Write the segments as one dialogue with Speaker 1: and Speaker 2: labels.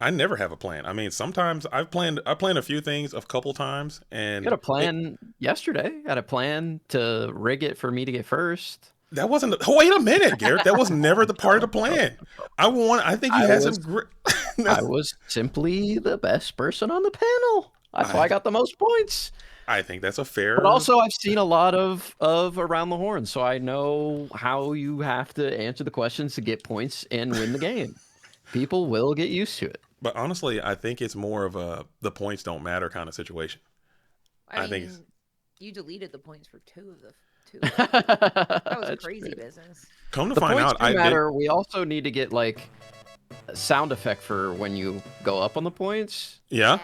Speaker 1: I never have a plan. I mean, sometimes I planned a few things a couple times,
Speaker 2: You had
Speaker 1: and
Speaker 2: a plan yesterday. Had a plan to rig it for me to get first.
Speaker 1: that wasn't. Oh, wait a minute, Garrett. That was never the part of the
Speaker 2: Oh,
Speaker 1: plan. I think you
Speaker 2: I
Speaker 1: had some
Speaker 2: was
Speaker 1: great. No,
Speaker 2: I was simply the best person on the panel. That's why I
Speaker 1: I
Speaker 2: got the most points.
Speaker 1: I think that's a
Speaker 2: But
Speaker 1: fair.
Speaker 2: also, I've seen a lot of Around the Horn, so I know how you have to answer the questions to get points and win the game. People will get used to it.
Speaker 1: But honestly, I think it's more of a the points don't matter kind of situation.
Speaker 3: I
Speaker 1: I think it's
Speaker 3: mean, you deleted the points for two of them. That was
Speaker 2: It's
Speaker 3: crazy
Speaker 2: true.
Speaker 3: business.
Speaker 1: come to
Speaker 2: The
Speaker 1: find
Speaker 2: points
Speaker 1: out.
Speaker 2: do
Speaker 1: I did.
Speaker 2: matter. We also need to get like a sound effect for when you go up on the points.
Speaker 1: Yeah.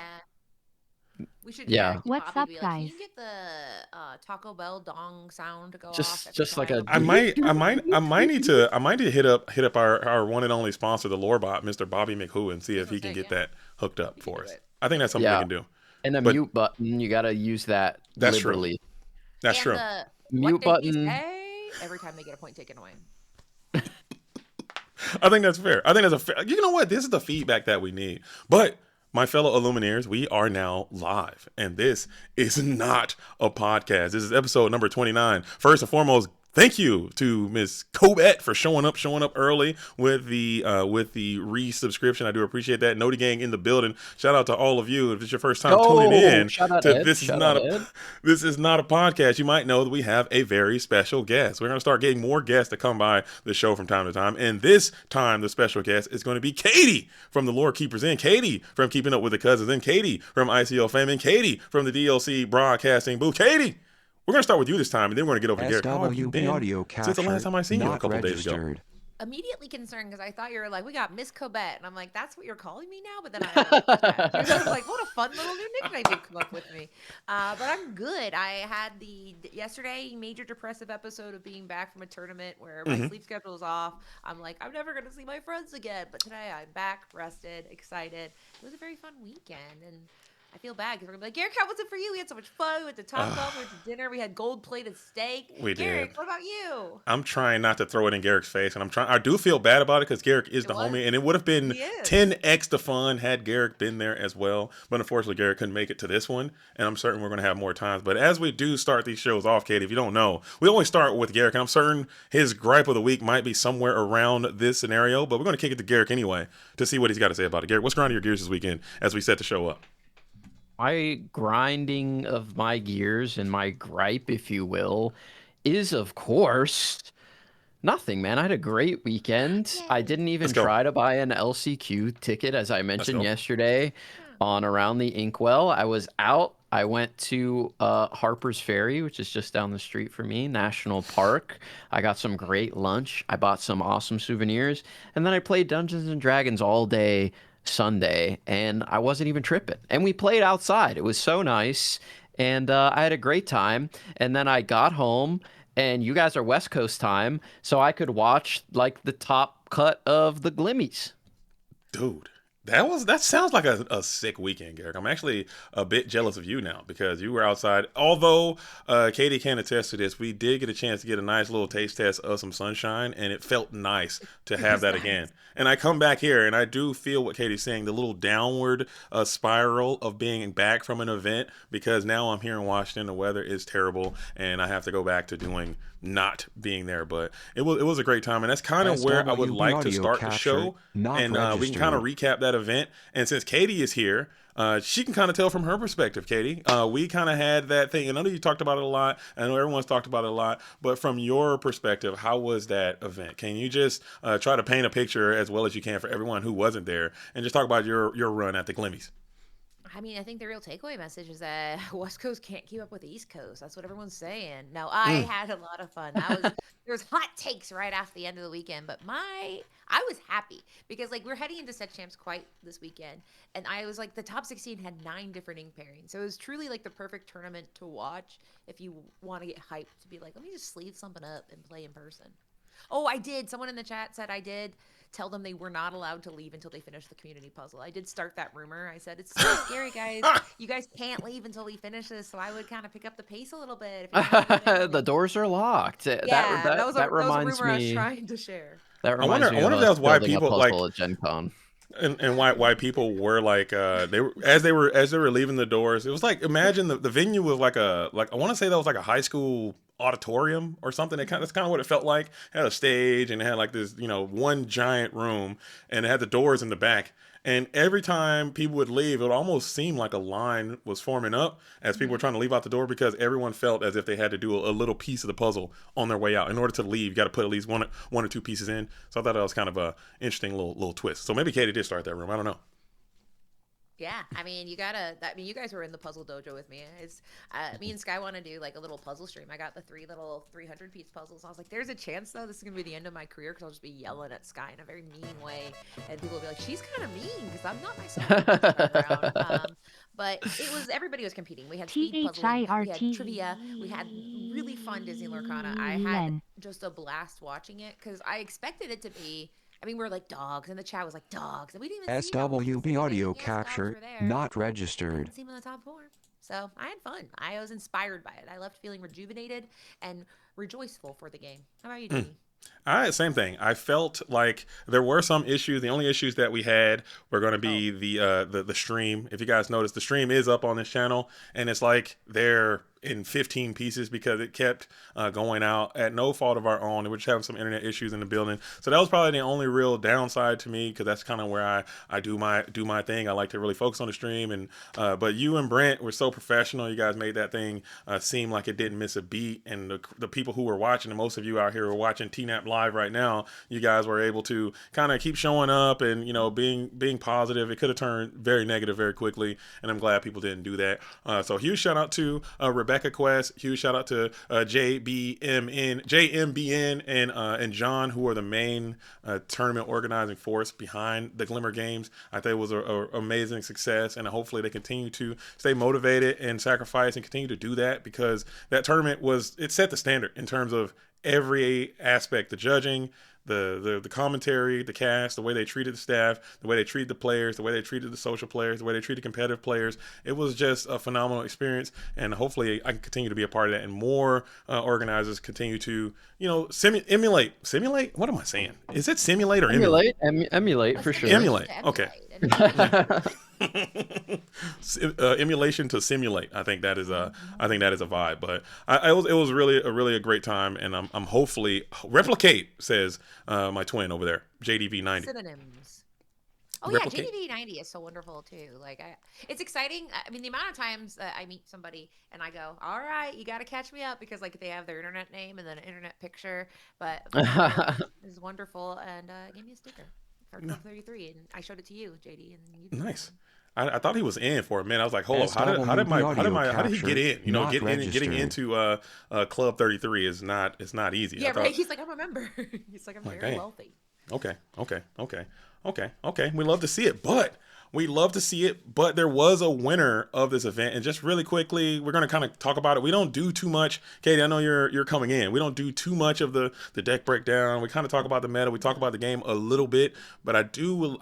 Speaker 3: Yeah. We should,
Speaker 2: Yeah,
Speaker 3: get
Speaker 4: What's
Speaker 3: Bobby to
Speaker 4: up,
Speaker 3: be like, can
Speaker 4: guys?
Speaker 3: you get the Taco Bell dong sound to go off
Speaker 2: just
Speaker 3: every
Speaker 2: just like a
Speaker 3: time?
Speaker 1: I might need to hit up our one and only sponsor, the Lorebot, Mr. Bobby McHoo, and see
Speaker 3: I was
Speaker 1: if
Speaker 3: gonna
Speaker 1: he can
Speaker 3: say,
Speaker 1: get
Speaker 3: yeah,
Speaker 1: that hooked up
Speaker 3: you can
Speaker 1: for
Speaker 3: do
Speaker 1: us.
Speaker 3: it.
Speaker 1: I think that's something we
Speaker 2: yeah,
Speaker 1: can do.
Speaker 2: and the
Speaker 1: But
Speaker 2: mute button. You got to use that
Speaker 1: that's true.
Speaker 2: liberally.
Speaker 1: That's
Speaker 3: And
Speaker 1: true.
Speaker 3: the what
Speaker 2: Mute
Speaker 3: did he
Speaker 2: button.
Speaker 3: say? Every time they get a point taken away.
Speaker 1: I think that's fair. I think that's a fair. You know what? This is the feedback that we need. But my fellow Illuminaires, we are now live, and this is not a podcast. This is episode number 29. First and foremost, thank you to Miss Cobette for showing up early with the resubscription. I do appreciate that. Noti Gang in the building. Shout out to all of you. If it's your first time tuning
Speaker 2: Yo,
Speaker 1: in
Speaker 2: shout out
Speaker 1: to
Speaker 2: Ed. Shout out Ed.
Speaker 1: this is not a podcast, you might know that we have a very special guest. We're going to start getting more guests to come by the show from time to time. And this time, the special guest is going to be Katie from the Lore Keepers In, Katie from Keeping Up with the Cousins, and Katie from ICO Fame, and Katie from the DLC Broadcasting Booth. Katie, we're going to start with you this time, and then we're going to get over to Garrick. How have you
Speaker 5: SWB
Speaker 1: been
Speaker 5: audio
Speaker 1: since the last
Speaker 5: capture
Speaker 1: time I seen you a
Speaker 5: not
Speaker 1: couple days ago?
Speaker 5: registered.
Speaker 3: Immediately concerned because I thought you were like, we got Miss Cobette, and I'm like, that's what you're calling me now. But then I was like, what a fun little new nickname you've come up with me. But I'm good. I had the yesterday major depressive episode of being back from a tournament where my sleep schedule is off. I'm like, I'm never gonna see my friends again. But today I'm back, rested, excited. It was a very fun weekend, and I feel bad because we're gonna be like, Garrick, how was it for you? We had so much fun. We went to Taco, we went to dinner, we had gold-plated steak.
Speaker 1: We
Speaker 3: Garrick,
Speaker 1: did.
Speaker 3: what about you?
Speaker 1: I'm trying not to throw it in Garrick's face, and I do feel bad about it because Garrick is
Speaker 3: It
Speaker 1: the
Speaker 3: was.
Speaker 1: homie, and it would have been
Speaker 3: He is.
Speaker 1: 10x the fun had Garrick been there as well. But unfortunately, Garrick couldn't make it to this one, and I'm certain we're going to have more times. But as we do start these shows off, Katie, if you don't know, we always start with Garrick, and I'm certain his gripe of the week might be somewhere around this scenario, but we're going to kick it to Garrick anyway to see what he's got to say about it. Garrick, what's grinding your gears this weekend as we set the show up?
Speaker 2: My grinding of my gears and my gripe, if you will, is of course nothing, man. I had a great weekend. I didn't even
Speaker 1: Let's go.
Speaker 2: try to buy an LCQ ticket, as I
Speaker 1: Let's
Speaker 2: mentioned
Speaker 1: go.
Speaker 2: yesterday on Around the Inkwell. I was out. I went to Harper's Ferry, which is just down the street from me, National Park. I got some great lunch. I bought some awesome souvenirs. And then I played Dungeons and Dragons all day Sunday, and I wasn't even tripping. And we played outside. It was so nice. And I had a great time. And then I got home, and you guys are West Coast time, so I could watch like the top cut of the Glimmies.
Speaker 1: Dude, that sounds like a sick weekend, Garrick. I'm actually a bit jealous of you now because you were outside. Although Katie can attest to this, we did get a chance to get a nice little taste test of some sunshine, and it felt nice to have that again. And I come back here, and I do feel what Katie's saying, the little downward spiral of being back from an event, because now I'm here in Washington, the weather is terrible, and I have to go back to doing not being there. But it was a great time, and that's kind of where I would
Speaker 5: SWB
Speaker 1: like to
Speaker 5: audio
Speaker 1: start the
Speaker 5: capture
Speaker 1: show,
Speaker 5: not
Speaker 1: and we can kind of recap that event. And since Katie is here, she can kind of tell from her perspective, Katie. We kind of had that thing, and I know you talked about it a lot. I know everyone's talked about it a lot, but from your perspective, how was that event? Can you just try to paint a picture as well as you can for everyone who wasn't there, and just talk about your run at the Glimmies?
Speaker 3: I mean, I think the real takeaway message is that West Coast can't keep up with the East Coast. That's what everyone's saying. No, I had a lot of fun. There was hot takes right after the end of the weekend, but I was happy because like we're heading into set champs quite this weekend, and I was like the top 16 had 9 different ink pairings, so it was truly like the perfect tournament to watch if you want to get hyped to be like, let me just sleeve something up and play in person. Oh, I did. Someone in the chat said I did tell them they were not allowed to leave until they finished the community puzzle. I did start that rumor. I said, it's so scary, guys. You guys can't leave until we finish this. So I would kind of pick up the pace a little bit. If you're
Speaker 2: The doors are locked.
Speaker 3: yeah, that was a
Speaker 2: reminds
Speaker 3: rumor I was
Speaker 2: me.
Speaker 3: trying to share.
Speaker 2: That reminds me
Speaker 1: I wonder
Speaker 2: of
Speaker 1: if that
Speaker 2: us
Speaker 1: was why
Speaker 2: building a
Speaker 1: people
Speaker 2: puzzle at Gen Con.
Speaker 1: and why people were like they were leaving the doors. It was like, imagine the venue was like I want to say that was like a high school auditorium or something. That's kind of what it felt like. It had a stage and it had like this, one giant room, and it had the doors in the back. And every time people would leave, it would almost seem like a line was forming up as people were trying to leave out the door, because everyone felt as if they had to do a little piece of the puzzle on their way out. In order to leave, you got to put at least one or two pieces in. So I thought that was kind of a interesting little twist. So maybe Katie did start that room. I don't know.
Speaker 3: Yeah, I mean, you gotta. I mean, you guys were in the puzzle dojo with me. It's me and Sky want to do like a little puzzle stream. I got the 3 little 300-piece puzzles. I was like, "There's a chance though, this is gonna be the end of my career because I'll just be yelling at Sky in a very mean way, and people will be like, she's kind of mean because I'm not myself this time around." But it was everybody was competing. We had speed puzzling, we had trivia, we had really fun Disney Lorcana. I had just a blast watching it because I expected it to be. I mean, we were like dogs, and the chat was like dogs, and we didn't even see them.
Speaker 4: SWB audio
Speaker 3: Yes, dogs
Speaker 4: capture
Speaker 3: were there.
Speaker 4: not
Speaker 3: I
Speaker 4: registered.
Speaker 3: didn't see them in the top 4. So I had fun. I was inspired by it. I left feeling rejuvenated and rejoiceful for the game. How about you, Jamie?
Speaker 1: All right, same thing. I felt like there were some issues. The only issues that we had were going to be the stream. If you guys noticed, the stream is up on this channel, and it's like they're in 15 pieces because it kept going out at no fault of our own. And we're just having some internet issues in the building. So that was probably the only real downside to me, because that's kind of where I do my thing. I like to really focus on the stream. And but you and Brent were so professional. You guys made that thing seem like it didn't miss a beat. And the people who were watching, and most of you out here who are watching TNAP live right now, you guys were able to kind of keep showing up and being positive. It could have turned very negative very quickly, and I'm glad people didn't do that. So huge shout out to Rebecca Quest. Huge shout out to JMBN, and John, who are the main tournament organizing force behind the Glimmer Games. I think it was an amazing success, and hopefully they continue to stay motivated and sacrifice and continue to do that, because that tournament it set the standard in terms of every aspect: the judging, the commentary, the cast, the way they treated the staff, the way they treated the players, the way they treated the social players, the way they treated competitive players. It was just a phenomenal experience, and hopefully I can continue to be a part of that, and more organizers continue to emulate. What am I saying? Is it simulate or emulate?
Speaker 2: Emulate for sure.
Speaker 1: Emulate. Okay. Emulation to simulate. I think that is a vibe. But it was really a great time, and I'm hopefully replicate, says my twin over there, JDV90.
Speaker 3: Synonyms. Oh
Speaker 1: Replicate.
Speaker 3: yeah, JDV90 is so wonderful too. Like it's exciting. I mean, the amount of times that I meet somebody and I go, "All right, you got to catch me up," because like they have their internet name and then an internet picture. But it's wonderful, and gave me a sticker for Club 33, and I showed it to you, JD, and you did
Speaker 1: Nice. I thought he was in for a minute. I was like, hold up, how did he get in? Getting into Club 33 is not easy.
Speaker 3: Yeah, right. He's like, I'm a member. He's like, I'm very wealthy.
Speaker 1: Okay. We love to see it, but there was a winner of this event. And just really quickly, we're going to kind of talk about it. We don't do too much. Katie, I know you're coming in. We don't do too much of the deck breakdown. We kind of talk about the meta. We talk about the game a little bit, but I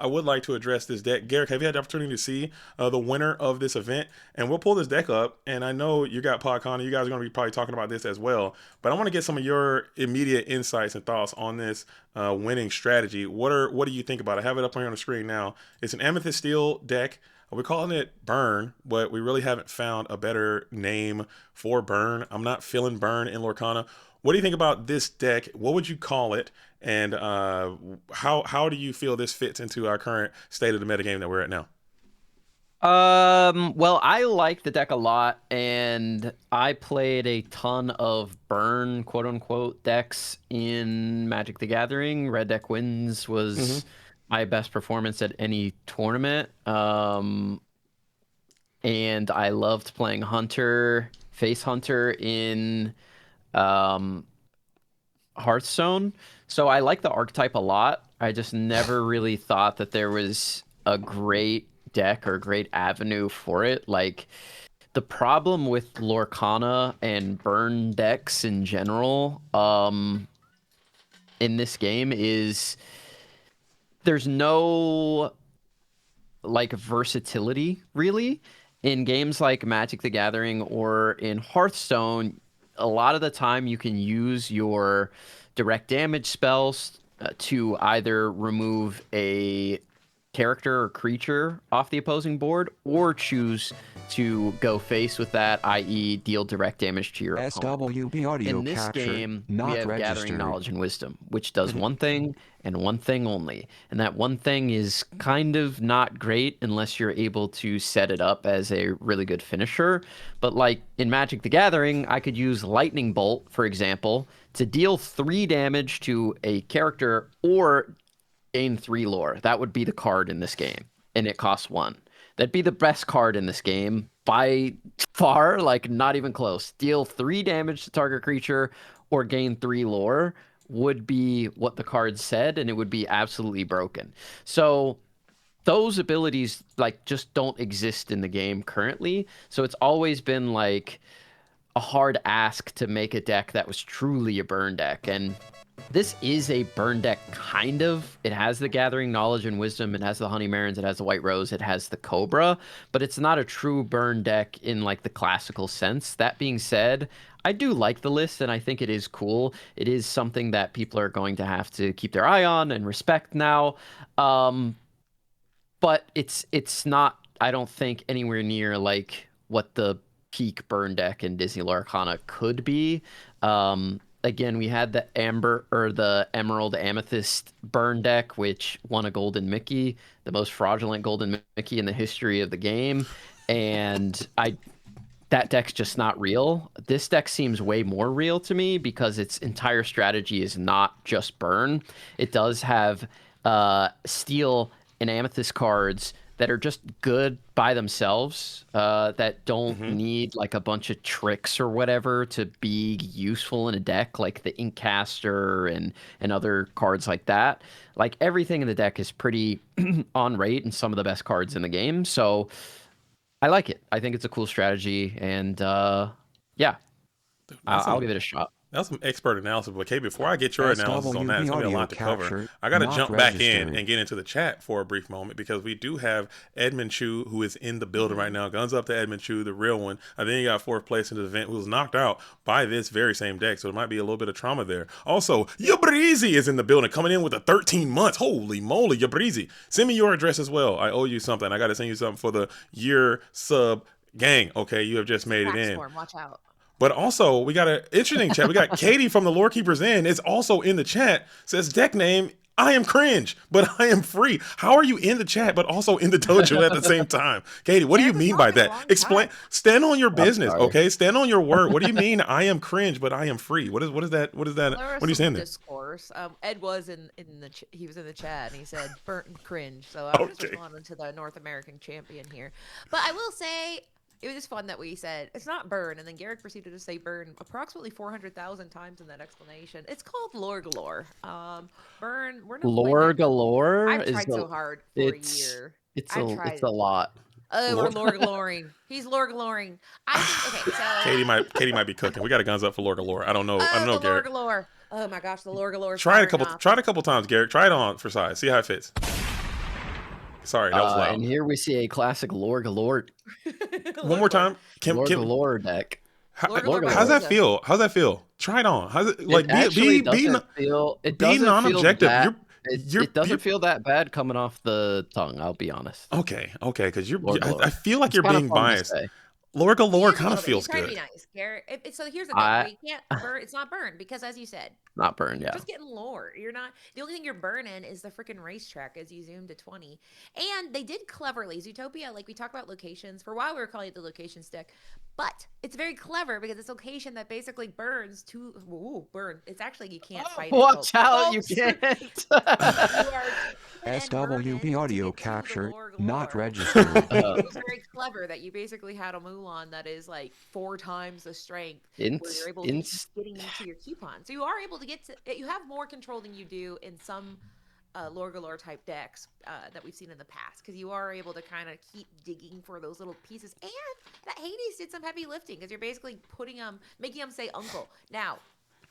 Speaker 1: would like to address this deck. Garrick, have you had the opportunity to see the winner of this event? And we'll pull this deck up. And I know you got PodCon. You guys are going to be probably talking about this as well. But I want to get some of your immediate insights and thoughts on this winning strategy. What do you think about it? I have it up here on the screen now. It's an Amethyst Steel deck. We're calling it Burn, but we really haven't found a better name for Burn. I'm not feeling Burn in Lorcana. What do you think about this deck? What would you call it? And how do you feel this fits into our current state of the metagame that we're at now?
Speaker 2: Well, I like the deck a lot, and I played a ton of Burn, quote unquote, decks in Magic the Gathering. Red Deck Wins was my best performance at any tournament. And I loved playing Hunter, Face Hunter in Hearthstone. So I like the archetype a lot. I just never really thought that there was a great deck or a great avenue for it. Like, the problem with Lorcana and Burn decks in general in this game is there's no like versatility really. In games like Magic the Gathering or in Hearthstone, a lot of the time you can use your direct damage spells to either remove a character or creature off the opposing board, or choose to go face with that, i.e. deal direct damage to your opponent.
Speaker 4: SWB audio
Speaker 2: In this
Speaker 4: captured,
Speaker 2: game, we
Speaker 4: not
Speaker 2: have Gathering
Speaker 4: registered.
Speaker 2: Knowledge and Wisdom, which does one thing and one thing only. And that one thing is kind of not great unless you're able to set it up as a really good finisher. But like in Magic the Gathering, I could use Lightning Bolt, for example, to deal 3 damage to a character or gain 3 lore. That would be the card in this game, and it costs 1. That'd be the best card in this game by far, like not even close. Deal 3 damage to target creature or gain 3 lore would be what the card said, and it would be absolutely broken. So those abilities like just don't exist in the game currently. So it's always been like a hard ask to make a deck that was truly a burn deck. And this is a burn deck, kind of. It has the Gathering Knowledge and Wisdom, it has the Honey Marins, it has the White Rose, it has the Cobra, but it's not a true burn deck in like the classical sense. That being said, I do like the list, and I think it is cool. It is something that people are going to have to keep their eye on and respect now. But it's not, I don't think, anywhere near like what the peak burn deck in Disney Lorcana could be. Again, we had the Amber or the Emerald Amethyst burn deck, which won a Golden Mickey, the most fraudulent Golden Mickey in the history of the game. And that deck's just not real. This deck seems way more real to me because its entire strategy is not just burn. It does have steel and amethyst cards that are just good by themselves, that don't need like a bunch of tricks or whatever to be useful in a deck, like the Inkcaster and other cards like that. Like everything in the deck is pretty on rate and some of the best cards in the game. So I like it. I think it's a cool strategy, and yeah, I'll give it a shot.
Speaker 1: That's some expert analysis. But Kate, before I get your analysis on that, it's going to be a lot to cover.
Speaker 4: captured,
Speaker 1: I got to
Speaker 4: not
Speaker 1: jump back in
Speaker 4: registered.
Speaker 1: and get into the chat for a brief moment because we do have Edmund Chu, who is in the building right now. Guns up to Edmund Chu, the real one. I think he got 4th place in the event, who was knocked out by this very same deck. So there might be a little bit of trauma there. Also, Yabrizi is in the building, coming in with a 13 months. Holy moly, Yabrizi. Send me your address as well. I owe you something. I got to send you something for the year sub gang. Okay, you have just made it in.
Speaker 3: Watch out.
Speaker 1: But also, we got an interesting chat. We got Katie from the Lore Keepers Inn is also in the chat. Says deck name, I am cringe, but I am free. How are you in the chat, but also in the dojo at the same time? Katie, what do you mean by that? Explain. Stand on your business, okay? Stand on your word. What do you mean I am cringe, but I am free? What is that? What are you saying there?
Speaker 3: Discourse. Ed was he was in the chat and he said burnt and cringe. So I'm just responding to the North American champion here. But I will say, it was just fun that we said it's not burn, and then Garrick proceeded to say burn approximately 400,000 times in that explanation. It's called lore galore. Burn. We're not
Speaker 2: Lore galore.
Speaker 3: I've tried so hard for a year.
Speaker 2: It's a lot.
Speaker 3: Oh, we're lore galoring. He's lore galoring. I think, okay, so
Speaker 1: Katie might be cooking. We got a guns up for lore galore. I don't know. I don't know, Garrick.
Speaker 3: Lore galore. Oh my gosh, the lore galore.
Speaker 1: Try it a couple times, Garrick. Try it on for size. See how it fits. Sorry, that was loud.
Speaker 2: And here we see a classic lore galore.
Speaker 1: One more time.
Speaker 2: Lore galore deck.
Speaker 1: How's that feel? How's that feel? Try it on. How's it like? Be non-objective.
Speaker 2: It doesn't feel that bad coming off the tongue. I'll be honest.
Speaker 1: Okay, because I feel like you're being biased. Lore galore kind of feels good.
Speaker 3: Trying to be nice, Garrett. So here's the thing: we can't burn. It's not burn because, as you said,
Speaker 2: not burn. Yeah,
Speaker 3: just getting lore. You're not. The only thing you're burning is the freaking racetrack as you zoom to 20. And they did cleverly Zootopia. Like we talked about locations for a while, we were calling it the locations deck, but it's very clever because it's location that basically burns to burn. It's actually you can't fight.
Speaker 2: Watch out! You can't.
Speaker 4: SWB audio captured, not registered.
Speaker 3: It was very clever that you basically had a Mulan that is like 4 times the strength, where you're able to keep getting into your coupon. So you are able to get to. You have more control than you do in some lore galore type decks that we've seen in the past, because you are able to kind of keep digging for those little pieces. And that Hades did some heavy lifting because you're basically making them say uncle. Now,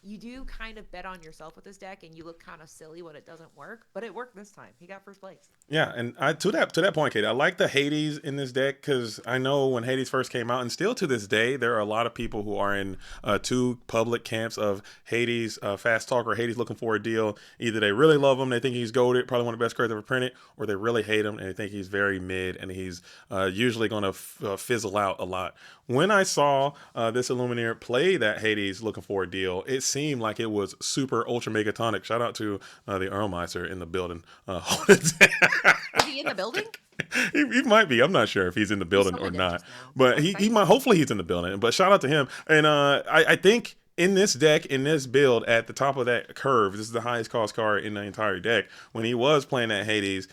Speaker 3: you do kind of bet on yourself with this deck, and you look kind of silly when it doesn't work. But it worked this time. He got first place.
Speaker 1: Yeah, and to that point, Kate, I like the Hades in this deck because I know when Hades first came out, and still to this day, there are a lot of people who are in two public camps of Hades fast talk or Hades looking for a deal. Either they really love him, they think he's goated, probably one of the best cards ever printed, or they really hate him and they think he's very mid and he's usually going to fizzle out a lot. When I saw this Illuminator play that Hades looking for a deal, it seemed like it was super ultra megatonic. Shout out to the Earlmeister in the building.
Speaker 3: Is he in the building?
Speaker 1: He might be. I'm not sure if he's in the building or not, but he might. Hopefully, he's in the building. But shout out to him. And I think in this deck, in this build, at the top of that curve, this is the highest cost card in the entire deck. When he was playing that Hades,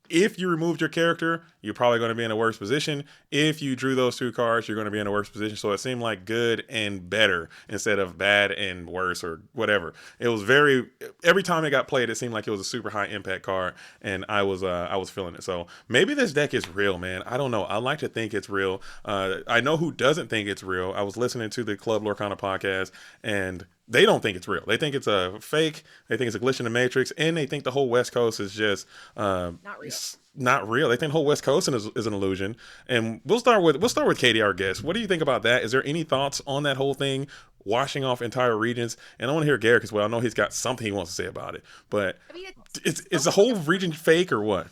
Speaker 1: if you removed your character, you're probably going to be in a worse position. If you drew those two cards, you're going to be in a worse position. So it seemed like good and better instead of bad and worse or whatever. It was every time it got played, it seemed like it was a super high impact card, and I was feeling it. So maybe this deck is real, man. I don't know. I like to think it's real. I know who doesn't think it's real. I was listening to the Club Lorcana podcast, and they don't think it's real. They think it's a fake. They think it's a glitch in the matrix, and they think the whole West Coast is just
Speaker 3: Not real.
Speaker 1: not real. They think the whole West Coast is an illusion. And we'll start with Katie, our guest. What do you think about that? Is there any thoughts on that whole thing, washing off entire regions? And I want to hear Garrick as well. I know he's got something he wants to say about it. But
Speaker 3: I mean,
Speaker 1: is the whole region fake or what?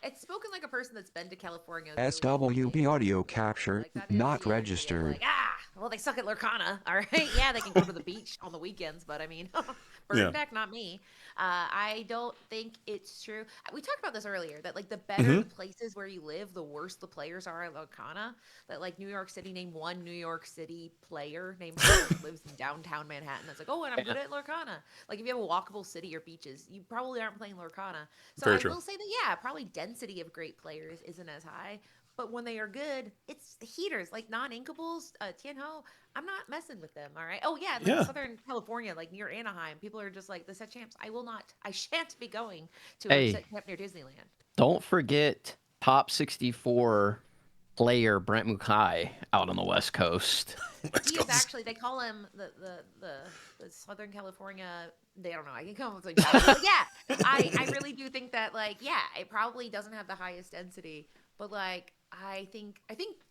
Speaker 3: it's spoken like a person that's been to California.
Speaker 4: SWB audio capture,
Speaker 3: Like, that
Speaker 4: not
Speaker 3: is the idea,
Speaker 4: registered.
Speaker 3: like, well, they suck at Lorcana. All right. Yeah, they can go to the beach on the weekends, but I mean, burn deck, not me. I don't think it's true. We talked about this earlier that like the better the places where you live, the worse the players are at Lorcana. That like New York City, name one New York City player named who lives in downtown Manhattan. That's like, oh, and I'm good at Lorcana. Like if you have a walkable city or beaches, you probably aren't playing Lorcana. So
Speaker 1: Very
Speaker 3: I
Speaker 1: true.
Speaker 3: will say that probably density of great players isn't as high. But when they are good, it's heaters like non-inkables. Tianho, I'm not messing with them. All right. Oh yeah, like
Speaker 1: Yeah.
Speaker 3: Southern California, like near Anaheim, people are just like the set champs. I shan't be going to
Speaker 2: Hey.
Speaker 3: a set camp near Disneyland.
Speaker 2: Don't forget top 64 player Brent Mukai out on the West Coast.
Speaker 3: He is actually, they call him the Southern California. They don't know. I can come up with like, but yeah, I really do think that like it probably doesn't have the highest density, but like I think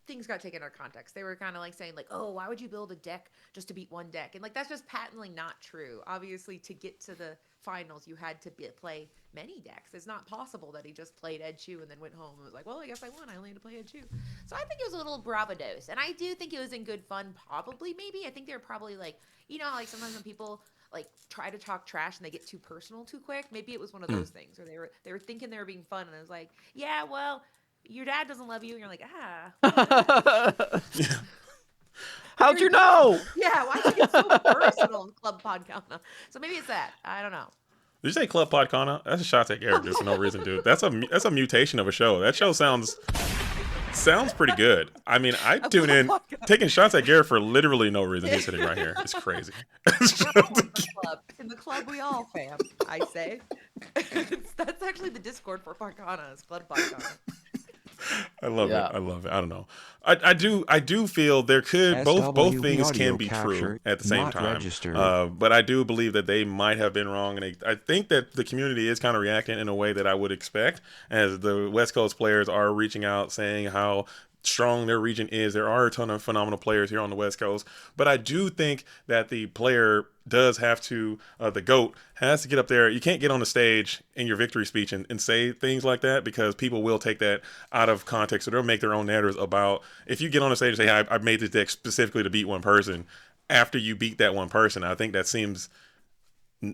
Speaker 3: things got taken out of context. They were kind of like saying like, oh, why would you build a deck just to beat one deck? And like that's just patently not true. Obviously, to get to the finals, you had to play many decks. It's not possible that he just played Ed Chu and then went home and was like, well, I guess I won. I only had to play Ed Chu. So I think it was a little bravados, and I do think it was in good fun. Probably, maybe. I think they were probably like, like sometimes when people like try to talk trash and they get too personal too quick. Maybe it was one of those things where they were thinking they were being fun, and it was like, yeah, well, your dad doesn't love you, and you're like,
Speaker 2: How'd you know?
Speaker 3: yeah, why'd you get so personal in Club Podcast? So maybe it's that. I don't know.
Speaker 1: Did you say Club Podcana? That's a shot at Garrick just for no reason, dude. That's a mutation of a show. That show sounds pretty good. I mean, I tune in taking shots at Garrett for literally no reason. He's sitting right here. It's crazy.
Speaker 3: In the club, we all fam. I say. That's actually the Discord for Parkana. Is Club Parkana.
Speaker 1: I love it. I love it. I don't know. I do feel there could both things can be true at the same time. But I do believe that they might have been wrong, and I think that the community is kind of reacting in a way that I would expect, as the West Coast players are reaching out saying how strong their region is. There are a ton of phenomenal players here on the West Coast, but I do think that the player does have to, the GOAT has to get up there. You can't get on the stage in your victory speech and say things like that, because people will take that out of context. So they'll make their own narratives about, if you get on the stage and say, hey, I made this deck specifically to beat one person, after you beat that one person, I think that seems,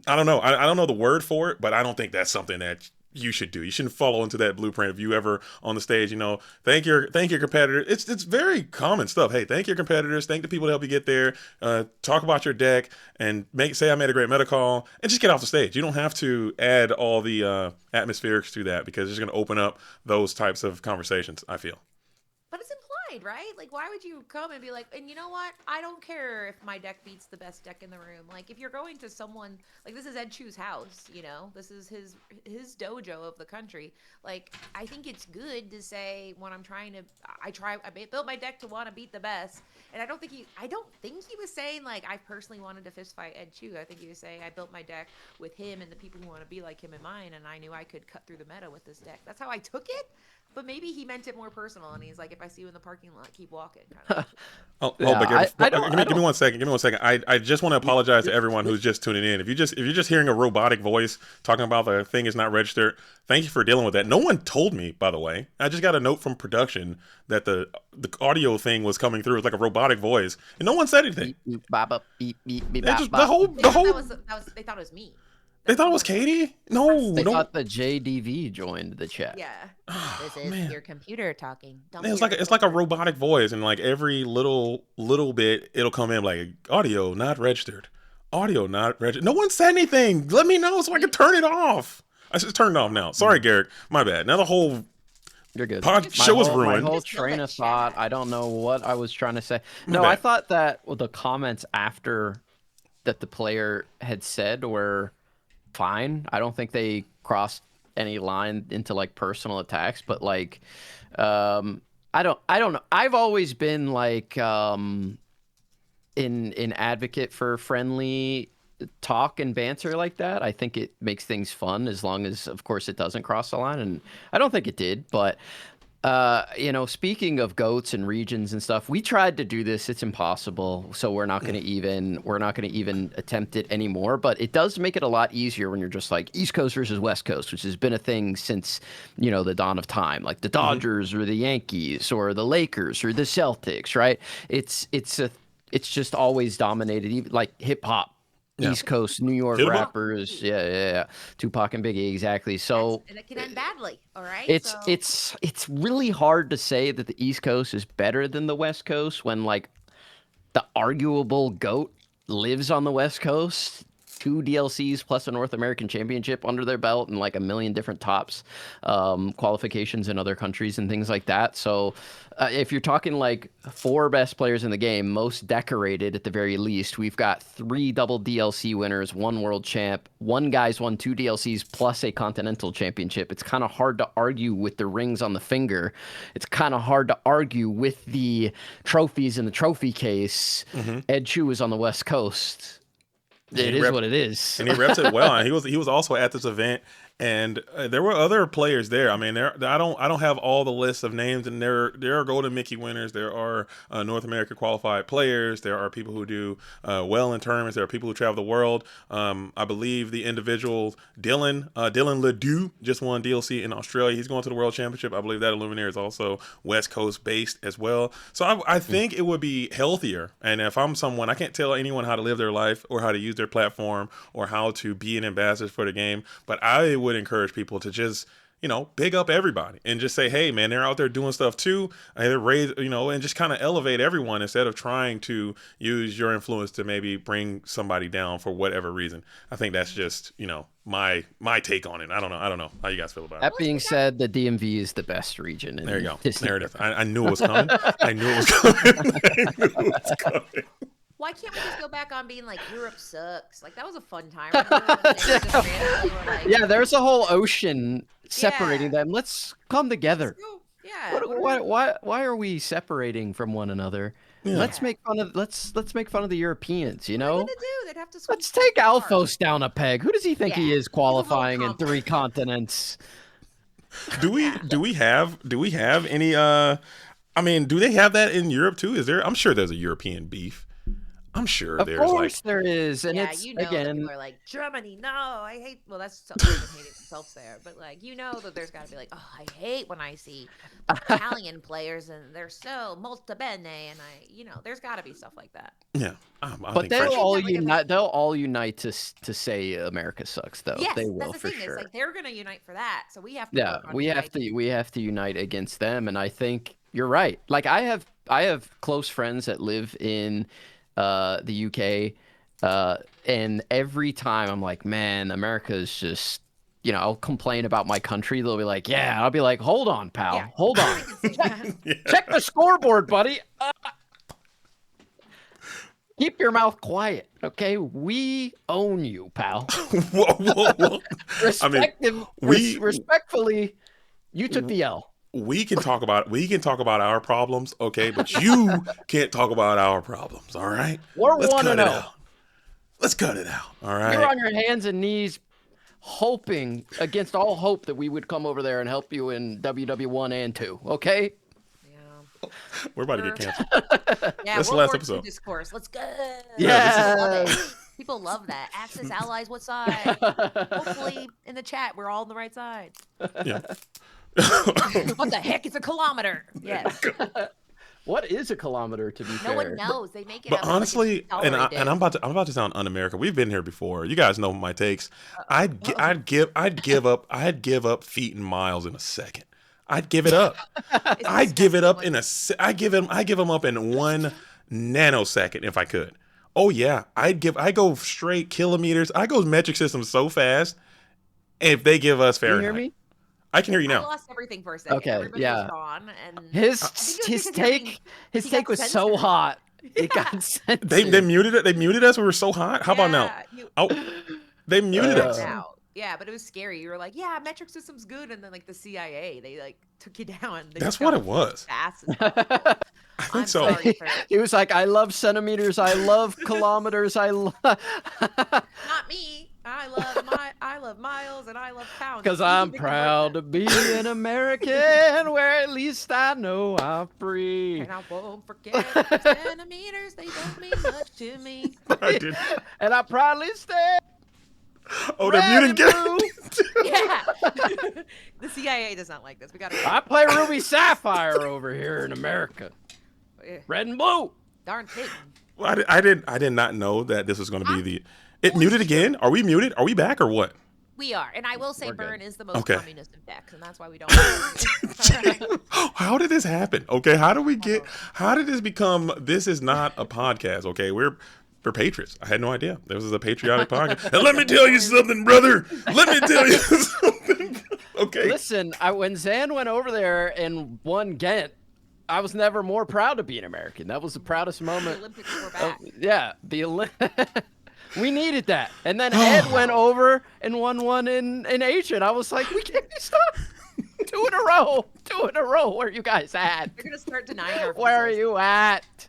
Speaker 1: I don't know. I don't know the word for it, but I don't think that's something that you should do. You shouldn't follow into that blueprint. If you ever on the stage, thank your competitor. It's very common stuff. Hey, thank your competitors. Thank the people that help you get there. Talk about your deck and say I made a great meta call, and just get off the stage. You don't have to add all the atmospherics to that, because it's going to open up those types of conversations, I feel.
Speaker 3: But it's implied. mind, right? Like, why would you come and be like, and you know what? I don't care if my deck beats the best deck in the room. Like, if you're going to someone like this is Ed Chu's house, you know, this is his dojo of the country. Like, I think it's good to say when I'm trying to, built my deck to want to beat the best, and I don't think he was saying like I personally wanted to fist fight Ed Chu. I think he was saying I built my deck with him and the people who want to be like him in mine, and I knew I could cut through the meta with this deck. That's how I took it. But maybe he meant it more personal, and he's like, if I see you in the parking lot, keep walking. Kind of.
Speaker 1: Give me 1 second. Give me 1 second. I just want to apologize to everyone who's just tuning in. If you're just hearing a robotic voice talking about the thing is not registered, thank you for dealing with that. No one told me, by the way. I just got a note from production that the audio thing was coming through. It was like a robotic voice, and no one said anything.
Speaker 2: Beep, bop, beep, beep, beep,
Speaker 1: Just,
Speaker 2: bop,
Speaker 1: the whole.
Speaker 3: They thought it was me.
Speaker 1: They thought it was Katie? No,
Speaker 2: They thought the JDV joined the chat.
Speaker 3: Yeah. This is
Speaker 1: man.
Speaker 3: your computer talking. Don't
Speaker 1: It's
Speaker 3: be
Speaker 1: like a robotic voice, and like every little bit it'll come in like audio not registered, audio not registered. No one said anything. Let me know so I can turn it off. I just turned it off now. Sorry, Garrick. My bad. Now the whole
Speaker 2: You're good.
Speaker 1: show was ruined.
Speaker 2: My whole
Speaker 3: Just
Speaker 2: train
Speaker 3: let
Speaker 2: of thought. I don't know what I was trying to say. No,
Speaker 1: bad.
Speaker 2: I thought that the comments after that the player had said were fine. I don't think they crossed any line into like personal attacks, but like I don't know. I've always been like an advocate for friendly talk and banter like that. I think it makes things fun as long as of course it doesn't cross the line, and I don't think it did, but you know, speaking of goats and regions and stuff, we tried to do this. It's impossible. So we're not going to even attempt it anymore. But it does make it a lot easier when you're just like East Coast versus West Coast, which has been a thing since, you know, the dawn of time, like the Dodgers or the Yankees or the Lakers or the Celtics, right? It's just always dominated, even like hip hop.
Speaker 1: Yeah.
Speaker 2: East Coast, New York
Speaker 1: Hip-hop.
Speaker 2: rappers, yeah, Tupac and Biggie, exactly. So
Speaker 3: and it can end badly. All right.
Speaker 2: it's really hard to say that the East Coast is better than the West Coast when like the arguable GOAT lives on the West Coast. 2 DLCs plus a North American Championship under their belt and like a million different tops qualifications in other countries and things like that. So if you're talking like 4 best players in the game, most decorated at the very least, we've got 3 double DLC winners, 1 world champ, 1 guy's won 2 DLCs plus a continental championship. It's kind of hard to argue with the rings on the finger. It's kind of hard to argue with the trophies in the trophy case. Ed Chu is on the West Coast. It is what it is,
Speaker 1: and he reps it well. And he was also at this event, and there were other players there. I mean, I don't have all the lists of names, and there are Golden Mickey winners. There are North America qualified players. There are people who do well in tournaments. There are people who travel the world. I believe the individual Dylan Ledoux just won DLC in Australia. He's going to the World Championship. I believe that Illuminator is also West Coast based as well. So I think it would be healthier. And if I'm someone, I can't tell anyone how to live their life or how to use their platform or how to be an ambassador for the game, but I would encourage people to just, you know, big up everybody and just say, hey man, they're out there doing stuff too, and raise, you know, and just kind of elevate everyone instead of trying to use your influence to maybe bring somebody down for whatever reason. I think that's just, you know, my take on it. I don't know how you guys feel about it.
Speaker 2: That being said, the DMV is the best region.
Speaker 1: There you go. There it is. I knew it was coming. I knew it was coming.
Speaker 3: Why can't we just go back on being like Europe sucks? Like that was a fun time. Like,
Speaker 2: yeah, there's a whole ocean separating them. Let's come together.
Speaker 3: Yeah.
Speaker 2: Why are we separating from one another? Yeah. Let's make fun of the Europeans. You know,
Speaker 3: what are they gonna do? They'd have to
Speaker 2: let's take Alphos down a peg. Who does he think he is, qualifying in 3 continents?
Speaker 1: Do we have any? I mean, do they have that in Europe too? Is there? I'm sure there's a European beef. I'm sure
Speaker 2: of course there is, and
Speaker 3: yeah,
Speaker 2: it's
Speaker 3: you know,
Speaker 2: again,
Speaker 3: people are like Germany. No, I hate. Well, that's something hating themselves there, but like you know that there's got to be like, oh, I hate when I see Italian players and they're so molto bene, and there's got to be stuff like that.
Speaker 1: Yeah,
Speaker 2: but they'll all unite. They'll all unite to say America sucks, though.
Speaker 3: Yes,
Speaker 2: they will
Speaker 3: that's the
Speaker 2: for
Speaker 3: thing.
Speaker 2: sure.
Speaker 3: It's like they're gonna unite for that, so we have to.
Speaker 2: Yeah, we have to unite against them, and I think you're right. Like I have close friends that live in the UK, and every time I'm like, man, America is just I'll complain about my country. They'll be like, yeah. I'll be like, hold on, pal.
Speaker 3: Yeah.
Speaker 2: Hold on.
Speaker 3: I can see that.
Speaker 2: Check the scoreboard, buddy. Keep your mouth quiet, okay? We own you, pal.
Speaker 1: Whoa.
Speaker 2: Respectfully, you took the L.
Speaker 1: We can talk about our problems, okay? But you can't talk about our problems, all right?
Speaker 2: We're
Speaker 1: Let's cut
Speaker 2: 1-0.
Speaker 1: it out. Let's cut it out, all right?
Speaker 2: You're on your hands and knees, hoping against all hope that we would come over there and help you in WW1 and 2, okay?
Speaker 3: Yeah.
Speaker 1: We're about to get canceled.
Speaker 3: Yeah,
Speaker 1: That's the
Speaker 3: World
Speaker 1: last
Speaker 3: War II
Speaker 1: episode.
Speaker 3: discourse. Let's go.
Speaker 2: Yeah.
Speaker 3: People love that. Axis allies, what side? Hopefully, in the chat, we're all on the right side.
Speaker 1: Yeah.
Speaker 3: What the heck is a kilometer? Yes.
Speaker 2: What is a kilometer, to be fair?
Speaker 3: No one knows. They make it
Speaker 1: But
Speaker 3: up
Speaker 1: honestly,
Speaker 3: like
Speaker 1: and I'm about to sound un-American. We've been here before. You guys know my takes. I'd give up feet and miles in a second. I'd give it up. I'd give it up I give them up in 1 nanosecond if I could. Oh yeah, I go straight kilometers. I go metric systems so fast. If they give us Fahrenheit.
Speaker 2: Can you hear me?
Speaker 1: I can hear you
Speaker 3: I
Speaker 1: now.
Speaker 3: lost everything for a second.
Speaker 2: Okay,
Speaker 3: Everybody
Speaker 2: yeah.
Speaker 3: was gone, and
Speaker 2: His
Speaker 3: because
Speaker 2: take was so
Speaker 3: censored.
Speaker 2: hot. It got censored.
Speaker 1: They muted it. They muted us. We were so hot. How about now? Oh, they muted us.
Speaker 3: Out. Yeah, but it was scary. You were like, yeah, metric system's good, and then like the CIA, they like took you down. They
Speaker 1: That's
Speaker 3: just
Speaker 1: what
Speaker 3: got
Speaker 1: it was.
Speaker 3: Fast as possible.
Speaker 1: I think
Speaker 3: I'm
Speaker 1: so.
Speaker 3: sorry for
Speaker 2: He was like, I love centimeters. I love kilometers.
Speaker 3: not me. I love miles and I love pounds.
Speaker 2: Because I'm proud to be an American, where at least I know I'm free.
Speaker 3: And I won't forget the centimeters. They don't mean much to me.
Speaker 1: I did.
Speaker 2: And I proudly stand.
Speaker 1: Oh, they're
Speaker 2: red
Speaker 1: muting
Speaker 2: and blue.
Speaker 3: Yeah. The CIA does not like this. We gotta.
Speaker 2: I play Ruby Sapphire over here in America. Red and blue.
Speaker 3: Darn thing.
Speaker 1: Well, I did not know that this was going to be the. It muted again. Are we muted? Are we back or what?
Speaker 3: We are, and I will say,
Speaker 2: We're
Speaker 3: Burn
Speaker 2: good.
Speaker 3: is the most
Speaker 1: Okay.
Speaker 3: communist of decks, and that's why we don't. All right.
Speaker 1: How did this happen? Okay, how did this become? This is not a podcast. Okay, we're patriots. I had no idea this was a patriotic podcast. And let me tell you something, brother. Let me tell you something. Okay.
Speaker 2: Listen, when Zan went over there and won Ghent, I was never more proud to be an American. That was the proudest
Speaker 3: The
Speaker 2: moment.
Speaker 3: Olympics were back.
Speaker 2: Yeah, we needed that. And then Ed went over and won one in Asia. And I was like, we can't stop. 2 in a row. 2 in a row. Where are you guys at?
Speaker 3: They're gonna start denying our.
Speaker 2: Where are
Speaker 3: visas.
Speaker 2: you at?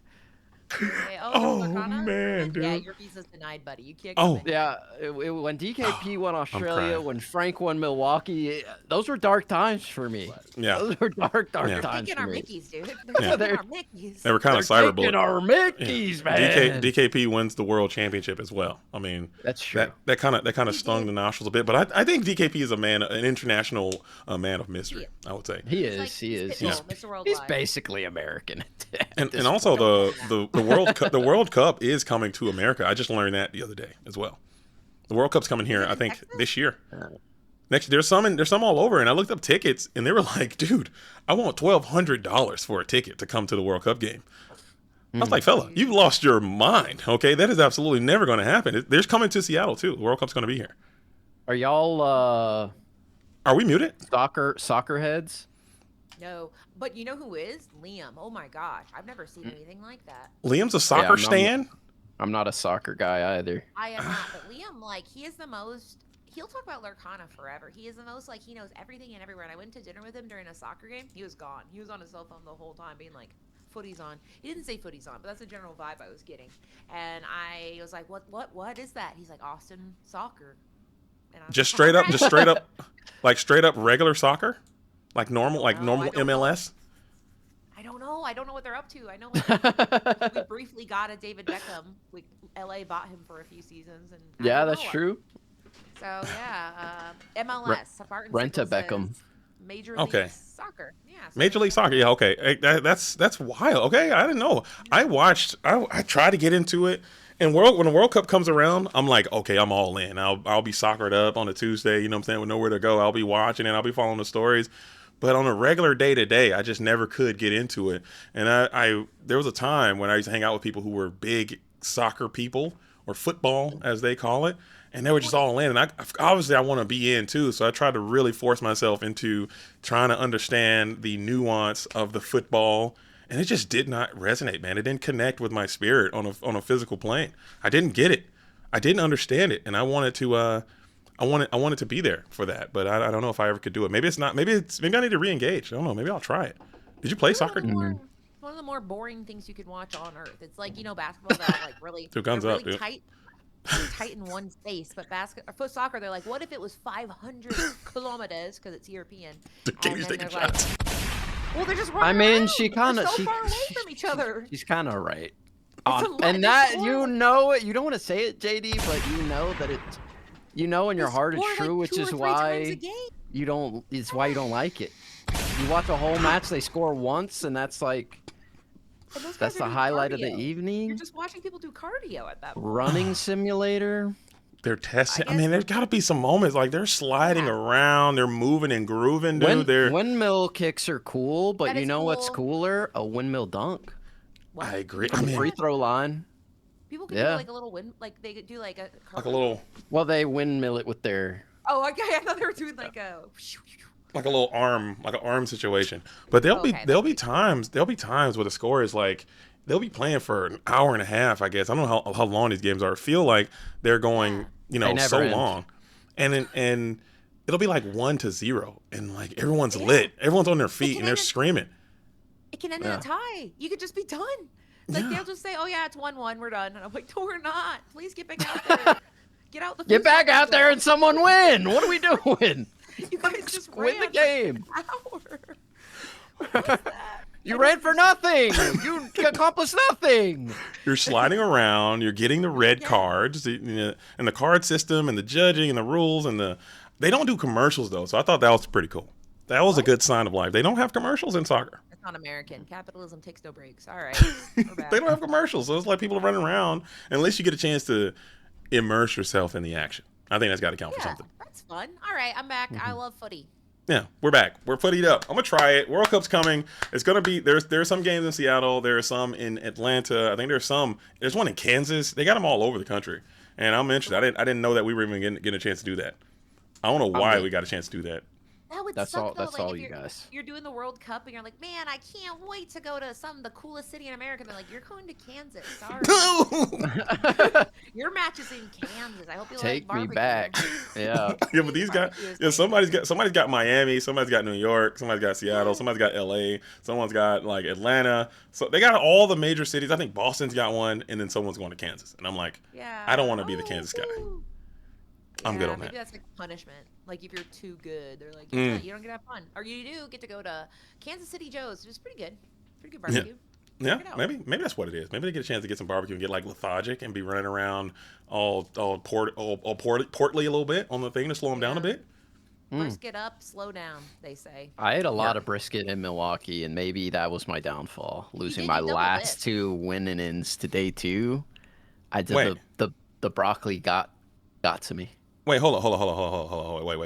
Speaker 3: Okay,
Speaker 1: Oh,
Speaker 3: Lacana?
Speaker 1: man, dude.
Speaker 3: Yeah, your visa's denied, buddy. You can't. Come in.
Speaker 2: Yeah, when DKP won Australia,
Speaker 1: crying.
Speaker 2: when Frank won Milwaukee, those were dark times for me.
Speaker 1: Yeah.
Speaker 2: Those were dark
Speaker 1: Yeah.
Speaker 2: times
Speaker 3: Taking
Speaker 2: for
Speaker 3: our
Speaker 2: me.
Speaker 3: Mickeys, dude.
Speaker 1: Yeah.
Speaker 3: They're taking our Mickeys.
Speaker 1: They were kind of
Speaker 2: They're
Speaker 1: cyberbullet.
Speaker 2: taking our Mickeys, man.
Speaker 1: DKP wins the world championship as well. I mean,
Speaker 2: That's true.
Speaker 1: that kind of stung the nostrils a bit. But I think DKP is an international man of mystery. I would say.
Speaker 2: He
Speaker 3: Like,
Speaker 2: is. He is.
Speaker 3: Pitbull,
Speaker 2: He's,
Speaker 3: Mr. Worldwide.
Speaker 2: he's basically American.
Speaker 1: And also the World Cup, the World Cup is coming to America. I just learned that the other day as well. The World Cup's coming here, I think,
Speaker 3: Texas?
Speaker 1: this year. Next, there's some all over, and I looked up tickets, and they were like, "Dude, I want $1,200 for a ticket to come to the World Cup game." I was like, "Fella, you've lost your mind. Okay, that is absolutely never going to happen. There's coming to Seattle too. The World Cup's going to be here."
Speaker 2: Are y'all
Speaker 1: Are we muted?
Speaker 2: soccer heads?
Speaker 3: No, but you know who is? Liam. Oh my gosh, I've never seen anything like that.
Speaker 1: Liam's a soccer
Speaker 2: I'm
Speaker 1: stan.
Speaker 2: I'm not a soccer guy either.
Speaker 3: I am not, but Liam, like, he is the most. He'll talk about Lurkana forever. He is the most, like, he knows everything and everywhere. And I went to dinner with him during a soccer game. He was gone. He was on his cell phone the whole time, being like, "Footy's on." He didn't say "footy's on," but that's the general vibe I was getting. And I was like, "What is that?" He's like, "Austin soccer." And I was
Speaker 1: Just
Speaker 3: like,
Speaker 1: straight up, like straight up regular soccer, like normal,
Speaker 3: No, I don't know.
Speaker 1: MLS.
Speaker 3: I don't know. I don't know what they're up to. I know like, we briefly got a David Beckham. LA bought him for a few seasons, and I
Speaker 2: Yeah,
Speaker 3: don't
Speaker 2: that's
Speaker 3: know.
Speaker 2: true.
Speaker 3: So MLS, Barton
Speaker 2: Rent a
Speaker 3: Sickles
Speaker 2: Beckham.
Speaker 3: says Major
Speaker 1: Okay.
Speaker 3: League Soccer. Yeah. so
Speaker 1: Major League Soccer. Yeah, okay. That's wild. Okay, I didn't know. I tried to get into it, and when the World Cup comes around, I'm like, okay, I'm all in. I'll be soccered up on a Tuesday. You know what I'm saying? With nowhere to go, I'll be watching it. I'll be following the stories. But on a regular day to day, I just never could get into it. And I there was a time when I used to hang out with people who were big soccer people or football as they call it, and they were just all in. And I want to be in too, so I tried to really force myself into trying to understand the nuance of the football, and it just did not resonate, man. It didn't connect with my spirit on a physical plane. I didn't get it. I didn't understand it, and I wanted to. I wanted to be there for that, but I don't know if I ever could do it. Maybe it's not. Maybe I need to re-engage. I don't know. Maybe I'll try it. Did you play soccer?
Speaker 3: One of the more boring things you could watch on earth. It's like, basketball that like really,
Speaker 1: Two guns up,
Speaker 3: really
Speaker 1: dude.
Speaker 3: tight in one space. But foot soccer, they're like, what if it was 500 kilometers because it's European?
Speaker 1: Katie's taking shots.
Speaker 3: Well, they're just running around.
Speaker 2: she kind of
Speaker 3: so far away from each other.
Speaker 2: She's kind of right.
Speaker 3: It's
Speaker 2: And that you know it. You don't want to say it, JD, but you know that it. You know in your heart it's true,
Speaker 3: like
Speaker 2: which is why you don't. It's why you don't like it. You watch a whole match, they score once, and that's like. That's the highlight of the evening.
Speaker 3: You're just watching people do cardio at that point.
Speaker 2: Running simulator.
Speaker 1: They're testing. I mean, there's got to be some moments like they're sliding around, they're moving and grooving, dude.
Speaker 2: Windmill kicks are cool, but
Speaker 3: That
Speaker 2: you
Speaker 3: is
Speaker 2: know what's
Speaker 3: cool.
Speaker 2: cooler? A windmill dunk.
Speaker 3: What?
Speaker 1: I agree.
Speaker 2: From the free throw line.
Speaker 3: People can do like a little they could do like a
Speaker 1: little.
Speaker 2: Well, they windmill it with their.
Speaker 3: Oh, okay. I thought they were doing like a.
Speaker 1: Like a little arm, like an arm situation. But there'll be times where the score is like they'll be playing for an hour and a half. I guess I don't know how long these games are. I feel like they're going, so long, and it'll be like 1-0, and like everyone's lit, everyone's on their feet, and they're screaming.
Speaker 3: It can end in a tie. You could just be done. Like they'll just say, "Oh yeah, it's 1-1. We're done." And I'm like, "No, we're not. Please get back out there. Get
Speaker 2: back out there and someone win. What are we doing?
Speaker 3: You guys just
Speaker 2: win the game.
Speaker 3: What is that?
Speaker 2: You ran for nothing. You accomplished nothing.
Speaker 1: You're sliding around. You're getting the red cards, and the card system, and the judging, and the rules, and they don't do commercials though. So I thought that was pretty cool. That was a good sign of life. They don't have commercials in soccer.
Speaker 3: That's not American. Capitalism takes no breaks. All right.
Speaker 1: They don't have commercials, so it's like people are running around. And at least you get a chance to immerse yourself in the action. I think that's got to count for something.
Speaker 3: That's fun. All right, I'm back. I love footy.
Speaker 1: Yeah, we're back. We're footied up. I'm gonna try it. World Cup's coming. It's gonna be there's some games in Seattle. There are some in Atlanta. I think there's one in Kansas. They got them all over the country, and I'm interested. I didn't know that we were even getting a chance to do that. I don't know why we got a chance to do that.
Speaker 3: That would
Speaker 2: That's
Speaker 3: suck,
Speaker 2: all.
Speaker 3: though.
Speaker 2: That's
Speaker 3: like,
Speaker 2: all
Speaker 3: if
Speaker 2: you guys.
Speaker 3: You're doing the World Cup and you're like, man, I can't wait to go to the coolest city in America. And they're like, you're going to Kansas. Sorry. Your match is in Kansas. I hope you
Speaker 2: Take
Speaker 3: like
Speaker 2: me
Speaker 3: barbecue.
Speaker 2: back. Yeah.
Speaker 1: Yeah, but these guys, somebody's got Miami, somebody's got New York, somebody's got Seattle, somebody's got LA, someone's got like Atlanta. So they got all the major cities. I think Boston's got one, and then someone's going to Kansas. And I'm like, I don't want to be the Kansas guy. I'm good on that.
Speaker 3: Maybe that's like punishment. Like if you're too good, they're like, you don't get to have fun. Or you do get to go to Kansas City Joe's, which is pretty good. Pretty good barbecue.
Speaker 1: Yeah, maybe that's what it is. Maybe they get a chance to get some barbecue and get like lethargic and be running around all portly a little bit on the thing to slow them down a bit.
Speaker 3: Brisket up, slow down, they say.
Speaker 2: I ate a lot of brisket in Milwaukee, and maybe that was my downfall. Losing my last two win-ins to day two. I did the broccoli got to me.
Speaker 1: Wait, hold on. Wait.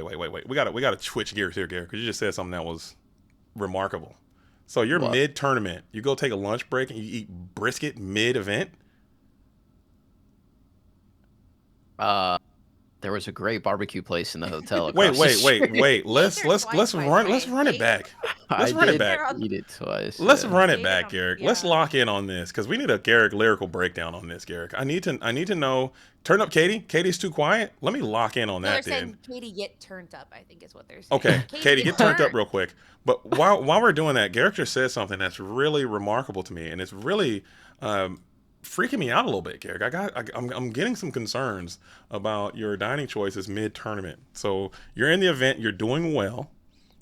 Speaker 1: We gotta switch gears here, Garrick, because you just said something that was remarkable. So you're mid-tournament. You go take a lunch break and you eat brisket mid-event?
Speaker 2: There was a great barbecue place in the hotel.
Speaker 1: Wait. Let's run it back. Let's run it back.
Speaker 2: Eat it twice.
Speaker 1: Let's run it back, Garrick. Let's lock in on this because we need a Garrick lyrical breakdown on this, Garrick. I need to know. Turn up, Katie. Katie's too quiet. Let me lock in on that.
Speaker 3: They're saying Katie get turned up. I think is what they're saying.
Speaker 1: Okay, Katie, get turned up real quick. But while we're doing that, Garrick just said something that's really remarkable to me, and it's really freaking me out a little bit, Garrick. I'm getting some concerns about your dining choices mid-tournament. So you're in the event, you're doing well.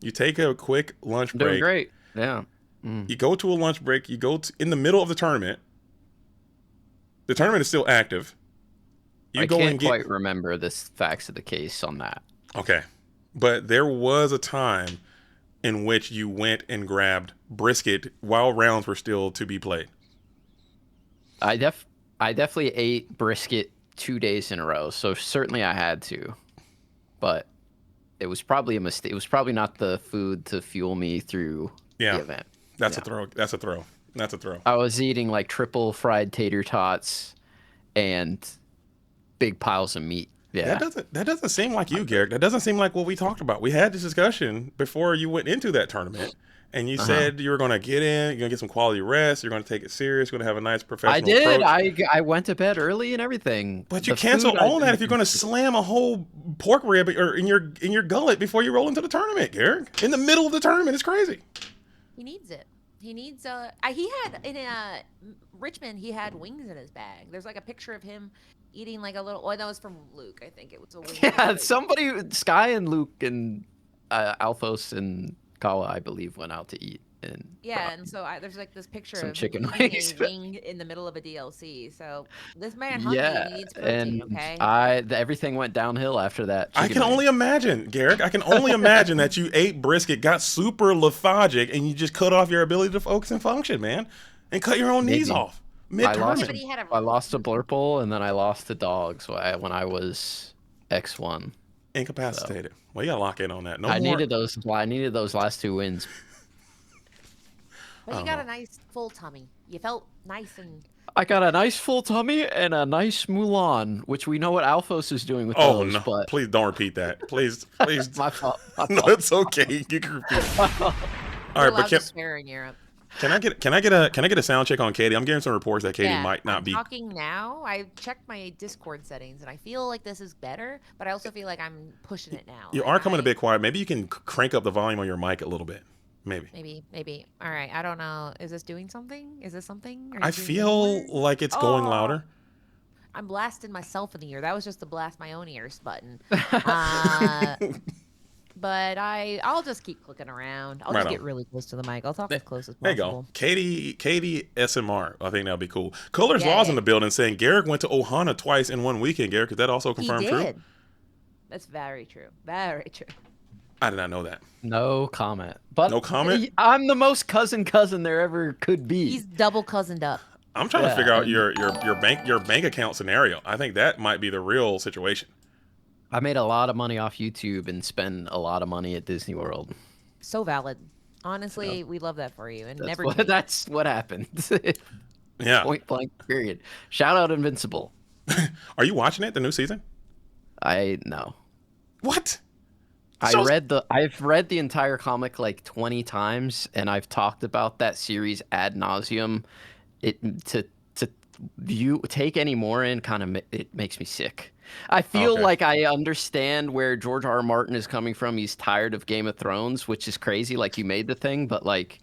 Speaker 1: You take a quick lunch break.
Speaker 2: Doing great. Yeah.
Speaker 1: You go to a lunch break. You go in the middle of the tournament. The tournament is still active.
Speaker 2: I can't quite remember the facts of the case on that.
Speaker 1: Okay. But there was a time in which you went and grabbed brisket while rounds were still to be played.
Speaker 2: I definitely ate brisket 2 days in a row, so certainly I had to. But it was probably a mistake. It was probably not the food to fuel me through the event.
Speaker 1: That's a throw.
Speaker 2: I was eating like triple fried tater tots and big piles of meat. Yeah.
Speaker 1: That doesn't seem like you, Garrick. That doesn't seem like what we talked about. We had this discussion before you went into that tournament, and you said you were going to get in, you're going to get some quality rest, you're going to take it serious, you're going to have a nice professional
Speaker 2: I did.
Speaker 1: approach.
Speaker 2: I went to bed early and everything.
Speaker 1: But you
Speaker 2: The
Speaker 1: cancel
Speaker 2: food,
Speaker 1: all that if you're going to slam a whole pork rib or in your gullet before you roll into the tournament, Garrick. In the middle of the tournament, it's crazy.
Speaker 3: He needs it. He needs he had in Richmond, he had wings in his bag. There's like a picture of him eating like a little. Oh, that was from Luke. I think it was a wing.
Speaker 2: Yeah, somebody, Sky and Luke and Alphos and Kawa, I believe, went out to eat. And
Speaker 3: yeah, and so there's like this picture
Speaker 2: some
Speaker 3: of
Speaker 2: chicken
Speaker 3: him eating
Speaker 2: wings.
Speaker 3: a wing in the middle of a DLC. So this man hungry, he needs protein.
Speaker 2: and
Speaker 3: Okay.
Speaker 2: everything went downhill after that.
Speaker 1: I can only imagine, Garrick. I can only imagine that you ate brisket, got super lethargic, and you just cut off your ability to focus and function, man, and cut your own knees off mid-tournament.
Speaker 2: I lost a blurple, and then I lost to dogs when I was X1.
Speaker 1: Incapacitated. Well, you gotta lock in on that.
Speaker 2: I needed those last 2 wins.
Speaker 3: But you got a nice full tummy. You felt nice and.
Speaker 2: I got a nice full tummy and a nice Mulan, which we know what Alphos is doing with those.
Speaker 1: No!
Speaker 2: But
Speaker 1: Please don't repeat that. Please.
Speaker 2: my fault.
Speaker 1: No, it's okay. You can repeat it. All right, but
Speaker 3: to swear in Europe.
Speaker 1: Can I get a sound check on Katie? I'm getting some reports that Katie might not be
Speaker 3: talking now. I checked my Discord settings and I feel like this is better, but I also feel like I'm pushing it now.
Speaker 1: You are coming a bit quiet. Maybe you can crank up the volume on your mic a little bit.
Speaker 3: Maybe. All right. I don't know. Is this doing something? Is this something?
Speaker 1: I feel like it's going louder.
Speaker 3: I'm blasting myself in the ear. That was just the blast my own ears button. But I'll just keep clicking around. I'll just get really close to the mic. I'll talk as close as possible.
Speaker 1: There you go. Katie SMR. I think that'll be cool. Color's Law's in the building saying Garrick went to Ohana twice in one weekend. Garrick, is that also confirmed true?
Speaker 3: That's very true. Very true.
Speaker 1: I did not know that.
Speaker 2: No comment. But
Speaker 1: no comment?
Speaker 2: I'm the most cousin there ever could be.
Speaker 3: He's double cousined up.
Speaker 1: I'm trying to figure out your bank account scenario. I think that might be the real situation.
Speaker 2: I made a lot of money off YouTube and spend a lot of money at Disney World.
Speaker 3: So valid. Honestly, we love that for you. And
Speaker 2: that's what happened.
Speaker 1: Yeah.
Speaker 2: Point blank period. Shout out Invincible.
Speaker 1: Are you watching it, the new season?
Speaker 2: No.
Speaker 1: What?
Speaker 2: I've read the entire comic like 20 times, and I've talked about that series ad nauseum. To take any more in it makes me sick. I feel like I understand where George R.R. Martin is coming from. He's tired of Game of Thrones, which is crazy. Like, you made the thing, but like,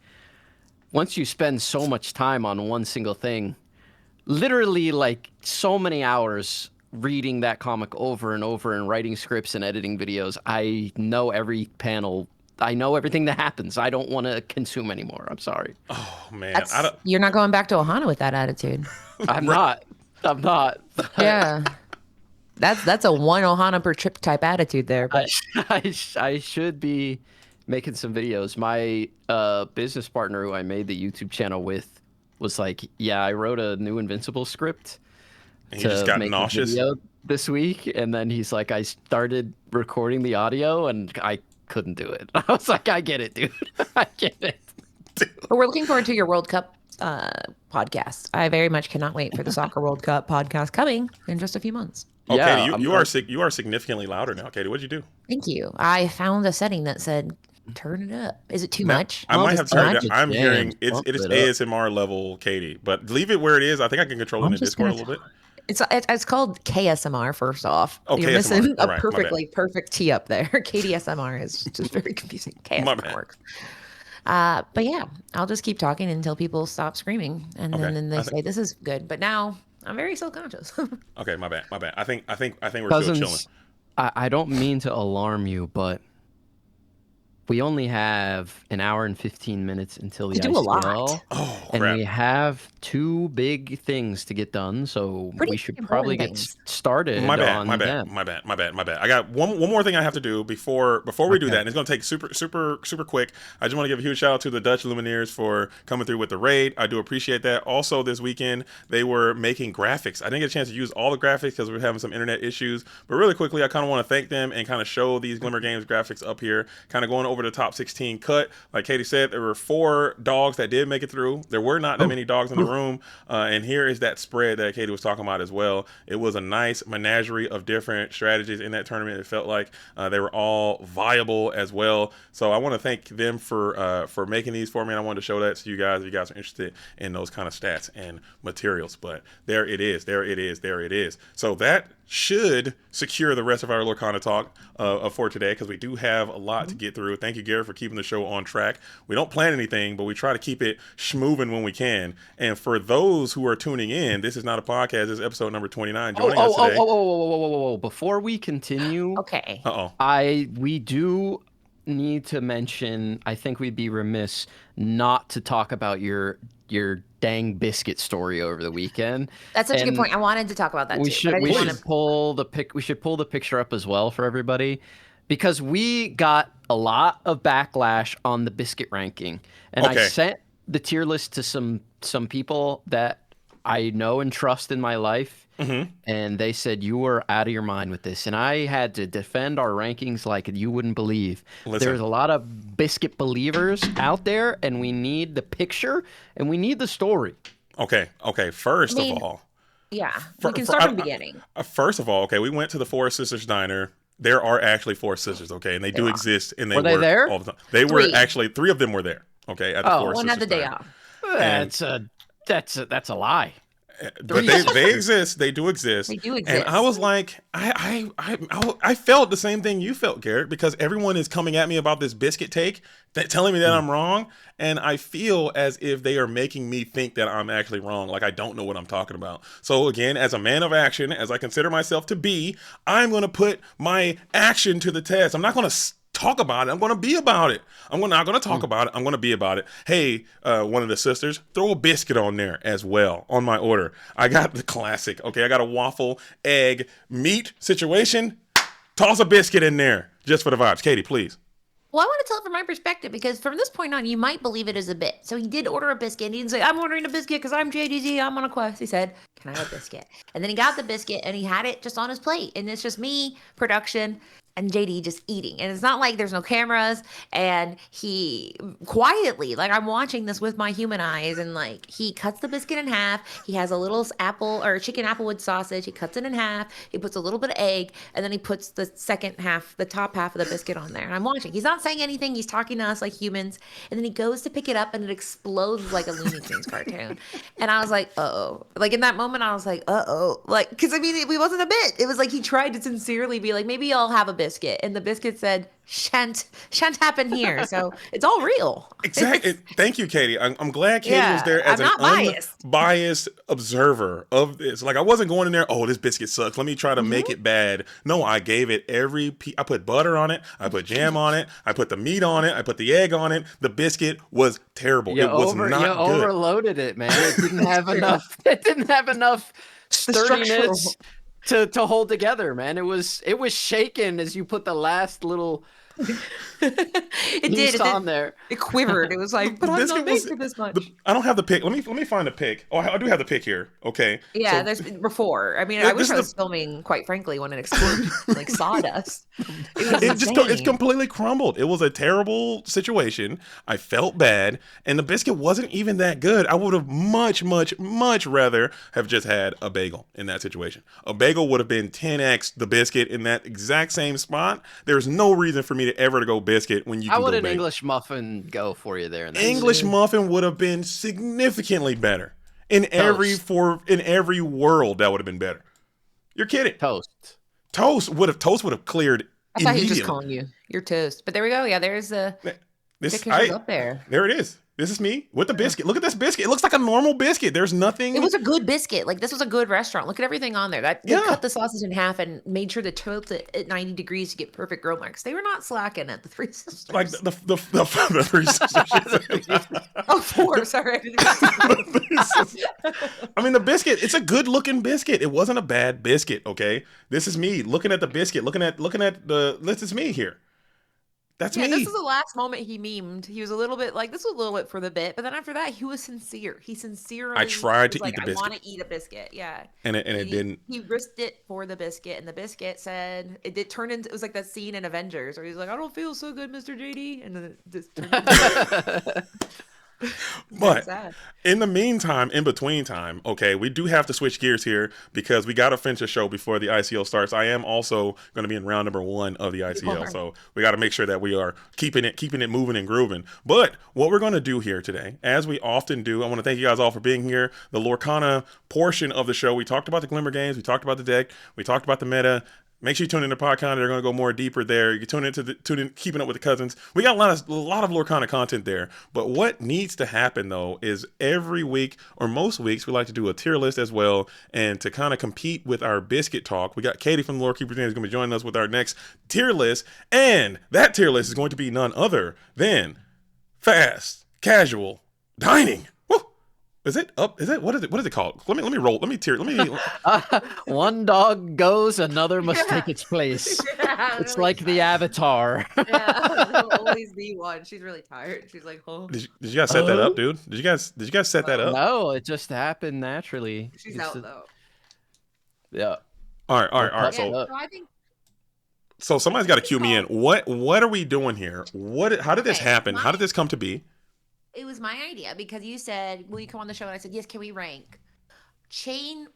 Speaker 2: once you spend so much time on one single thing, literally like so many hours reading that comic over and over and writing scripts and editing videos, I know every panel. I know everything that happens. I don't want to consume anymore. I'm sorry.
Speaker 1: Oh man,
Speaker 3: you're not going back to Ohana with that attitude.
Speaker 2: I'm not.
Speaker 3: Yeah. That's a one Ohana per trip type attitude there. But
Speaker 2: I should be making some videos. My business partner who I made the YouTube channel with was like, yeah, I wrote a new Invincible script
Speaker 1: and you just got nauseous
Speaker 2: this week. And then he's like, I started recording the audio and I couldn't do it. I was like, I get it, dude. I get it.
Speaker 3: But we're looking forward to your World Cup podcast. I very much cannot wait for the Soccer World Cup podcast coming in just a few months.
Speaker 1: Oh, yeah, Katie, you are significantly louder now. Katie, what'd you do?
Speaker 3: Thank you. I found a setting that said turn it up. Is it too much?
Speaker 1: I might have turned it. I'm hearing it is ASMR level, Katie, but leave it where it is. I think I can control it in the Discord a little bit.
Speaker 3: It's called KSMR. First off, you're missing a perfect T up there. KDSMR is just very confusing. KSMR works. But yeah, I'll just keep talking until people stop screaming, and then they say this is good. But now I'm very self-conscious.
Speaker 1: Okay, my bad. I think we're still chilling.
Speaker 2: I don't mean to alarm you, but we only have an hour and 15 minutes until the ICL.
Speaker 1: Oh,
Speaker 2: and
Speaker 1: crap.
Speaker 2: we have 2 big things to get done, so we should probably get started.
Speaker 1: My bad. I got one more thing I have to do before we do that, and it's going to take super quick. I just want to give a huge shout out to the Dutch Lumineers for coming through with the raid. I do appreciate that. Also, this weekend they were making graphics. I didn't get a chance to use all the graphics because we were having some internet issues, but really quickly, I kind of want to thank them and kind of show these Glimmer Games graphics up here, kind of going over over the top 16 cut. Like Katie said, there were 4 dogs that did make it through. There were not that many dogs in the room. And here is that spread that Katie was talking about as well. It was a nice menagerie of different strategies in that tournament. It felt like they were all viable as well. So I want to thank them for making these for me. And I wanted to show that to you guys if you guys are interested in those kind of stats and materials. But there it is. There it is. There it is. So that should secure the rest of our Lorcana talk for today, because we do have a lot to get through. Thank you, Garrick, for keeping the show on track. We don't plan anything, but we try to keep it schmoving when we can. And for those who are tuning in, this is not a podcast. This is episode number 29. Joining us today.
Speaker 2: Before we continue,
Speaker 3: Okay.
Speaker 2: we do need to mention, I think we'd be remiss not to talk about your dang biscuit story over the weekend.
Speaker 3: That's such a good point. I wanted to talk about that
Speaker 2: we
Speaker 3: too.
Speaker 2: should pull the picture up as well for everybody, because we got a lot of backlash on the biscuit ranking, and I sent the tier list to some people that I know and trust in my life. And they said, you were out of your mind with this. And I had to defend our rankings like you wouldn't believe. There's a lot of biscuit believers out there, and we need the picture and we need the story.
Speaker 1: Okay. First of all.
Speaker 3: Yeah, we can start from the beginning.
Speaker 1: First of all, we went to the Four Sisters Diner. There are actually 4 sisters, and they do exist, and they
Speaker 2: were they there
Speaker 1: all the time. They were actually 3 of them were there. At the Four
Speaker 3: one
Speaker 1: Sisters
Speaker 3: had the day
Speaker 1: Diner.
Speaker 3: off.
Speaker 2: That's a lie.
Speaker 1: But they exist. They do exist.
Speaker 3: They do exist.
Speaker 1: And I was like, I felt the same thing you felt, Garrett, because everyone is coming at me about this biscuit take, telling me that I'm wrong. And I feel as if they are making me think that I'm actually wrong. Like I don't know what I'm talking about. So again, as a man of action, as I consider myself to be, I'm going to put my action to the test. I'm not going to talk about it. I'm going to be about it. I'm not going to talk about it. I'm going to be about it. Hey, one of the sisters, throw a biscuit on there as well on my order. I got the classic. I got a waffle, egg, meat situation. Toss a biscuit in there just for the vibes. Katie, please.
Speaker 3: Well, I want to tell it from my perspective, because from this point on, you might believe it as a bit. So he did order a biscuit. And he didn't say, I'm ordering a biscuit because I'm JDZ. I'm on a quest. He said, can I have a biscuit? And then he got the biscuit and he had it just on his plate. And it's just me, production, and JD just eating. And it's not like there's no cameras, and he quietly, like I'm watching this with my human eyes, and like he cuts the biscuit in half. He has a little apple or chicken applewood sausage. He cuts it in half. He puts a little bit of egg, and then he puts the second half, the top half of the biscuit on there. And I'm watching. He's not saying anything. He's talking to us like humans. And then he goes to pick it up, and it explodes like a Looney Tunes cartoon. And I was like, uh-oh. Like in that moment, I was like, uh-oh. Like, because I mean, it wasn't a bit. It was like he tried to sincerely be like, maybe I'll have a biscuit. And the biscuit said, shan't happen here. So it's all real.
Speaker 1: Exactly. Thank you, Katie. I'm glad Katie was there as an unbiased observer of this. Like I wasn't going in there, oh, this biscuit sucks, let me try to make it bad. No, I gave it I put butter on it. I put jam on it. I put the meat on it. I put the egg on it. The biscuit was terrible. It was not good.
Speaker 2: Overloaded it, man. It didn't have enough. It didn't have enough sturdiness to hold together, man. It was shaken as you put the last little
Speaker 3: it did on there. It quivered. It was like, but I'm not making this much.
Speaker 1: I don't have the pic. Let me find the pic. Oh, I do have the pic here. Okay.
Speaker 3: Yeah, there's before. I mean, I wish I was filming, quite frankly, when it exploded like sawdust.
Speaker 1: It's completely crumbled. It was a terrible situation. I felt bad, and the biscuit wasn't even that good. I would have much rather have just had a bagel in that situation. A bagel would have been 10x the biscuit in that exact same spot. There's no reason for me to ever to go biscuit when you can go bagel. How would an
Speaker 2: English muffin go for you there?
Speaker 1: English muffin would have been significantly better. In every world, that would have been better. You're kidding. Toast would have cleared
Speaker 3: I thought he was just calling you your toast. But there we go. Yeah, there's the pictures up there.
Speaker 1: There it is. This is me with the biscuit. Look at this biscuit. It looks like a normal biscuit. There's nothing.
Speaker 3: It was a good biscuit. Like this was a good restaurant. Look at everything on there. They cut the sausage in half and made sure to toast it at 90 degrees to get perfect grill marks. They were not slacking at the Three Sisters.
Speaker 1: Like the Three Sisters.
Speaker 3: Oh, 4. Sorry.
Speaker 1: I mean, the biscuit. It's a good looking biscuit. It wasn't a bad biscuit. Okay, this is me looking at the biscuit. Looking at the. This is me here. That's
Speaker 3: Yeah,
Speaker 1: me.
Speaker 3: this is the last moment he memed. He was a little bit like, this was a little bit for the bit, but then after that, he was sincere. He
Speaker 1: I
Speaker 3: sincerely
Speaker 1: tried
Speaker 3: was
Speaker 1: to eat
Speaker 3: like,
Speaker 1: the
Speaker 3: I want
Speaker 1: biscuit,
Speaker 3: to eat a biscuit. Yeah.
Speaker 1: and it
Speaker 3: He,
Speaker 1: didn't.
Speaker 3: he risked it for the biscuit, and the biscuit said, it did turn into, it was like that scene in Avengers where he's like, I don't feel so good, Mr. JD. And then it just turned into very
Speaker 1: But
Speaker 3: sad.
Speaker 1: in the meantime, in between time, okay, we do have to switch gears here because we got to finish the show before the ICL starts. I am also going to be in round number 1 of the ICL, so we got to make sure that we are keeping it moving and grooving. But what we're going to do here today, as we often do, I want to thank you guys all for being here. The Lorcana portion of the show, we talked about the Glimmer Games, we talked about the deck, we talked about the meta. Make sure you tune into PodCon. They're going to go more deeper there. You can tune in, Keeping Up with the Cousins. We got a lot of Lorcana content there. But what needs to happen though is every week or most weeks we like to do a tier list as well, and to kind of compete with our biscuit talk. We got Katie from the Lore Keepers is going to be joining us with our next tier list, and that tier list is going to be none other than fast casual dining. Is it up? Is it what is it? What is it called? Let me roll. Let me tier. Let me.
Speaker 2: One dog goes, another must take its place.
Speaker 3: Yeah,
Speaker 2: It's
Speaker 3: really
Speaker 2: like the Avatar.
Speaker 3: Yeah, there'll always be one. She's really tired. She's like, oh,
Speaker 1: Did you guys set that up, dude? Did you guys set that up?
Speaker 2: No, it just happened naturally.
Speaker 3: she's out though.
Speaker 2: Yeah.
Speaker 1: All right.
Speaker 3: Yeah,
Speaker 1: So
Speaker 3: so I think
Speaker 1: somebody's got to cue me in. What are we doing here? How did this
Speaker 3: Okay,
Speaker 1: happen? How did this come to be?
Speaker 3: it was my idea because you said, will you come on the show? And I said, yes, can we rank chain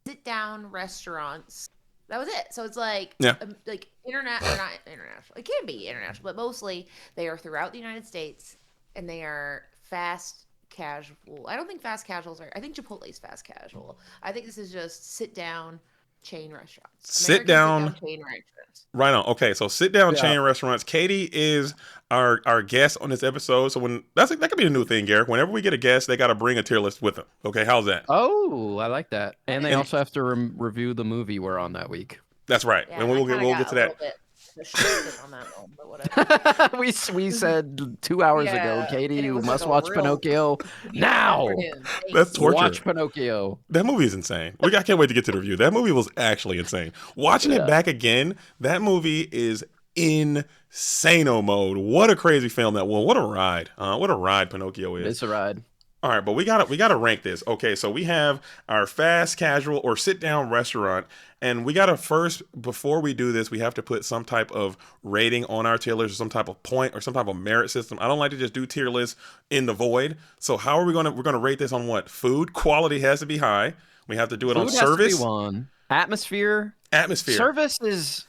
Speaker 3: sit down restaurants? That was it. So it's like,
Speaker 1: Yeah.
Speaker 3: like internet or not international. It can be international, but mostly they are throughout the United States and they are fast casual. I don't think fast casuals are, I think Chipotle's fast casual. I think this is just sit down chain restaurants.
Speaker 1: Sit
Speaker 3: American
Speaker 1: down.
Speaker 3: chain restaurants.
Speaker 1: Right on. Okay, so sit down
Speaker 2: Yeah.
Speaker 1: chain restaurants. Katie is our guest on this episode. So that could be a new thing, Garrick. Whenever we get a guest, they got to bring a tier list with them. Okay, how's that?
Speaker 2: Oh, I like that. And they
Speaker 1: And-
Speaker 2: also have to review the movie we're on that week.
Speaker 1: That's right.
Speaker 3: Yeah,
Speaker 1: And we'll
Speaker 3: I kinda
Speaker 1: get
Speaker 3: got
Speaker 1: to
Speaker 3: a
Speaker 1: that.
Speaker 3: little bit distracted on that one, but whatever.
Speaker 2: we said 2 hours ago,
Speaker 3: Yeah,
Speaker 2: Katie,
Speaker 3: and it
Speaker 2: you
Speaker 3: was
Speaker 2: must
Speaker 3: like a
Speaker 2: watch
Speaker 3: real
Speaker 2: Pinocchio now.
Speaker 3: afternoon. Thank
Speaker 1: That's
Speaker 3: you.
Speaker 1: torture.
Speaker 2: Watch Pinocchio.
Speaker 1: That movie is insane. I can't wait to get to the review. That movie was actually insane. Watching it back again, that movie is insano mode. What a crazy film that was. What a ride. What a ride Pinocchio is.
Speaker 2: It's a ride.
Speaker 1: All right, but we gotta rank this. Okay, so we have our fast casual or sit down restaurant, and we gotta first, before we do this, we have to put some type of rating on our tier list, or some type of point, or some type of merit system. I don't like to just do tier lists in the void. So how are we're gonna rate this on what? Food quality has to be high. We have to do it on
Speaker 2: Food has to be
Speaker 1: service.
Speaker 2: one. Atmosphere.
Speaker 1: Atmosphere.
Speaker 2: Service is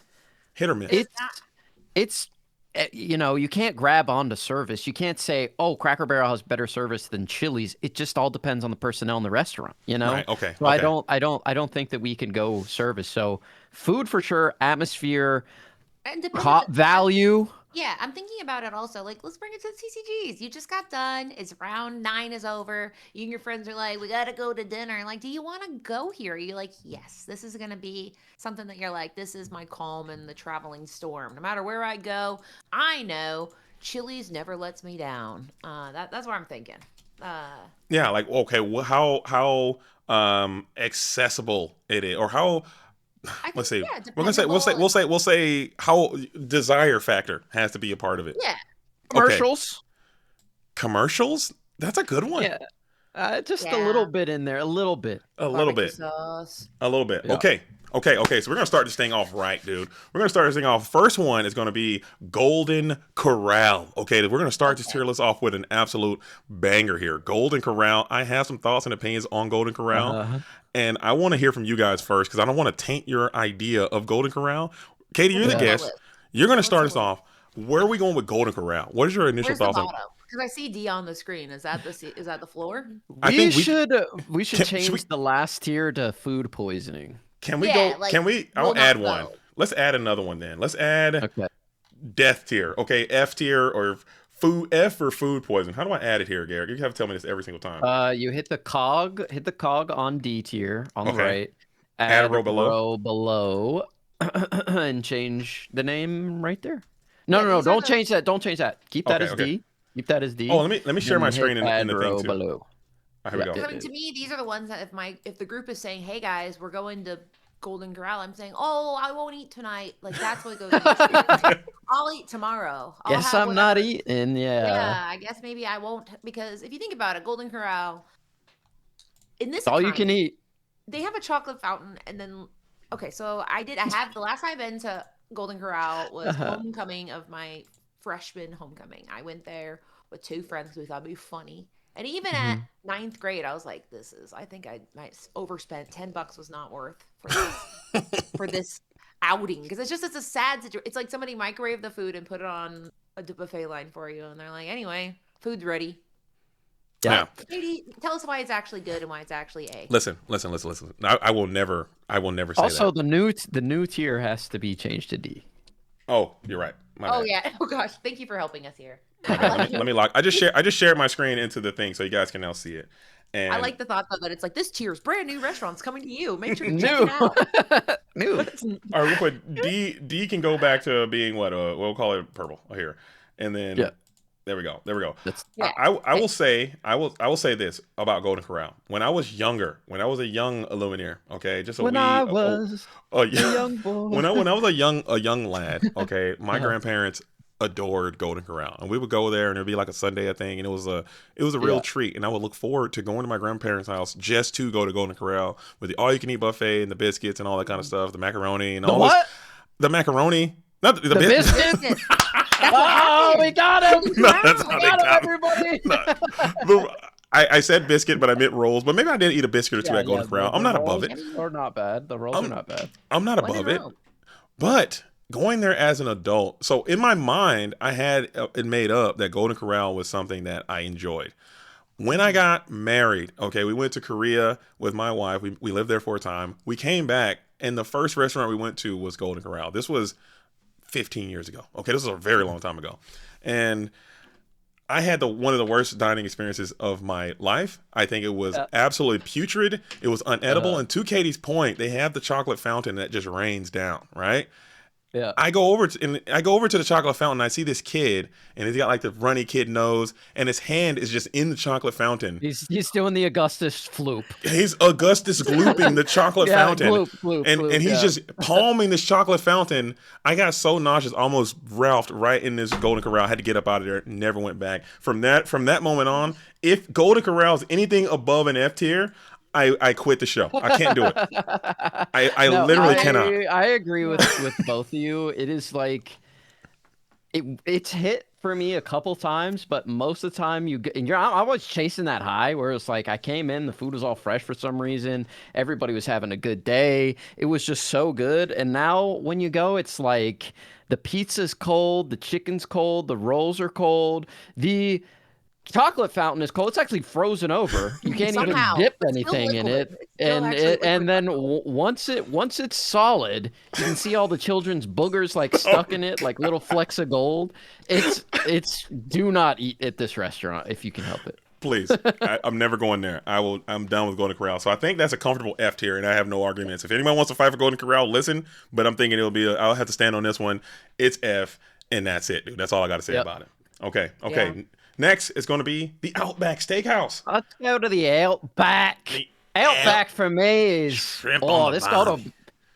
Speaker 1: Hit or miss.
Speaker 2: it's you can't grab onto service. You can't say, "Oh, Cracker Barrel has better service than Chili's." It just all depends on the personnel in the restaurant,
Speaker 1: Right, okay,
Speaker 2: So
Speaker 1: okay.
Speaker 2: I don't think that we can go service. So food for sure, atmosphere,
Speaker 3: And depending
Speaker 2: value.
Speaker 3: Yeah, I'm thinking about it also. Like, let's bring it to the CCGs. You just got done. It's round 9 is over. You and your friends are like, we gotta go to dinner. Like, do you want to go here? You're like, yes, this is gonna be something that you're like, this is my calm in the traveling storm. No matter where I go, I know Chili's never lets me down. That's what I'm thinking.
Speaker 1: Yeah, like okay, well, how accessible it is, or how.
Speaker 3: I
Speaker 1: Let's
Speaker 3: think,
Speaker 1: see.
Speaker 3: yeah,
Speaker 1: We'll say how desire factor has to be a part of it.
Speaker 3: Yeah,
Speaker 2: Commercials.
Speaker 1: Commercials? That's a good one.
Speaker 2: Yeah. Just a
Speaker 3: Yeah.
Speaker 2: little bit in there. A little bit.
Speaker 1: A little
Speaker 3: barbecue
Speaker 1: bit.
Speaker 3: sauce.
Speaker 1: A little bit.
Speaker 2: Yeah.
Speaker 1: Okay. So we're gonna start this thing off right, dude. We're gonna start this thing off. First one is gonna be Golden Corral. Okay, we're gonna start this tier list off with an absolute banger here. Golden Corral. I have some thoughts and opinions on Golden Corral,
Speaker 2: Uh-huh.
Speaker 1: and I want to hear from you guys first because I don't want to taint your idea of Golden Corral. Katie, you're the
Speaker 2: Yeah.
Speaker 1: guest. You're gonna
Speaker 3: What's
Speaker 1: start
Speaker 3: the
Speaker 1: us off. Where are we going with Golden Corral? What is your initial
Speaker 3: Where's the
Speaker 1: thoughts on?
Speaker 3: bottom? Because I see D on the screen. Is that the floor?
Speaker 1: I
Speaker 2: We
Speaker 1: think
Speaker 2: we should
Speaker 1: should
Speaker 2: change
Speaker 1: we-
Speaker 2: the last tier to food poisoning.
Speaker 1: Can we
Speaker 3: Yeah,
Speaker 1: go?
Speaker 3: like,
Speaker 1: Can we? I'll
Speaker 3: will not
Speaker 1: add
Speaker 3: go.
Speaker 1: one. Let's add another one then. Let's add
Speaker 2: Okay.
Speaker 1: death tier. Okay, F tier or food F or food poison. How do I add it here, Garrick? You have to tell me this every single time.
Speaker 2: You hit the cog on D tier on the
Speaker 1: Okay.
Speaker 2: right.
Speaker 1: Add a row below.
Speaker 2: row below, and change the name right there. No,
Speaker 3: Yeah,
Speaker 2: no,
Speaker 3: these are
Speaker 2: don't
Speaker 3: the-
Speaker 2: change that. Don't change that. Keep that
Speaker 1: Okay,
Speaker 2: as
Speaker 1: okay.
Speaker 2: D. Keep that as D.
Speaker 1: Oh, let me share
Speaker 2: then
Speaker 1: my
Speaker 2: hit
Speaker 1: screen in
Speaker 2: add
Speaker 1: the
Speaker 2: row
Speaker 1: thing too.
Speaker 2: below.
Speaker 1: All right, here we
Speaker 2: Yeah.
Speaker 1: go.
Speaker 3: I mean, to me, these are the ones that if the group is saying, "Hey guys, we're going to Golden Corral, I'm saying, oh, I won't eat tonight. Like that's what goes into I'll eat tomorrow. I'll
Speaker 2: Guess
Speaker 3: have
Speaker 2: I'm not
Speaker 3: whatever.
Speaker 2: eating.
Speaker 3: Yeah, I guess maybe I won't, because if you think about it, Golden Corral in this
Speaker 2: It's all you can
Speaker 3: economy,
Speaker 2: eat.
Speaker 3: they have a chocolate fountain, and then okay, so I have the last time I've been to Golden Corral was homecoming of my freshman homecoming. I went there with 2 friends because we thought it'd be funny. And even at ninth grade, I was like, I think I might overspent. $10 was not worth for this outing, because it's a sad situation. It's like somebody microwaved the food and put it on a buffet line for you, and they're like, anyway, food's ready.
Speaker 1: Yeah.
Speaker 3: Katie, tell us why it's actually good and why it's actually A.
Speaker 1: Listen. I will never say
Speaker 2: Also,
Speaker 1: that.
Speaker 2: the new tier has to be changed to D.
Speaker 1: Oh, you're right. My bad.
Speaker 3: Yeah. Oh gosh, thank you for helping us here.
Speaker 1: Okay, let me log. I just shared my screen into the thing so you guys can now see it. And
Speaker 3: I like the thought though that it's like this tier's brand new restaurants coming to you. Make sure to check it out.
Speaker 2: New.
Speaker 1: all right, real quick. D can go back to being what we'll call it purple here, and then there we go.
Speaker 2: That's
Speaker 1: I will say this about Golden Corral. When I was younger, when I was a young Illuminaire, okay, just a
Speaker 2: I was
Speaker 1: a
Speaker 2: young boy.
Speaker 1: when I was a young lad, okay, my grandparents adored Golden Corral, and we would go there, and it'd be like a Sunday thing, and it was a real treat, and I would look forward to going to my grandparents' house just to go to Golden Corral with the all-you-can-eat buffet and the biscuits and all that kind of stuff, the macaroni and all this. The macaroni, not the
Speaker 2: biscuits. Oh, we got him!
Speaker 1: No, that's how
Speaker 2: we
Speaker 1: they
Speaker 2: got him,
Speaker 1: got
Speaker 2: everybody.
Speaker 1: No. I said biscuit, but I meant rolls. But maybe I did eat a biscuit or two at Golden Corral. I'm not above it.
Speaker 2: Or not bad. The rolls are not bad.
Speaker 1: I'm not above it. But going there as an adult, so in my mind, I had it made up that Golden Corral was something that I enjoyed. When I got married, okay, we went to Korea with my wife. We lived there for a time. We came back, and the first restaurant we went to was Golden Corral. This was 15 years ago. Okay, this was a very long time ago. And I had one of the worst dining experiences of my life. I think it was absolutely putrid. It was unedible. And to Katie's point, they have the chocolate fountain that just rains down, right?
Speaker 2: Yeah.
Speaker 1: I go over to the chocolate fountain. I see this kid, and he's got like the runny kid nose, and his hand is just in the chocolate fountain.
Speaker 2: He's doing the Augustus floop.
Speaker 1: He's Augustus glooping the chocolate fountain,
Speaker 2: gloop,
Speaker 1: and he's just palming this chocolate fountain. I got so nauseous, almost ralphed right in this Golden Corral. I had to get up out of there. Never went back. From that moment on, if Golden Corral is anything above an F tier, I quit the show. I can't do it. I literally cannot.
Speaker 2: I agree with both of you. It is like it's hit for me a couple times, but most of the time I was chasing that high where it's like I came in, the food was all fresh for some reason. Everybody was having a good day. It was just so good. And now when you go, it's like the pizza's cold, the chicken's cold, the rolls are cold, the chocolate fountain is cold. It's actually frozen over. You can't even dip anything in it. And then once it's solid, you can see all the children's boogers like stuck in it, like little flecks of gold. It's do not eat at this restaurant if you can help it.
Speaker 1: Please, I'm never going there. I'm done with Golden Corral. So I think that's a comfortable F tier, and I have no arguments. If anyone wants to fight for Golden Corral, listen. But I'm thinking I'll have to stand on this one. It's F, and that's it, dude. That's all I got to say about it. Okay. Yeah. Next is going to be the Outback Steakhouse.
Speaker 2: Let's go to the Outback. Outback for me is
Speaker 1: shrimp on the bottom.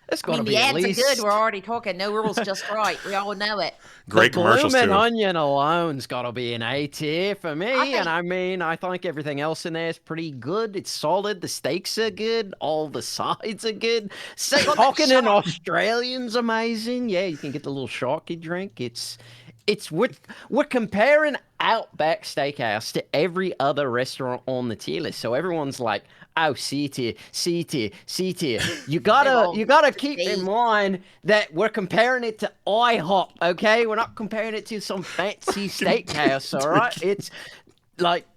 Speaker 2: It's going to be at least.
Speaker 3: The ads are good. We're already talking. No rules, just right. We all know it.
Speaker 1: Great commercials too.
Speaker 2: Bloomin' onion alone's got to be an A tier for me. I think everything else in there is pretty good. It's solid. The steaks are good. All the sides are good. Talking in Australian's amazing. Yeah, you can get the little sharky drink. We're comparing Outback Steakhouse to every other restaurant on the tier list. So everyone's like, oh, C tier. You gotta keep in mind that we're comparing it to IHOP, okay? We're not comparing it to some fancy steakhouse, all right? It's like,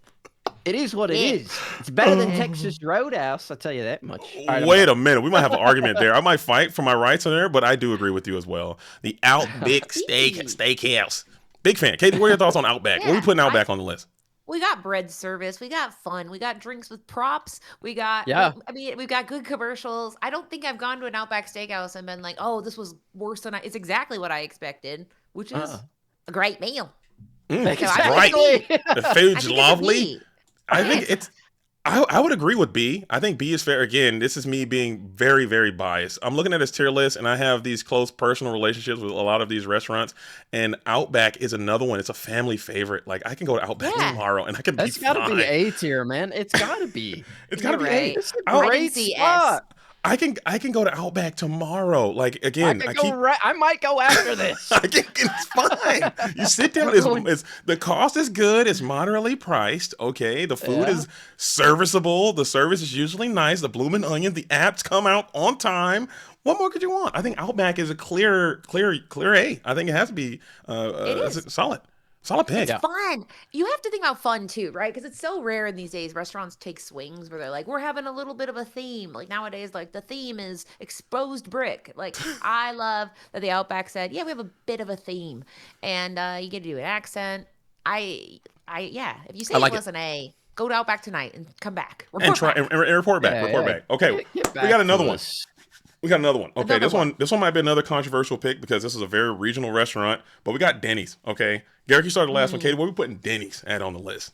Speaker 2: it is what it is. It's better than Texas Roadhouse, I'll tell you that much.
Speaker 1: Right, wait a minute. We might have an argument there. I might fight for my rights on there, but I do agree with you as well. The Outback Steakhouse. Big fan. Katie, what are your thoughts on Outback? What are we putting Outback on the list?
Speaker 3: We got bread service. We got fun. We got drinks with props. We got, we've got good commercials. I don't think I've gone to an Outback Steakhouse and been like, oh, this was worse than it's exactly what I expected, which is a great meal.
Speaker 1: Exactly. The food's lovely. I I would agree with B. I think B is fair. Again, this is me being very, very biased. I'm looking at this tier list, and I have these close personal relationships with a lot of these restaurants. And Outback is another one. It's a family favorite. Like I can go to Outback
Speaker 3: Yeah.
Speaker 1: tomorrow, and I can be
Speaker 2: That's got to
Speaker 1: fine.
Speaker 2: be A tier, man. It's got to be.
Speaker 1: It's got to be
Speaker 3: You're
Speaker 1: A.
Speaker 3: right.
Speaker 2: It's a
Speaker 3: I didn't
Speaker 2: great
Speaker 3: see S.
Speaker 2: spot.
Speaker 1: I can go to Outback tomorrow. Like again,
Speaker 2: I might go after this.
Speaker 1: It's fine. You sit down. The cost is good. It's moderately priced. Okay, the food is serviceable. The service is usually nice. The bloomin' onion. The apps come out on time. What more could you want? I think Outback is a clear A. I think it has to be. It's solid pick.
Speaker 3: It's fun. You have to think about fun too, right? Because it's so rare in these days. Restaurants take swings where they're like, we're having a little bit of a theme. Like nowadays, like the theme is exposed brick. Like I love that the Outback said, yeah, we have a bit of a theme, and you get to do an accent. Yeah. If you say it was an A, go to Outback tonight and come back.
Speaker 1: And report back. Report back. Okay, we got another one. We got another one. Okay, this one might be another controversial pick because this is a very regional restaurant, but we got Denny's. Okay, Garrick, you started the last one. Katie, what are we putting Denny's at on the list?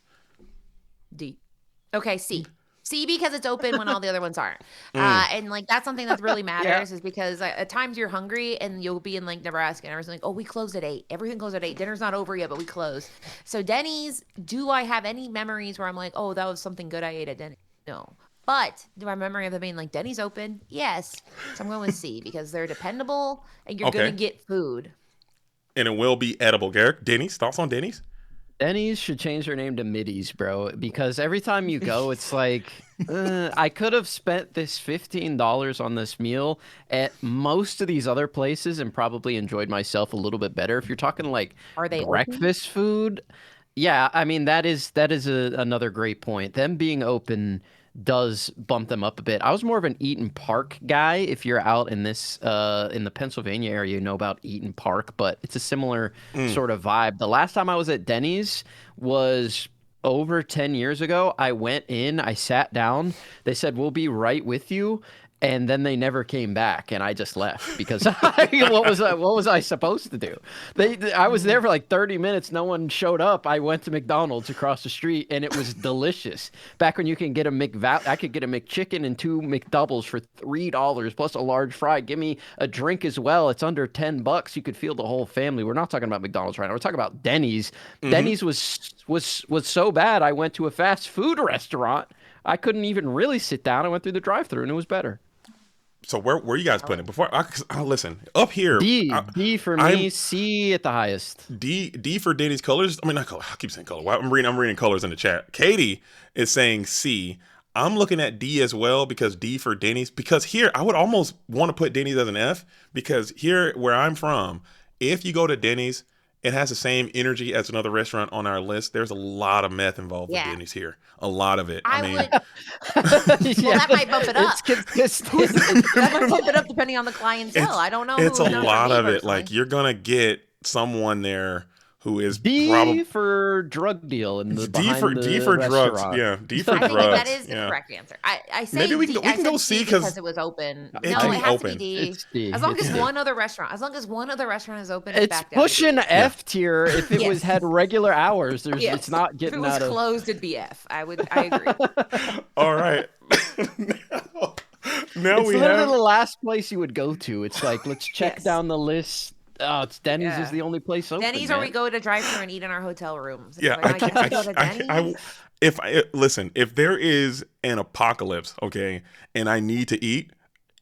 Speaker 3: D. Okay, C. C because it's open when all the other ones aren't. And like that's something that really matters is because at times you're hungry and you'll be in like Nebraska and everyone's like, oh, we closed at 8. Everything closed at 8. Dinner's not over yet, but we closed. So Denny's, do I have any memories where I'm like, oh, that was something good I ate at Denny's? No. But do I remember them being like, Denny's open? Yes. So I'm going with C because they're dependable and you're going to get food.
Speaker 1: And it will be edible. Garrick, Denny's? Thoughts on Denny's?
Speaker 2: Denny's should change their name to Middies, bro, because every time you go, it's like, I could have spent this $15 on this meal at most of these other places and probably enjoyed myself a little bit better. If you're talking like breakfast food, yeah, I mean, that is another great point. Them being open does bump them up a bit. I was more of an Eaton Park guy. If you're out in this in the Pennsylvania area, you know about Eaton Park, but it's a similar sort of vibe. The last time I was at Denny's was over 10 years ago. I went in, I sat down. They said, "We'll be right with you." And then they never came back, and I just left because what was I supposed to do? I was there for like 30 minutes. No one showed up. I went to McDonald's across the street, and it was delicious. Back when you can get I could get a McChicken and 2 McDoubles for $3 plus a large fry. Give me a drink as well. It's under $10. You could feed the whole family. We're not talking about McDonald's right now. We're talking about Denny's. Denny's was so bad. I went to a fast food restaurant. I couldn't even really sit down. I went through the drive-thru, and it was better.
Speaker 1: So where you guys putting it? Before I listen up here.
Speaker 2: D for me. C at the highest.
Speaker 1: D for Denny's colors. I mean, not color. I keep saying color. I'm reading colors in the chat. Katie is saying C. I'm looking at D as well because D for Denny's. Because here I would almost want to put Denny's as an F because here where I'm from, if you go to Denny's, it has the same energy as another restaurant on our list. There's a lot of meth involved with Denny's here. A lot of it. I mean,
Speaker 3: that might bump it up. That might bump it up depending on the clientele. I don't know.
Speaker 1: It's a lot of it. Like you're gonna get someone there who is
Speaker 2: D for drug deal and
Speaker 1: D for drugs. Yeah, D for drugs.
Speaker 3: I think that is the correct answer. I say
Speaker 1: maybe we can go C
Speaker 3: because it was open.
Speaker 1: It
Speaker 3: has to be D. It's D. As long as one other restaurant is open,
Speaker 2: it's pushing F tier. If it had regular hours, it's not getting out of.
Speaker 3: If it was closed, it'd be F. I agree.
Speaker 1: All right. Now
Speaker 2: it's literally the last place you would go to. It's like let's check down the list. Oh, it's Denny's is the only place open.
Speaker 3: Denny's, or we go to drive-thru and eat in our hotel rooms.
Speaker 1: Yeah, listen, if there is an apocalypse, okay, and I need to eat,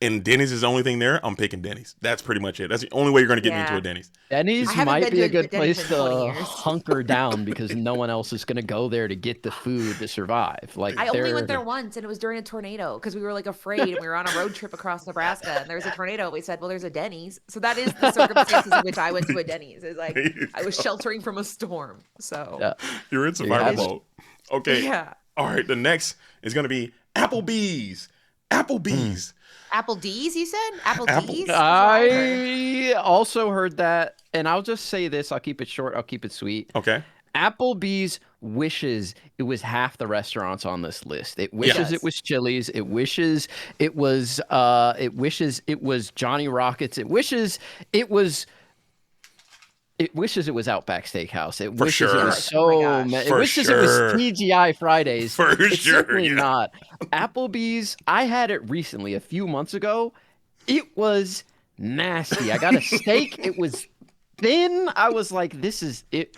Speaker 1: and Denny's is the only thing there, I'm picking Denny's. That's pretty much it. That's the only way you're going to get me into a Denny's.
Speaker 2: Denny's might be a good place to hunker down because no one else is going to go there to get the food to survive. Like
Speaker 3: I only went there once, and it was during a tornado because we were like afraid. And we were on a road trip across Nebraska, and there was a tornado. We said, "Well, there's a Denny's." So that is the circumstances in which I went to a Denny's. Is like I was sheltering from a storm. So
Speaker 1: you're in survival mode. Okay. Yeah. All right. The next is going to be Applebee's.
Speaker 3: Apple D's, you said? Apple D's?
Speaker 2: I also heard that, and I'll just say this. I'll keep it short. I'll keep it sweet.
Speaker 1: Okay.
Speaker 2: Applebee's wishes it was half the restaurants on this list. It wishes it was Chili's. It wishes it was Johnny Rockets. It wishes it was It wishes it was Outback Steakhouse. It
Speaker 1: For
Speaker 2: wishes it
Speaker 1: sure.
Speaker 2: was
Speaker 3: Oh my gosh.
Speaker 2: it
Speaker 1: For
Speaker 2: wishes it was
Speaker 1: sure.
Speaker 2: TGI Fridays.
Speaker 1: For
Speaker 2: It's
Speaker 1: sure,
Speaker 2: simply
Speaker 1: yeah.
Speaker 2: not. Applebee's, I had it recently, a few months ago. It was nasty. I got a steak. It was thin. I was like, this is it.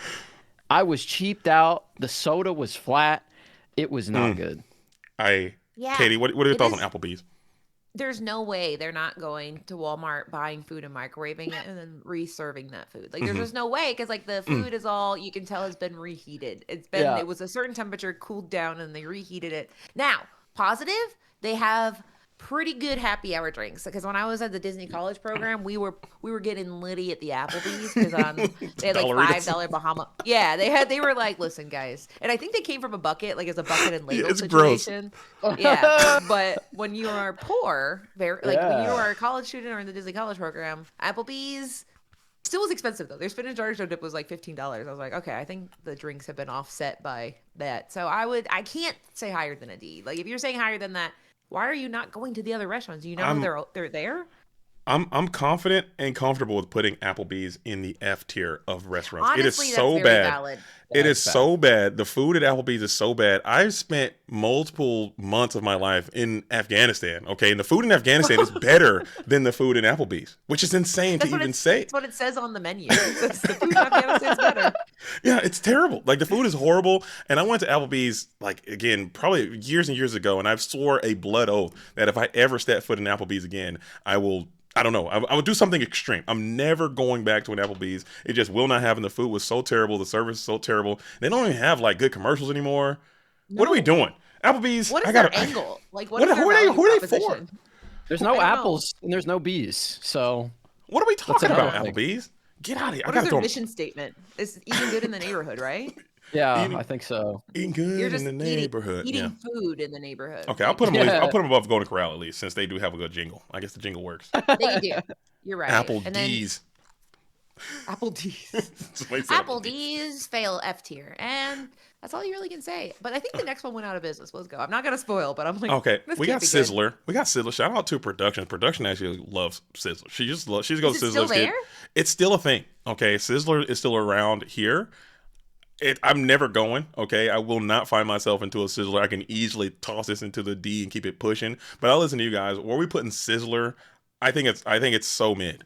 Speaker 2: I was cheaped out. The soda was flat. It was not good.
Speaker 3: Yeah.
Speaker 1: Katie, what are your
Speaker 3: it
Speaker 1: thoughts
Speaker 3: is-
Speaker 1: on Applebee's?
Speaker 3: There's no way they're not going to Walmart, buying food and microwaving it, and then reserving that food. Like, there's just no way, because like the food is all you can tell has been reheated.
Speaker 2: Yeah.
Speaker 3: It was a certain temperature, cooled down, and they reheated it. Now, positive, they have pretty good happy hour drinks. Because when I was at the Disney College program, we were getting litty at the Applebee's because they had like
Speaker 1: Dollaritas.
Speaker 3: $5 Bahama. Yeah, they were like, listen, guys, and I think they came from a bucket, like as a bucket and ladle
Speaker 1: It's gross.
Speaker 3: situation. Yeah, but when you are poor, when you
Speaker 2: Yeah.
Speaker 3: are a college student or in the Disney College program, Applebee's still was expensive though. Their spinach Jardiano dip was like $15. I was like, okay, I think the drinks have been offset by that. So I can't say higher than a D. Like if you're saying higher than that, why are you not going to the other restaurants? Do you know they're there?
Speaker 1: I'm confident and comfortable with putting Applebee's in the F tier of restaurants.
Speaker 3: Honestly,
Speaker 1: it is
Speaker 3: that's
Speaker 1: so
Speaker 3: very
Speaker 1: bad.
Speaker 3: valid.
Speaker 1: It is
Speaker 2: That's
Speaker 1: so bad. The food at Applebee's is so bad. I've spent multiple months of my life in Afghanistan. Okay, and the food in Afghanistan is better than the food in Applebee's, which is insane to even say.
Speaker 3: That's what it says on the menu. It's the food in Afghanistan's better.
Speaker 1: Yeah, it's terrible. Like the food is horrible. And I went to Applebee's like again probably years and years ago, and I've swore a blood oath that if I ever step foot in Applebee's again, I will. I don't know. I would do something extreme. I'm never going back to an Applebee's. It just will not happen. The food was so terrible. The service is so terrible. They don't even have like good commercials anymore. What are we doing? Applebee's.
Speaker 3: What is
Speaker 1: I
Speaker 3: their
Speaker 1: gotta,
Speaker 3: angle? Like what is their
Speaker 1: who are
Speaker 3: value
Speaker 1: they for?
Speaker 3: proposition?
Speaker 2: There's no
Speaker 3: I don't know.
Speaker 2: apples and there's no bees. So
Speaker 1: What are we talking
Speaker 2: another
Speaker 1: about,
Speaker 2: thing.
Speaker 1: Applebee's? Get out of here. I
Speaker 3: What is
Speaker 1: gotta
Speaker 3: their
Speaker 1: throw
Speaker 3: mission statement? It's eating good in the neighborhood, right?
Speaker 2: yeah,
Speaker 1: Eating-
Speaker 2: I think so.
Speaker 1: eating good
Speaker 3: You're just
Speaker 1: in the neighborhood.
Speaker 3: eating
Speaker 1: Yeah.
Speaker 3: food in the neighborhood.
Speaker 1: Okay, I'll put them. I'll put them above Golden Corral at least, since they do have a good jingle. I guess the jingle works.
Speaker 3: They do. You're right.
Speaker 1: Apple
Speaker 3: And then
Speaker 1: D's.
Speaker 3: Apple D's.
Speaker 1: Somebody said
Speaker 3: Apple D's fail F tier, and that's all you really can say. But I think the next one went out of business. Let's go. I'm not gonna spoil, but I'm like,
Speaker 1: Okay,
Speaker 3: this
Speaker 1: we
Speaker 3: can't
Speaker 1: got
Speaker 3: be good.
Speaker 1: Sizzler. We got Sizzler. Shout out to production. Production actually loves Sizzler. She just goes
Speaker 3: Is it still
Speaker 1: Sizzler's kid.
Speaker 3: there?
Speaker 1: It's still a thing. Okay, Sizzler is still around here. I'm never going. Okay, I will not find myself into a Sizzler. I can easily toss this into the D and keep it pushing. But I'll listen to you guys. Where we putting Sizzler? I think it's so mid.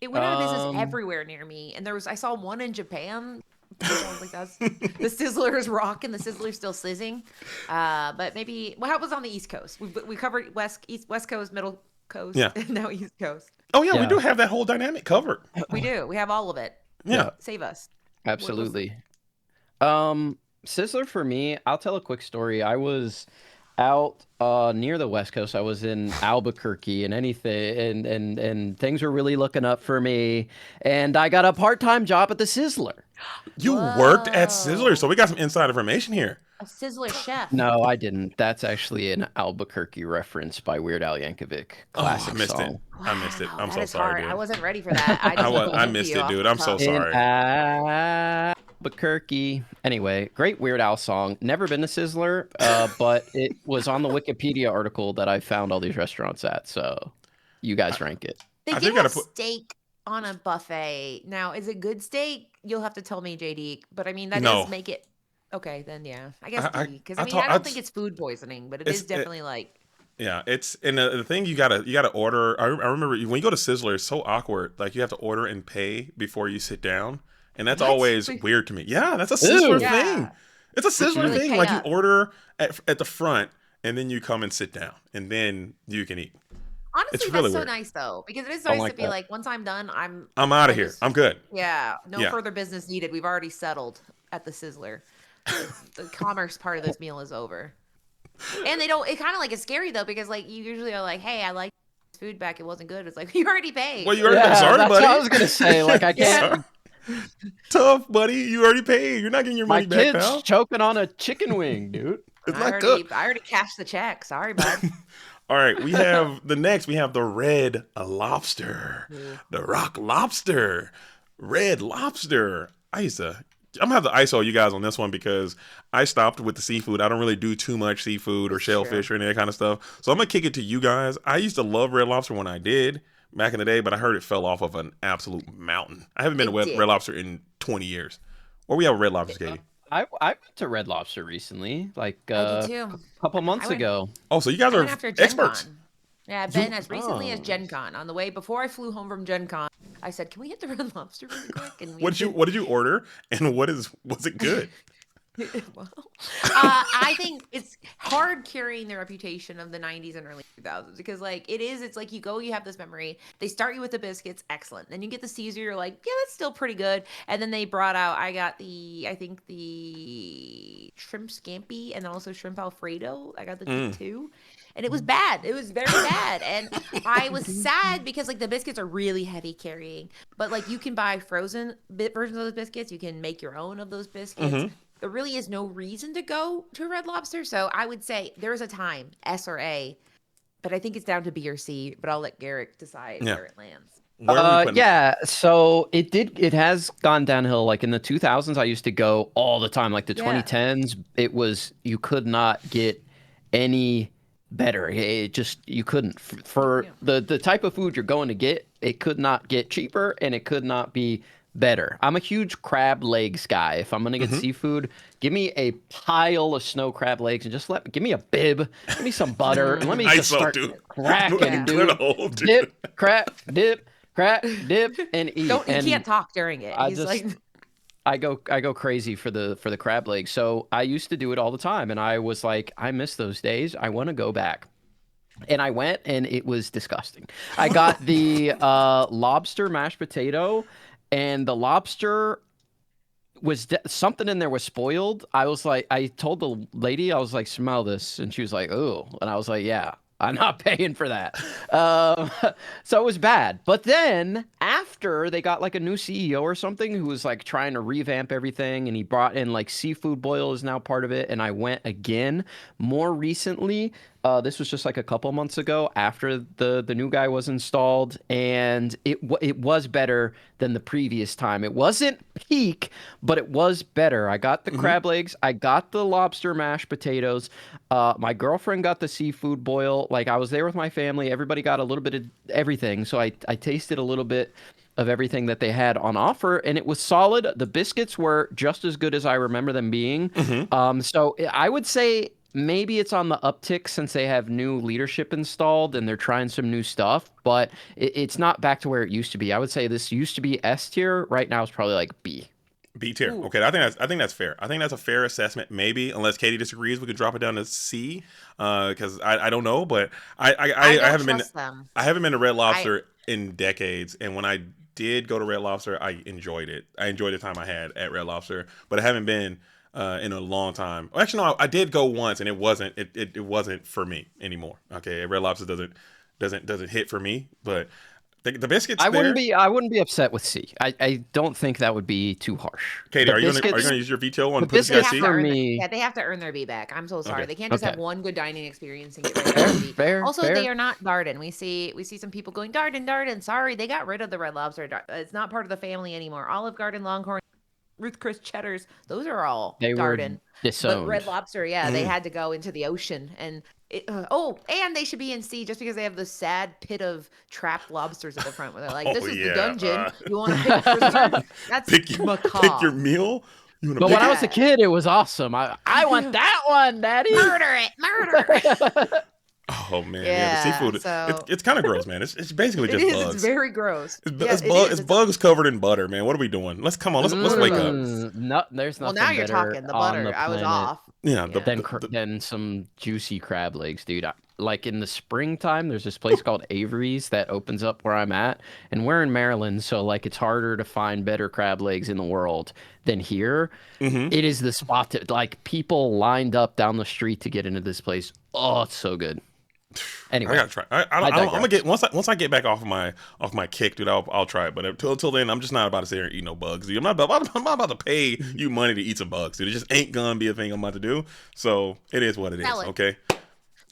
Speaker 3: It went out of business
Speaker 2: Um,
Speaker 3: everywhere near me, and I saw one in Japan. Which I was like, that's the Sizzler's rocking, the Sizzler's still sizzing. But maybe how was on the East Coast? We covered West Coast, Middle Coast,
Speaker 1: Yeah.
Speaker 3: and now East Coast.
Speaker 1: Oh yeah, we
Speaker 2: Yeah.
Speaker 1: do have that whole dynamic covered.
Speaker 3: We do. We have all of it.
Speaker 1: Yeah.
Speaker 3: Save us.
Speaker 2: Absolutely. Sizzler for me, I'll tell a quick story. I was out near the West Coast. I was in Albuquerque and and things were really looking up for me. And I got a part-time job at the Sizzler.
Speaker 1: You worked at
Speaker 3: Whoa.
Speaker 1: Sizzler, so we got some inside information here.
Speaker 3: A Sizzler chef.
Speaker 2: No, I didn't. That's actually an Albuquerque reference by Weird Al Yankovic. Classic
Speaker 1: I missed
Speaker 2: song.
Speaker 1: it. I missed it.
Speaker 3: Wow,
Speaker 1: I'm
Speaker 3: that
Speaker 1: so
Speaker 3: is
Speaker 1: sorry,
Speaker 3: hard.
Speaker 1: dude.
Speaker 3: I wasn't ready for that.
Speaker 1: I missed it, dude. I'm so sorry.
Speaker 2: In Albuquerque. Anyway, great Weird Al song. Never been to Sizzler, but it was on the Wikipedia article that I found all these restaurants at. So you guys rank it.
Speaker 3: They
Speaker 1: I
Speaker 3: did
Speaker 1: think I
Speaker 3: have
Speaker 1: gotta put-
Speaker 3: steak on a buffet. Now, is it good steak? You'll have to tell me, JD. But I mean, that
Speaker 1: No.
Speaker 3: does make it okay. Then yeah, I guess
Speaker 1: I-
Speaker 3: because
Speaker 1: I
Speaker 3: I mean,
Speaker 1: thought-
Speaker 3: I don't
Speaker 1: I'd-
Speaker 3: think it's food poisoning, but
Speaker 1: It's-
Speaker 3: is definitely like
Speaker 1: Yeah, it's and the thing you gotta order. I remember when you go to Sizzler, it's so awkward. Like you have to order and pay before you sit down, and that's
Speaker 3: What?
Speaker 1: always
Speaker 3: Wait.
Speaker 1: weird to me. Yeah, that's a Sizzler
Speaker 3: Yeah.
Speaker 1: thing. It's a Sizzler
Speaker 3: really
Speaker 1: thing.
Speaker 3: pay
Speaker 1: Like you
Speaker 3: up.
Speaker 1: order at the front, and then you come and sit down, and then you can eat.
Speaker 3: honestly
Speaker 1: really
Speaker 3: that's so
Speaker 1: weird.
Speaker 3: nice though because it is
Speaker 2: I
Speaker 3: nice
Speaker 2: like
Speaker 3: to be
Speaker 2: that.
Speaker 3: like once I'm done, I'm
Speaker 1: I'm out
Speaker 3: I
Speaker 1: of here.
Speaker 3: just-
Speaker 1: I'm good.
Speaker 3: yeah, no
Speaker 1: Yeah.
Speaker 3: further business needed. We've already settled at the Sizzler. The commerce part of this meal is over. And they don't. It kind of like it's scary though because like you usually are like, hey, I like this food back. It wasn't good. It's like you already paid.
Speaker 1: Well, you already. I'm sorry,
Speaker 2: that's
Speaker 1: buddy.
Speaker 2: what I was gonna say. Like I can't.
Speaker 1: Tough, buddy. You already paid. You're not getting your
Speaker 2: My
Speaker 1: money back,
Speaker 2: kid's
Speaker 1: pal.
Speaker 2: choking on a chicken wing, dude.
Speaker 1: It's
Speaker 3: I
Speaker 1: not
Speaker 3: already,
Speaker 1: cooked.
Speaker 3: I already cashed the check. Sorry, bud.
Speaker 1: All right, we have we have the red lobster, the rock lobster, red lobster. I'm gonna have to ISO you guys on this one because I stopped with the seafood. I don't really do too much seafood or shellfish or any of that kind of stuff. So I'm gonna kick it to you guys. I used to love red lobster when I did. back in the day, but I heard it fell off of an absolute mountain. I haven't been to
Speaker 3: It did.
Speaker 1: Red Lobster in 20 years. Or we have a Red Lobster, Katie.
Speaker 2: I went to Red Lobster recently, like
Speaker 3: I did too.
Speaker 2: a couple months
Speaker 3: went-
Speaker 2: ago.
Speaker 1: Oh, so you guys
Speaker 3: I
Speaker 1: are
Speaker 3: went after Gen
Speaker 1: experts.
Speaker 3: Con. Yeah, I've been as recently as
Speaker 2: Oh.
Speaker 3: Gen Con. On the way before I flew home from Gen Con, I said, "Can we hit the Red Lobster really quick?" And we
Speaker 1: What did you order? And was it good?
Speaker 3: well, I think it's hard carrying the reputation of the 90s and early 2000s because it's like you have this memory. They start you with the biscuits, excellent. Then you get the Caesar, you're like, yeah, that's still pretty good. And then they brought out, I think the shrimp scampi and also shrimp Alfredo. I got the two. And it was bad. It was very bad. And I was sad because the biscuits are really heavy carrying. But you can buy frozen versions of those biscuits. You can make your own of those biscuits. There really is no reason to go to Red Lobster. So I would say there's a time, S or A, but I think it's down to B or C, but I'll let Garrick decide where it lands.
Speaker 1: Where are we putting it?
Speaker 2: Yeah, so it has gone downhill. Like in the 2000s, I used to go all the time. Like the 2010s, you could not get any better. It just, you couldn't. For the type of food you're going to get, it could not get cheaper and it could not be better. I'm a huge crab legs guy. If I'm gonna get seafood, give me a pile of snow crab legs and just give me a bib, give me some butter, and let me just start cracking, dude. Dip, crack, dip, and eat.
Speaker 3: You can't talk during it.
Speaker 2: I go crazy for the crab legs. So I used to do it all the time, and I was like, I miss those days. I want to go back. And I went, and it was disgusting. I got the lobster mashed potato. And the lobster was something in there was spoiled. I was like, I told the lady, I was like, smell this. And she was like, oh. And I was like, yeah, I'm not paying for that. So it was bad. But then after they got a new CEO or something who was trying to revamp everything, and he brought in seafood boil is now part of it. And I went again more recently. This was just a couple months ago after the new guy was installed, and it was better than the previous time. It wasn't peak, but it was better. I got the crab legs. I got the lobster mashed potatoes. My girlfriend got the seafood boil. I was there with my family. Everybody got a little bit of everything. So I tasted a little bit of everything that they had on offer, and it was solid. The biscuits were just as good as I remember them being. So I would say maybe it's on the uptick since they have new leadership installed and they're trying some new stuff, but it's not back to where it used to be. I would say this used to be S tier. Right now it's probably B.
Speaker 1: B tier. Ooh. Okay, I think that's fair. I think that's a fair assessment. Maybe, unless Katie disagrees, we could drop it down to C. Because I don't know, but I haven't been to Red Lobster in decades, and when I did go to Red Lobster, I enjoyed it. I enjoyed the time I had at Red Lobster, but I haven't been in a long time. Well, actually, no, I did go once, and it wasn't for me anymore. Okay, Red Lobster doesn't hit for me, but the biscuits. I wouldn't
Speaker 2: be upset with C. I don't think that would be too harsh.
Speaker 1: Katie, are you gonna use your veto on biscuits C?
Speaker 3: They have to earn their B back. I'm so sorry. Okay. They can't just have one good dining experience and get rid of their B.
Speaker 2: Fair.
Speaker 3: They are not Darden. We see some people going Darden. Sorry, they got rid of the Red Lobster. It's not part of the family anymore. Olive Garden, Longhorn, Ruth Chris Cheddars, those are all Darden. But Red Lobster, they had to go into the ocean, and and they should be in C just because they have the sad pit of trapped lobsters at the front where they're like, this is the dungeon. You want to pick prisoner? That's macabre.
Speaker 1: Pick your meal.
Speaker 2: But when I was a kid, it was awesome. I want that one, Daddy.
Speaker 3: Murder it.
Speaker 1: Oh man, the seafood. So it's kind of gross, man. It's basically just bugs.
Speaker 3: It's very gross.
Speaker 1: It's bugs covered in butter, man. What are we doing? Let's wake up.
Speaker 2: No, there's nothing.
Speaker 3: Well, now you're talking the butter. I was off.
Speaker 1: Yeah,
Speaker 2: then some juicy crab legs, dude. In the springtime, there's this place called Avery's that opens up where I'm at, and we're in Maryland, so it's harder to find better crab legs in the world than here. It is the spot that people lined up down the street to get into this place. Oh, it's so good. Anyway,
Speaker 1: I gotta try. I'm gonna get once I get back off my kick, dude. I'll try it. But until then, I'm just not about to sit here and eat no bugs, dude. I'm not about to pay you money to eat some bugs, dude. It just ain't gonna be a thing I'm about to do. So it is what it is. Okay.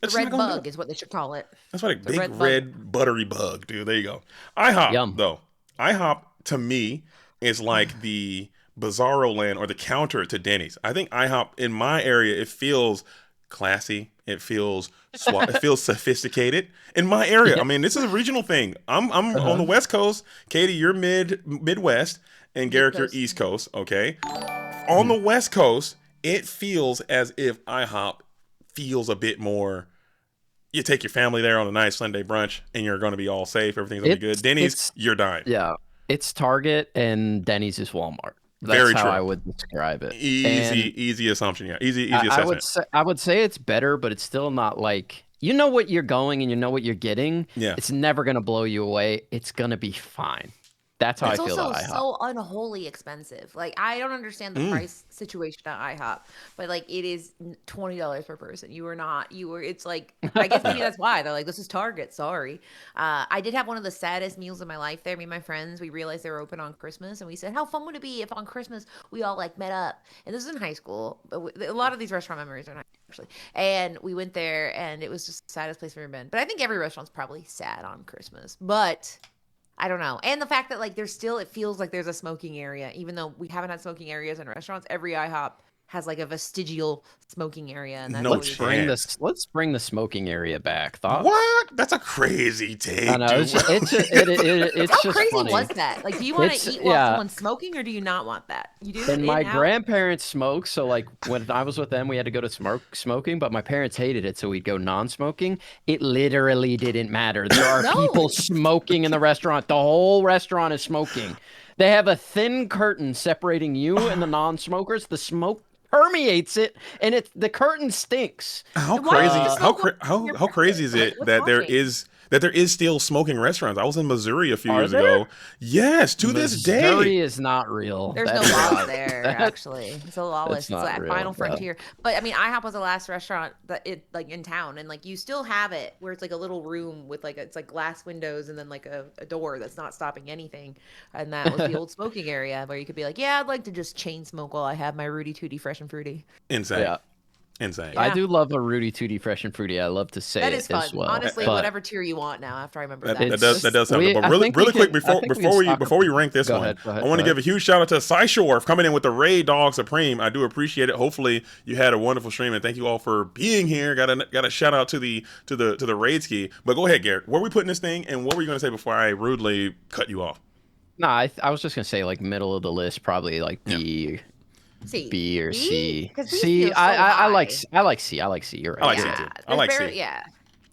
Speaker 3: The red bug is what they should call it.
Speaker 1: That's what a big red buttery bug, dude. There you go. IHOP though. IHOP to me is like the Bizarro Land or the counter to Denny's. I think IHOP in my area it feels classy. It feels it feels sophisticated in my area. I mean, this is a regional thing. I'm on the West Coast. Katie, you're Midwest, and Garrick, you're East Coast. Okay, on the West Coast, it feels as if IHOP feels a bit more. You take your family there on a nice Sunday brunch, and you're going to be all safe. Everything's going to be good. Denny's, you're dying.
Speaker 2: Yeah, it's Target, and Denny's is Walmart. That's
Speaker 1: Very
Speaker 2: how
Speaker 1: true.
Speaker 2: I would describe it.
Speaker 1: Easy assumption. Yeah, easy assessment.
Speaker 2: I would say it's better, but it's still not like you know what you're going and you know what you're getting.
Speaker 1: Yeah.
Speaker 2: It's never gonna blow you away. It's gonna be fine. That's how I feel about IHOP.
Speaker 3: It's also so unholy expensive. Like, I don't understand the price situation at IHOP, but like, it is $20 per person. It's like, I guess maybe that's why they're like, this is Target. Sorry. I did have one of the saddest meals of my life there. Me and my friends, we realized they were open on Christmas, and we said, how fun would it be if on Christmas we all like met up? And this is in high school, but a lot of these restaurant memories are not actually. And we went there, and it was just the saddest place we've ever been. But I think every restaurant's probably sad on Christmas, but I don't know. And the fact that like it feels like there's a smoking area, even though we haven't had smoking areas in restaurants. Every IHOP has like a vestigial smoking area, and that's
Speaker 2: let's bring the smoking area back. Thoughts?
Speaker 1: What? That's a crazy take.
Speaker 2: I know,
Speaker 1: dude.
Speaker 2: it's
Speaker 3: how
Speaker 2: just
Speaker 3: crazy
Speaker 2: funny.
Speaker 3: was that? Like, do you want to eat while someone's smoking, or do you not want that? You do.
Speaker 2: And my grandparents smoked, so like when I was with them, we had to go to smoking, but my parents hated it, so we'd go non-smoking. It literally didn't matter. There are people smoking in the restaurant. The whole restaurant is smoking. They have a thin curtain separating you and the non-smokers. The smoke permeates it, and the curtain stinks.
Speaker 1: How crazy is it that there is still smoking restaurants? I was in Missouri a few years ago. Yes, to this day.
Speaker 2: Missouri is not real.
Speaker 3: There's no laws there, actually. It's a lawless. It's like a final frontier. But I mean, IHOP was the last restaurant that like in town, and like you still have it where it's like a little room with like it's like glass windows and then like a door that's not stopping anything, and that was the old smoking area where you could be like, yeah, I'd like to just chain smoke while I have my Rudy Tooty fresh and fruity.
Speaker 1: Insane.
Speaker 2: Yeah.
Speaker 1: Insane.
Speaker 2: I do love a Rudy Tooty fresh and fruity. I love to say
Speaker 3: that
Speaker 2: it
Speaker 3: is fun.
Speaker 2: as well.
Speaker 3: Honestly,
Speaker 2: but
Speaker 3: whatever tier you want now. After I remember that,
Speaker 1: that does sound good. But really quick before we rank this one, I want to give a huge shout out to Sideshore for coming in with the Raid Dog Supreme. I do appreciate it. Hopefully you had a wonderful stream, and thank you all for being here. Got a shout out to the Raid Ski. But go ahead, Garrick. Where are we putting this thing, and what were you going to say before I rudely cut you off?
Speaker 2: No, I was just gonna say like middle of the list, probably like B.
Speaker 3: C.
Speaker 2: B or C.
Speaker 3: C.
Speaker 2: I like C. I like C. You're right.
Speaker 1: I like C too. I like C.
Speaker 3: Yeah.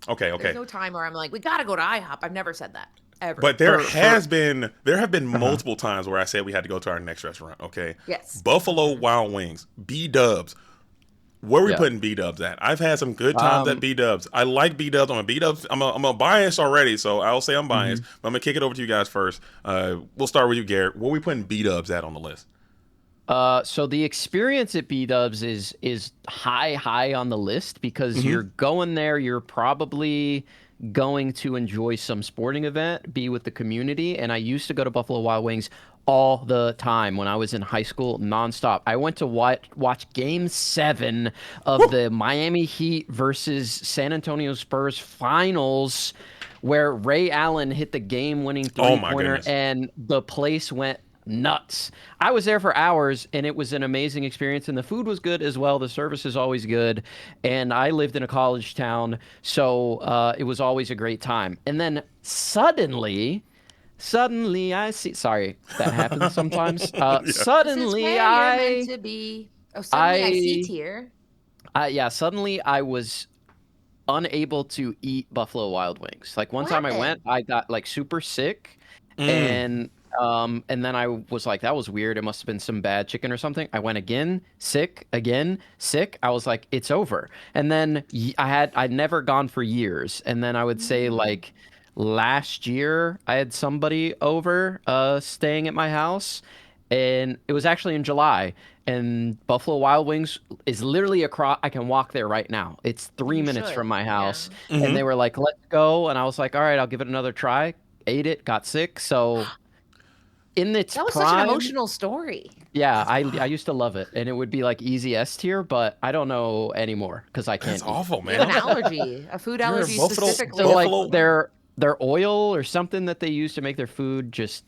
Speaker 1: Okay.
Speaker 3: There's no time where I'm like, we gotta go to IHOP. I've never said that ever.
Speaker 1: But there have been multiple times where I said we had to go to our next restaurant. Okay.
Speaker 3: Yes.
Speaker 1: Buffalo Wild Wings, B-Dubs. Where are we putting B-Dubs at? I've had some good times at B-Dubs. I like B-Dubs. I'm a bias already, so I'll say I'm biased. But I'm gonna kick it over to you guys first. We'll start with you, Garrett. Where are we putting B-Dubs at on the list?
Speaker 2: So the experience at B-Dubs is high on the list because you're going there. You're probably going to enjoy some sporting event, be with the community. And I used to go to Buffalo Wild Wings all the time when I was in high school, nonstop. I went to watch Game 7 of the Miami Heat versus San Antonio Spurs finals, where Ray Allen hit the game-winning three-pointer, and the place went nuts. I was there for hours, and it was an amazing experience, and the food was good as well. The service is always good, and I lived in a college town, so it was always a great time. And then suddenly I see. Sorry, that happens sometimes. Suddenly I
Speaker 3: meant to be. Oh, suddenly I see tier.
Speaker 2: Suddenly I was unable to eat Buffalo Wild Wings. Like one time I went, I got like super sick, and then I was like, that was weird. It must have been some bad chicken or something. I went again, sick. I was like, it's over. And then I'd never gone for years. And then I would say like last year I had somebody over staying at my house, and it was actually in July, and Buffalo Wild Wings is literally across. I can walk there right now. It's 3 minutes from my house. And they were like, let's go. And I was like, all right, I'll give it another try. Ate it, got sick. So in its
Speaker 3: that was
Speaker 2: prime,
Speaker 3: such an emotional story.
Speaker 2: Yeah, I used to love it, and it would be like easy S tier, but I don't know anymore because I can't.
Speaker 1: That's awful, man.
Speaker 3: An allergy, a food allergy specifically.
Speaker 2: So like their oil or something that they use to make their food just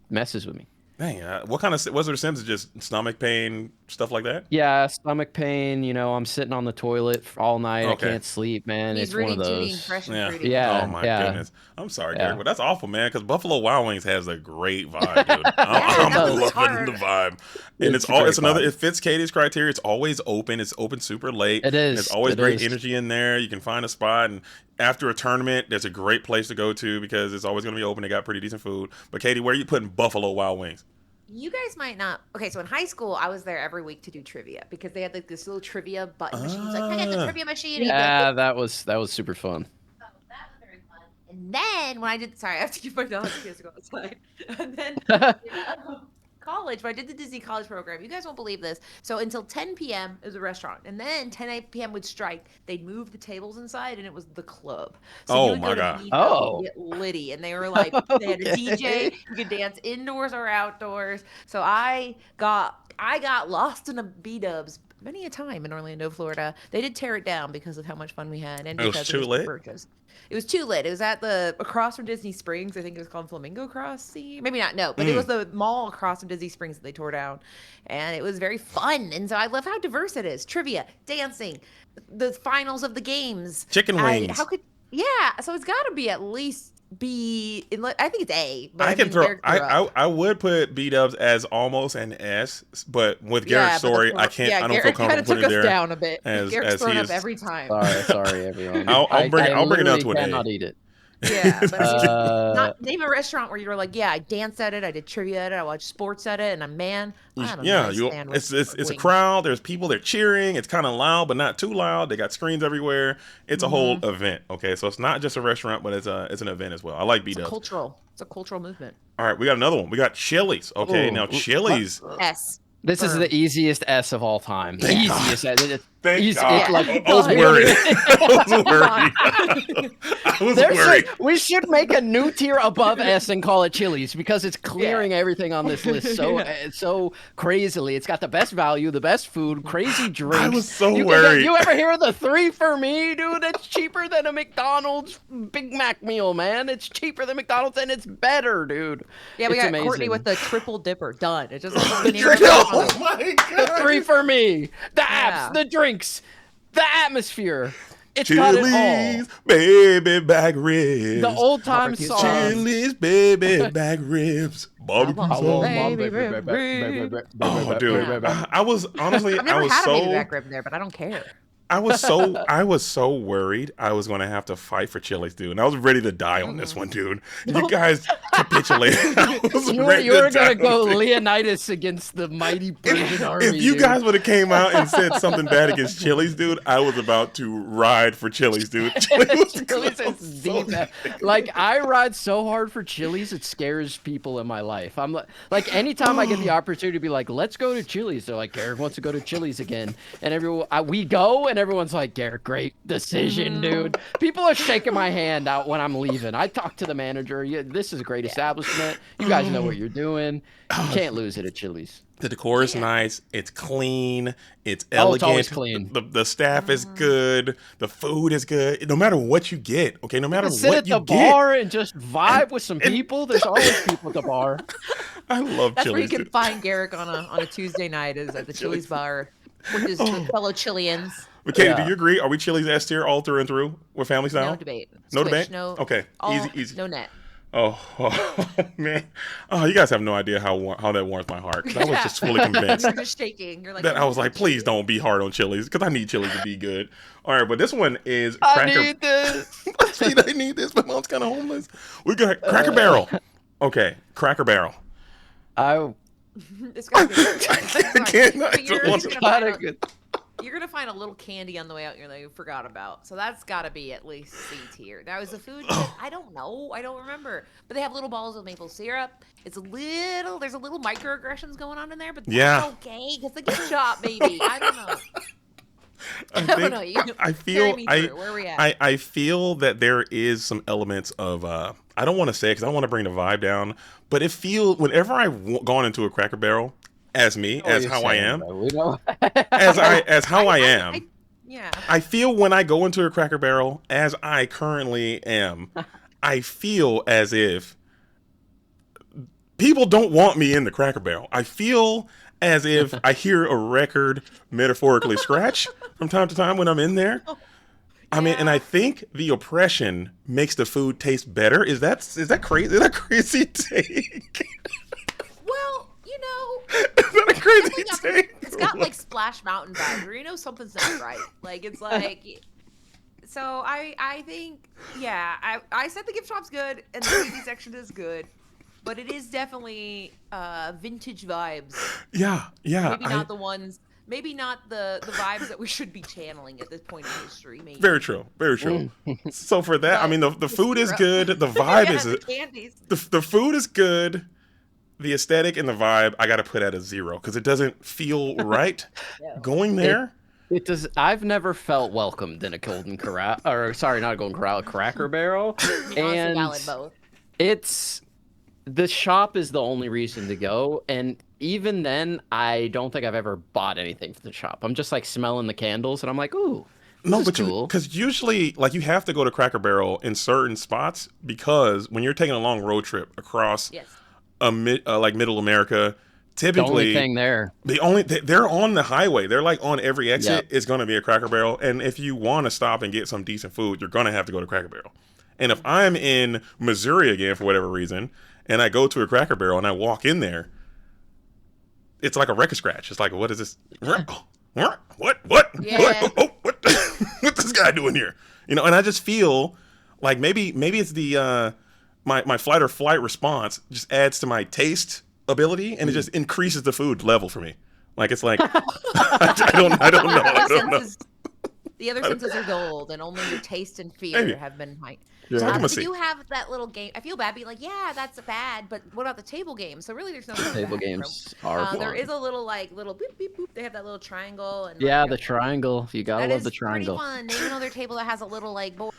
Speaker 2: messes with me.
Speaker 1: Dang, what kind of was there symptoms? Just stomach pain, stuff like that?
Speaker 2: Yeah, stomach pain. I'm sitting on the toilet all night. I
Speaker 1: Okay.
Speaker 2: can't sleep, man.
Speaker 3: He's
Speaker 2: It's one of
Speaker 3: rooty tooty and
Speaker 2: those.
Speaker 3: fresh and
Speaker 1: Yeah.
Speaker 3: fruity.
Speaker 1: Oh
Speaker 2: Yeah,
Speaker 1: my
Speaker 2: yeah,
Speaker 1: goodness. I'm sorry, Garrick,
Speaker 2: yeah.
Speaker 1: but that's awful, man. Because Buffalo Wild Wings has a great vibe, dude.
Speaker 3: Yeah,
Speaker 1: I'm
Speaker 3: no, it's
Speaker 1: loving the
Speaker 3: hard.
Speaker 1: vibe, and
Speaker 2: It's a great
Speaker 1: it's another.
Speaker 2: vibe.
Speaker 1: It fits Katie's criteria. It's always open. It's open super late.
Speaker 2: It
Speaker 1: And there's
Speaker 2: is.
Speaker 1: always
Speaker 2: It
Speaker 1: great
Speaker 2: is.
Speaker 1: energy in there. You can find a spot, and after a tournament, there's a great place to go to because it's always going to be open. They got pretty decent food. But Katie, where are you putting Buffalo Wild Wings?
Speaker 3: You guys might not. Okay, so in high school, I was there every week to do trivia because they had like this little trivia button machine. It's like, I got the
Speaker 1: Ah.
Speaker 3: trivia machine. And you'd be like,
Speaker 2: Yeah, that was super fun.
Speaker 3: oh, that was very fun. And then when I did, sorry, I have to give my dog a kiss to go outside. And then college, when I did the Disney college program, you guys won't believe this. So until 10 p.m. it was a restaurant, and then 10 p.m. would strike. They'd move the tables inside, and it was the club. So
Speaker 1: Oh,
Speaker 3: you would
Speaker 1: my
Speaker 3: go to
Speaker 1: God.
Speaker 3: B-Dubs
Speaker 2: Oh.
Speaker 3: and get litty, and they were like, they had a DJ.
Speaker 2: Okay.
Speaker 3: You could dance indoors or outdoors. So I got lost in a B-Dubs many a time in Orlando, Florida. They did tear it down because of how much fun we had, and
Speaker 1: It was
Speaker 3: because
Speaker 1: too
Speaker 3: was
Speaker 1: lit?
Speaker 3: purchased. It was too lit. It was at across from Disney Springs. I think it was called Flamingo Crossing. Maybe not. No, but it was the mall across from Disney Springs that they tore down, and it was very fun. And so I love how diverse it is. Trivia, dancing, the finals of the games,
Speaker 1: Chicken wings.
Speaker 3: So it's got to be at least B. I think it's A. But
Speaker 1: I can
Speaker 3: mean,
Speaker 1: throw.
Speaker 3: Derek threw up.
Speaker 1: I would put B-Dubs as almost an S, but with
Speaker 3: Yeah,
Speaker 1: Garrett's
Speaker 3: but the
Speaker 1: story,
Speaker 3: floor-
Speaker 1: I can't.
Speaker 3: Yeah,
Speaker 1: I don't feel
Speaker 3: Garrick kinda
Speaker 1: comfortable
Speaker 3: took
Speaker 1: putting it
Speaker 3: us
Speaker 1: there.
Speaker 3: down a bit.
Speaker 1: as-
Speaker 3: Garrick's
Speaker 1: as
Speaker 3: thrown
Speaker 1: he
Speaker 3: up
Speaker 1: is-
Speaker 3: every time.
Speaker 2: Sorry, everyone.
Speaker 1: I'll bring it down
Speaker 2: literally
Speaker 1: to an A.
Speaker 2: cannot eat it.
Speaker 3: Yeah, but I mean,
Speaker 2: Uh,
Speaker 3: name a restaurant where you were like, yeah, I danced at it, I did trivia at it, I watched sports at it, and I'm I have a nice sandwich
Speaker 1: It's a
Speaker 3: wing.
Speaker 1: crowd. There's people. They're cheering. It's kind of loud, but not too loud. They got screens everywhere. It's a whole event. Okay, so it's not just a restaurant, but it's an event as well. I like
Speaker 3: It's
Speaker 1: B-Dubs.
Speaker 3: a cultural movement.
Speaker 1: All right, we got another one. We got Chili's. Okay,
Speaker 2: Ooh.
Speaker 1: now Chili's.
Speaker 3: S.
Speaker 2: this is
Speaker 3: Firm.
Speaker 2: the easiest S of all time. The
Speaker 1: Thank
Speaker 2: easiest.
Speaker 1: Thank
Speaker 2: Easy-
Speaker 1: God.
Speaker 2: it's like-
Speaker 1: I was
Speaker 2: we
Speaker 1: worried.
Speaker 2: don't
Speaker 1: I was worried. I was worried.
Speaker 2: We should make a new tier above S and call it Chili's because it's clearing everything on this list so crazily. It's got the best value, the best food, crazy drinks.
Speaker 1: I was so
Speaker 2: you
Speaker 1: worried.
Speaker 2: You ever hear of the 3 for me, dude? It's cheaper than a McDonald's Big Mac meal, man. It's cheaper than McDonald's and it's better, dude.
Speaker 3: Yeah, we
Speaker 2: It's
Speaker 3: got Courtney
Speaker 2: amazing.
Speaker 3: with the triple dipper. Done. It just
Speaker 1: Oh my God.
Speaker 2: 3 for me. The
Speaker 3: Yeah.
Speaker 2: apps, the drinks, the atmosphere. It's got it all.
Speaker 1: Chili's baby back ribs.
Speaker 2: The old time
Speaker 3: Barbecue
Speaker 2: song.
Speaker 1: Chili's baby back ribs. Barbecue
Speaker 3: I want
Speaker 1: sauce.
Speaker 3: baby rib.
Speaker 1: Oh, dude. I was honestly,
Speaker 3: I've
Speaker 1: I
Speaker 3: never
Speaker 1: was
Speaker 3: had a baby
Speaker 1: so,
Speaker 3: back rib there, but I don't care.
Speaker 1: I was so worried I was going to have to fight for Chili's, dude. And I was ready to die on this one, dude. You guys capitulated. I was
Speaker 2: You
Speaker 1: ready
Speaker 2: were
Speaker 1: to die
Speaker 2: gonna go
Speaker 1: on this.
Speaker 2: Leonidas against the mighty Persian army.
Speaker 1: If you
Speaker 2: dude.
Speaker 1: guys would have came out and said something bad against Chili's, dude, I was about to ride for Chili's, dude. Chili's
Speaker 2: Chili's is the best. Like I ride so hard for Chili's, it scares people in my life. I'm like anytime I get the opportunity to be like, let's go to Chili's. They're like, Garrick wants to go to Chili's again, and we go, and everyone's like, Garrick, great decision, dude. People are shaking my hand out when I'm leaving. I talk to the manager. Yeah, this is a great establishment. You guys know what you're doing. You can't lose it at Chili's.
Speaker 1: The decor is nice. It's clean. It's
Speaker 2: Oh,
Speaker 1: elegant.
Speaker 2: it's always clean.
Speaker 1: The staff is good. The food is good. No matter what you get, okay? No matter
Speaker 2: Sit
Speaker 1: what
Speaker 2: at the
Speaker 1: you get.
Speaker 2: bar and just vibe with some people. There's always people at the bar.
Speaker 1: I love
Speaker 3: That's where you
Speaker 1: Chili's,
Speaker 3: can
Speaker 1: dude.
Speaker 3: find Garrick on a Tuesday night is at the Chili's bar with his fellow Chileans.
Speaker 1: But Katie, do
Speaker 2: Yeah.
Speaker 1: you agree? Are we Chili's S tier all through and through with family style?
Speaker 3: No debate.
Speaker 1: No
Speaker 3: Switch,
Speaker 1: debate?
Speaker 3: No.
Speaker 1: Okay. Easy.
Speaker 3: No net.
Speaker 1: Oh, man. Oh, you guys have no idea how that warms my heart. 'Cause I was just fully convinced
Speaker 3: You're just shaking. You're like.
Speaker 1: that I was like, please don't be hard on Chili's because I need Chili's to be good. All right, but this one is Cracker.
Speaker 2: I need this.
Speaker 1: I need this. My mom's kind of homeless. We got Cracker Barrel. Okay, Cracker Barrel.
Speaker 3: It's gotta be
Speaker 1: I can't. I
Speaker 3: But
Speaker 1: don't want to-
Speaker 3: you're gonna find a little candy on the way out here that you forgot about. So that's gotta be at least C tier. Now is the food good? I don't know. I don't remember. But they have little balls of maple syrup. There's a little microaggressions going on in there, but that's
Speaker 1: Yeah.
Speaker 3: okay. It's a gift shop, maybe. I don't know.
Speaker 1: I
Speaker 3: don't
Speaker 1: think-
Speaker 3: know. You
Speaker 1: I
Speaker 3: carry
Speaker 1: feel
Speaker 3: me
Speaker 1: I,
Speaker 3: through. Where are we at?
Speaker 1: I feel that there is some elements of I don't want to say because I don't want to bring the vibe down, but it feels whenever I've gone into a Cracker Barrel as me as how I am
Speaker 2: We know.
Speaker 1: as how I am.
Speaker 3: Yeah.
Speaker 1: I feel when I go into a Cracker Barrel as I currently am, I feel as if people don't want me in the Cracker Barrel. I feel as if I hear a record metaphorically scratch from time to time when I'm in there. I mean, and I think the oppression makes the food taste better. Is that crazy? Is that a crazy take?
Speaker 3: Well,
Speaker 1: Is that a crazy take?
Speaker 3: it's got like Splash Mountain vibes, where something's not right. Like it's like, so I think I said the gift shop's good and the TV section is good, but it is definitely vintage vibes.
Speaker 1: Yeah.
Speaker 3: Maybe not the vibes that we should be channeling at this point in history. Maybe.
Speaker 1: Very true. Very true. So for that, I mean, the food is good. The vibe is
Speaker 3: the candies.
Speaker 1: The food is good. The aesthetic and the vibe, I got to put at a 0 because it doesn't feel right going there.
Speaker 2: It does. I've never felt welcomed in a Golden Corral, or sorry, not a Golden Corral, a Cracker Barrel. And
Speaker 3: Valid both.
Speaker 2: it's the shop is the only reason to go, and even then, I don't think I've ever bought anything from the shop. I'm just like smelling the candles, and I'm like, ooh.
Speaker 1: No,
Speaker 2: This
Speaker 1: but
Speaker 2: is cool.
Speaker 1: because usually, like, you have to go to Cracker Barrel in certain spots because when you're taking a long road trip across
Speaker 3: Yes.
Speaker 1: like Middle America,
Speaker 2: The only
Speaker 1: typically
Speaker 2: thing there.
Speaker 1: they're on the highway. They're like on every exit.
Speaker 2: Yep.
Speaker 1: It's going to be a Cracker Barrel, and if you want to stop and get some decent food, you're going to have to go to Cracker Barrel. And if I'm in Missouri again for whatever reason, and I go to a Cracker Barrel and I walk in there, it's like a record scratch. It's like, what is this? What?
Speaker 3: Yeah.
Speaker 1: What's this guy doing here? And I just feel like maybe it's the my flight or flight response just adds to my taste ability, and it just increases the food level for me. Like it's like I don't know.
Speaker 3: The other senses are dulled, and only your taste and fear
Speaker 1: Maybe.
Speaker 3: have been heightened.
Speaker 1: So I'm gonna
Speaker 3: But
Speaker 1: see.
Speaker 3: you have that little game. I feel bad being like, yeah, that's bad, but what about the table games? So really, there's no
Speaker 2: Table
Speaker 3: bad.
Speaker 2: games are
Speaker 3: There
Speaker 2: fun.
Speaker 3: is a little boop beep boop. They have that little triangle and
Speaker 2: Yeah, the triangle. You gotta
Speaker 3: that
Speaker 2: love
Speaker 3: is
Speaker 2: the triangle.
Speaker 3: pretty fun. Even though their table that has a little board.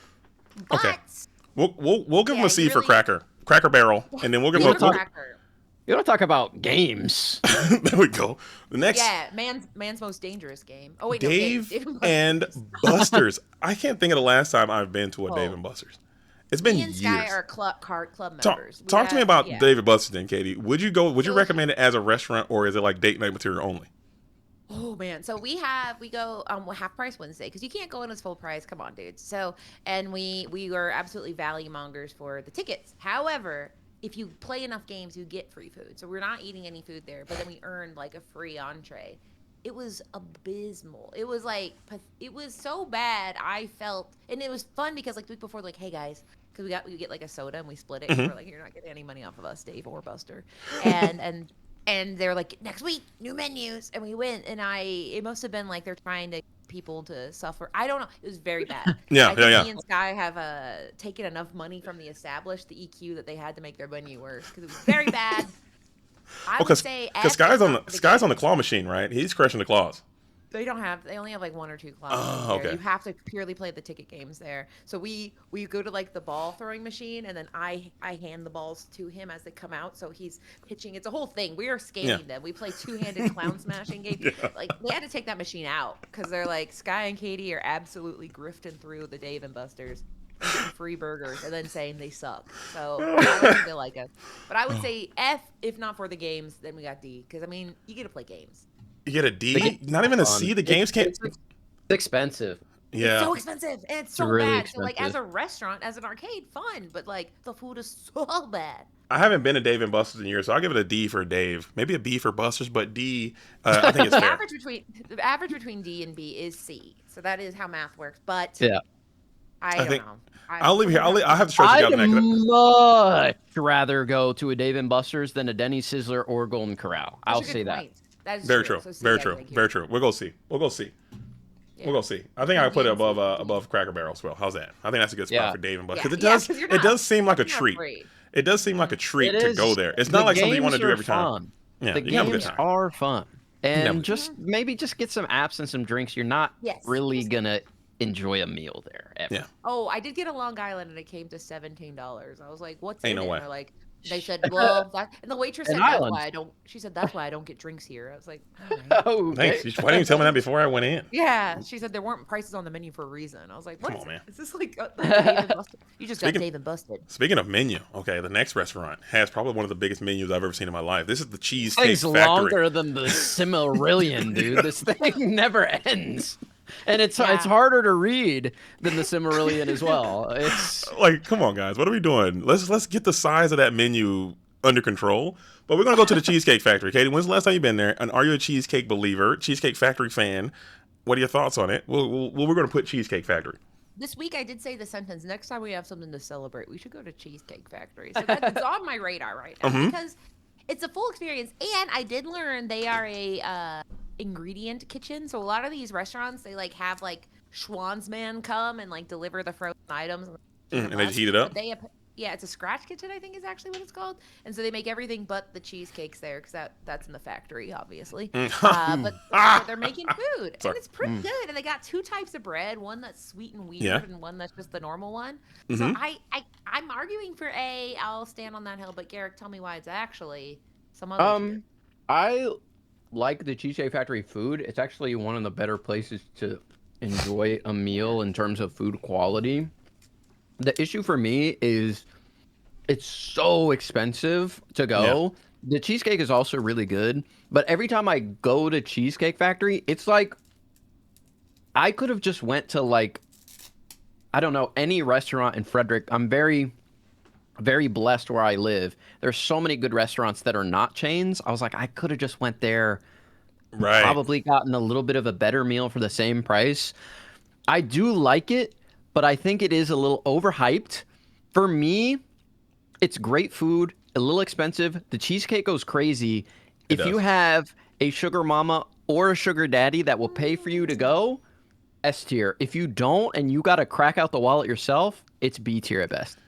Speaker 3: But
Speaker 1: Okay. We'll give them
Speaker 3: Yeah,
Speaker 1: a C
Speaker 3: you
Speaker 1: for
Speaker 3: really-
Speaker 1: Cracker Barrel, and then we'll give them
Speaker 2: We'll talk-
Speaker 3: Cracker.
Speaker 2: You don't talk about games.
Speaker 1: there we go. The next
Speaker 3: Yeah, man's most dangerous game. Oh wait,
Speaker 1: Dave
Speaker 3: no, Dave
Speaker 1: and Buster's. I can't think of the last time I've been to a Dave
Speaker 3: Oh.
Speaker 1: and Buster's. It's been
Speaker 3: Me and
Speaker 1: years.
Speaker 3: Sky are club
Speaker 1: Talk,
Speaker 3: members.
Speaker 1: talk to me about
Speaker 3: yeah.
Speaker 1: Dave and Buster's then, Katie. Would you go? Would you
Speaker 3: So-
Speaker 1: recommend it as a restaurant, or is it like date night material only?
Speaker 3: Oh man, so we go half price Wednesday because you can't go in as full price. Come on, dudes. So and we were absolutely value mongers for the tickets. However, if you play enough games, you get free food. So we're not eating any food there, but then we earned like a free entree. It was abysmal. It was it was so bad. I felt, and it was fun because like the week before, like, hey guys, because we get like a soda and we split it. And we're like, you're not getting any money off of us, Dave or Buster, and they're like, next week, new menus, and we went, and it must have been like they're trying to people to suffer. I don't know. It was very bad.
Speaker 1: Yeah,
Speaker 3: I think
Speaker 1: yeah.
Speaker 3: Me and Sky have taken enough money from the established, the EQ, that they had to make their menu worse because it was very bad. I would say
Speaker 1: because
Speaker 3: F
Speaker 1: Sky's
Speaker 3: is
Speaker 1: on
Speaker 3: not
Speaker 1: the
Speaker 3: for
Speaker 1: Sky's on the
Speaker 3: games.
Speaker 1: claw machine, right? He's crushing the claws.
Speaker 3: They only have like 1 or 2 clubs.
Speaker 1: Oh, okay.
Speaker 3: You have to purely play the ticket games there. So we go to like the ball throwing machine, and then I hand the balls to him as they come out. So he's pitching. It's a whole thing. We are scaling them. We play 2-handed clown smashing game.
Speaker 1: Yeah.
Speaker 3: Like they had to take that machine out because they're like Sky and Katie are absolutely grifting through the Dave and Buster's and getting free burgers and then saying they suck. So I don't think they like us. But I would say F if not for the games. Then we got D because I mean you get to play games.
Speaker 1: You get a D, not even a C. The games can't.
Speaker 2: It's expensive.
Speaker 1: Yeah.
Speaker 3: It's so expensive and it's so
Speaker 2: really
Speaker 3: bad. So like as
Speaker 2: expensive.
Speaker 3: a restaurant, as an arcade, fun, but like the food is so bad.
Speaker 1: I haven't been to Dave and Buster's in years, so I'll give it a D for Dave. Maybe a B for Buster's, but D, I think it's
Speaker 3: The
Speaker 1: fair.
Speaker 3: average between D and B is C. So that is how math works. But
Speaker 2: Yeah.
Speaker 3: I don't
Speaker 1: think-
Speaker 3: know.
Speaker 1: I'll leave here. I'll have to stretch you
Speaker 2: I'd
Speaker 1: out on that. 'cause
Speaker 2: much rather go to a Dave and Buster's than a Denny's, Sizzler, or Golden Corral. I'll say that.
Speaker 3: That is
Speaker 1: Very true.
Speaker 3: So C,
Speaker 1: Very
Speaker 3: I
Speaker 1: true.
Speaker 3: think,
Speaker 1: Very true. We'll go C. We'll go C. We'll go C. I think I put it above Cracker Barrel as well. How's that? I think that's a good spot
Speaker 2: Yeah.
Speaker 1: for Dave and Buster's.
Speaker 3: Yeah.
Speaker 1: Because
Speaker 3: 'cause you're
Speaker 1: it does seem like a
Speaker 3: you're not
Speaker 1: treat.
Speaker 3: afraid.
Speaker 1: It does seem like a treat
Speaker 2: It
Speaker 1: to
Speaker 2: is-
Speaker 1: go there. It's
Speaker 2: the
Speaker 1: not like something you want to
Speaker 2: games
Speaker 1: do
Speaker 2: are
Speaker 1: every time.
Speaker 2: fun.
Speaker 1: Yeah,
Speaker 2: The
Speaker 1: you can have a good
Speaker 2: games
Speaker 1: time.
Speaker 2: are fun.
Speaker 1: have a-
Speaker 2: And maybe just get some apps and some drinks. You're not
Speaker 3: Yes.
Speaker 2: really gonna enjoy a meal there. Ever.
Speaker 1: Yeah.
Speaker 3: Oh, I did get a Long Island and it came to $17. I was like, "What's
Speaker 1: Ain't
Speaker 3: in
Speaker 1: no
Speaker 3: it?"
Speaker 1: way.
Speaker 3: And they're like, They said, well, and the waitress
Speaker 2: An
Speaker 3: said,
Speaker 2: island.
Speaker 3: she said, that's why I don't get drinks here. I was like, all right.
Speaker 2: Oh,
Speaker 1: Thanks.
Speaker 2: okay.
Speaker 1: Why didn't you tell me that before I went in?
Speaker 3: Yeah. She said there weren't prices on the menu for a reason. I was like, what
Speaker 1: Come
Speaker 3: is
Speaker 1: on,
Speaker 3: it?
Speaker 1: man.
Speaker 3: Is this like Dave and Busted? You just got
Speaker 1: Speaking
Speaker 3: Dave and Busted.
Speaker 1: speaking of menu, okay, the next restaurant has probably one of the biggest menus I've ever seen in my life. This is the Cheesecake
Speaker 2: Thing's
Speaker 1: Factory.
Speaker 2: longer than the Cimmerillion, dude. This thing never ends. And it's
Speaker 3: Yeah.
Speaker 2: harder to read than the Cimmerillion as well. It's
Speaker 1: Like, come on, guys, what are we doing? Let's get the size of that menu under control. But we're gonna go to the Cheesecake Factory. Katie, when's the last time you've been there? And are you a cheesecake believer, Cheesecake Factory fan? What are your thoughts on it? We're gonna put Cheesecake Factory.
Speaker 3: This week I did say the sentence, next time we have something to celebrate, we should go to Cheesecake Factory. So that's on my radar right now because it's a full experience. And I did learn they are a ingredient kitchen. So a lot of these restaurants, they like have like Schwansman come and like deliver the frozen items.
Speaker 1: And they just heat it up.
Speaker 3: But yeah, it's a scratch kitchen, I think is actually what it's called. And so they make everything but the cheesecakes there because that's in the factory, obviously. But they're making food, and it's pretty good. And they got two types of bread, one that's sweet and weird,
Speaker 1: Yeah.
Speaker 3: and one that's just the normal one. So I'm arguing for A. I'll stand on that hill. But Garrick, tell me why it's actually some other. Tier.
Speaker 2: I like the Cheesecake Factory food. It's actually one of the better places to enjoy a meal in terms of food quality. The issue for me is it's so expensive to go. Yeah. The cheesecake is also really good, but every time I go to Cheesecake Factory, it's like I could have just went to like I don't know, any restaurant in Frederick. I'm very very blessed where I live. There's so many good restaurants that are not chains. I was like I could have just went there,
Speaker 1: Right.
Speaker 2: probably gotten a little bit of a better meal for the same price. I do like it, but I think it is a little overhyped. For me, it's great food, a little expensive. The cheesecake goes crazy. If you have a sugar mama or a sugar daddy that will pay for you to go, S tier. If you don't and you got to crack out the wallet yourself, it's B tier at best.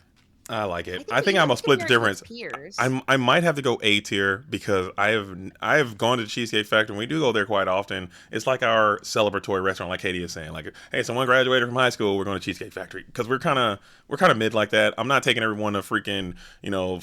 Speaker 1: I like it. I think I'm gonna split the difference. I might have to go A tier because I have gone to the Cheesecake Factory and we do go there quite often. It's like our celebratory restaurant, like Katie is saying. Like, hey, someone graduated from high school, we're going to Cheesecake Factory because we're kind of mid like that. I'm not taking everyone to freaking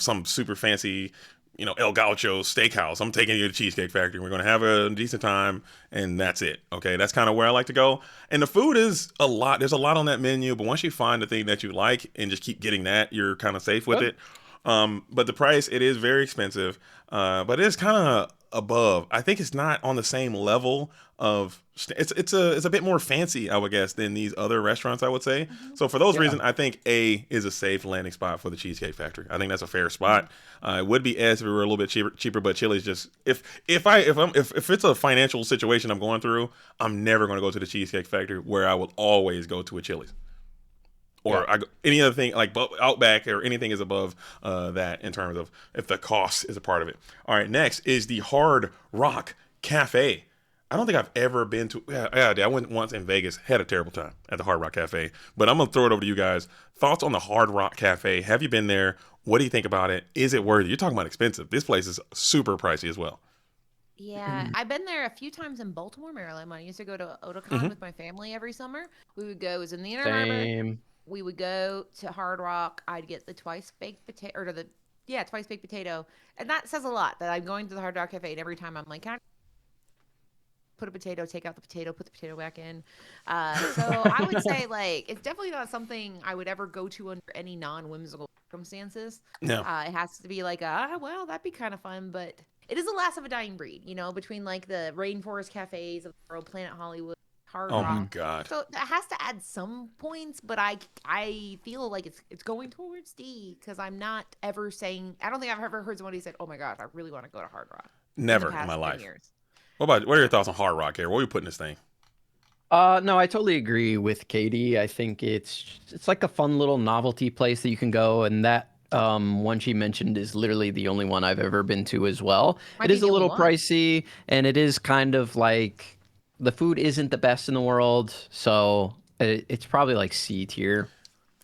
Speaker 1: some super fancy El Gaucho steakhouse. I'm taking you to Cheesecake Factory. We're going to have a decent time, and that's it. Okay, that's kind of where I like to go. And the food is a lot. There's a lot on that menu, but once you find the thing that you like and just keep getting that, you're kind of safe with it. But the price, it is very expensive, but it is kind of above. I think it's not on the same level of. It's a bit more fancy, I would guess, than these other restaurants. I would say. So for those reasons, I think A is a safe landing spot for the Cheesecake Factory. I think that's a fair spot. It would be S if it were a little bit cheaper, but Chili's just if it's a financial situation I'm going through, I'm never going to go to the Cheesecake Factory where I will always go to a Chili's. Or any other thing like Outback or anything is above that in terms of if the cost is a part of it. All right, next is the Hard Rock Cafe. I don't think I've ever been to. I went once in Vegas, had a terrible time at the Hard Rock Cafe. But I'm gonna throw it over to you guys. Thoughts on the Hard Rock Cafe? Have you been there? What do you think about it? Is it worth it? You're talking about expensive. This place is super pricey as well.
Speaker 3: Yeah, I've been there a few times in Baltimore, Maryland. When I used to go to Otakon with my family every summer, we would go. It was in the Inner Harbor.
Speaker 2: Same.
Speaker 3: We would go to Hard Rock. I'd get the twice baked potato, twice baked potato, and that says a lot. That I'm going to the Hard Rock Cafe, and every time I'm like, can I put a potato, take out the potato, put the potato back in. So I would say like it's definitely not something I would ever go to under any non-whimsical circumstances.
Speaker 1: No.
Speaker 3: It has to be like well, that'd be kind of fun, but it is the last of a dying breed, between like the rainforest cafes of the world, Planet Hollywood, Hard Rock.
Speaker 1: Oh my God.
Speaker 3: So it has to add some points, but I feel like it's going towards D because I'm not ever saying. I don't think I've ever heard somebody say, "Oh my gosh, I really want to go to Hard Rock."
Speaker 1: Never in my life. What are your thoughts on Hard Rock here? What are you putting this thing?
Speaker 2: No, I totally agree with Katie. I think it's like a fun little novelty place that you can go, and that one she mentioned is literally the only one I've ever been to as well. It is a little pricey, and it is kind of like the food isn't the best in the world, so it's probably like C tier.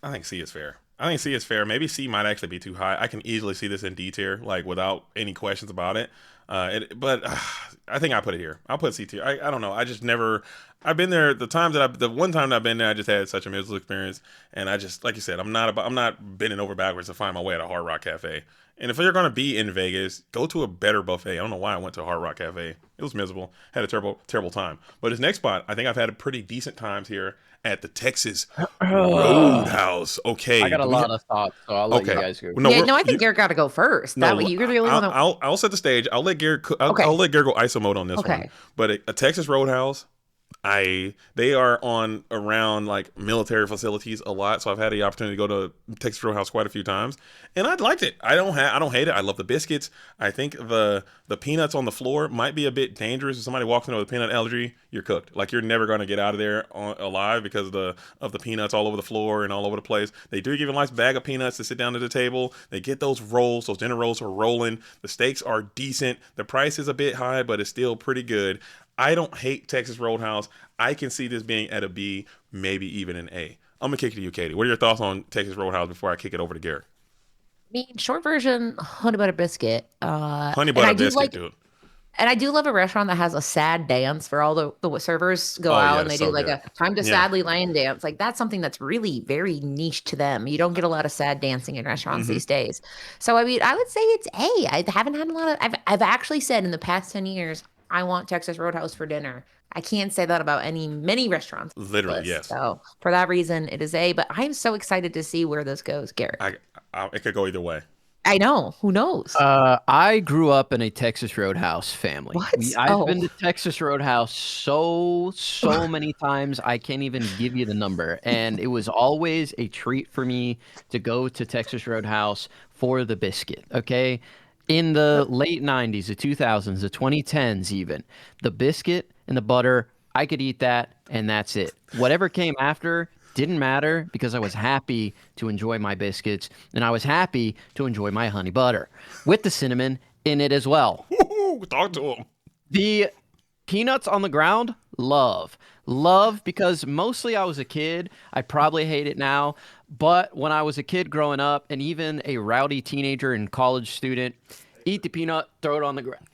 Speaker 1: I think C is fair. I think C is fair. Maybe C might actually be too high. I can easily see this in D tier, like without any questions about it. But I think I put it here. I'll put C tier. I don't know. I just never. I've been there. The one time that I've been there, I just had such a miserable experience. And I just, like you said, I'm not bending over backwards to find my way at a Hard Rock Cafe. And if you're gonna be in Vegas, go to a better buffet. I don't know why I went to a Hard Rock Cafe. It was miserable. Had a terrible time. But this next spot, I think I've had a pretty decent times here at the Texas Roadhouse. Okay,
Speaker 2: I got a lot of thoughts, so I'll let you guys go.
Speaker 1: No,
Speaker 3: I think Garrett got to go first.
Speaker 1: No,
Speaker 3: That way, you're the only one. That...
Speaker 1: I'll set the stage. I'll let Garrett.
Speaker 3: Okay.
Speaker 1: I'll let Garrett go ISO mode on this
Speaker 3: Okay.
Speaker 1: one. But a Texas Roadhouse, they are on around like military facilities a lot, so I've had the opportunity to go to Texas Roadhouse quite a few times, and I liked it. I don't hate it. I love the biscuits. I think the peanuts on the floor might be a bit dangerous. If somebody walks in with a peanut allergy, you're cooked. Like you're never going to get out of there alive because of the peanuts all over the floor and all over the place. They do give a nice bag of peanuts to sit down at the table. They get those rolls. Those dinner rolls are rolling. The steaks are decent. The price is a bit high, but it's still pretty good. I don't hate Texas Roadhouse. I can see this being at a B, maybe even an A. I'm going to kick it to you, Katie. What are your thoughts on Texas Roadhouse before I kick it over to Garrett?
Speaker 3: I mean, short version, honey butter biscuit.
Speaker 1: Honey butter biscuit, dude.
Speaker 3: And I do love a restaurant that has a sad dance for all the servers go out and they do like a time to sadly land dance. Like that's something that's really very niche to them. You don't get a lot of sad dancing in restaurants these days. So, I mean, I would say it's A. I haven't had a lot of, I've actually said in the past 10 years, I want Texas Roadhouse for dinner. I can't say that about many restaurants.
Speaker 1: Literally, yes.
Speaker 3: So for that reason, it is A. But I'm so excited to see where this goes, Garrett.
Speaker 1: It could go either way.
Speaker 3: I know. Who knows?
Speaker 2: I grew up in a Texas Roadhouse family.
Speaker 3: What?
Speaker 2: I've been to Texas Roadhouse so many times, I can't even give you the number. And it was always a treat for me to go to Texas Roadhouse for the biscuit, okay? In the late 90s, the 2000s, the 2010s even, the biscuit and the butter, I could eat that, and that's it. Whatever came after didn't matter because I was happy to enjoy my biscuits, and I was happy to enjoy my honey butter with the cinnamon in it as well.
Speaker 1: Talk to him.
Speaker 2: The peanuts on the ground, love because mostly I was a kid. I probably hate it now, but when I was a kid growing up and even a rowdy teenager and college student, eat the peanut, throw it on the ground.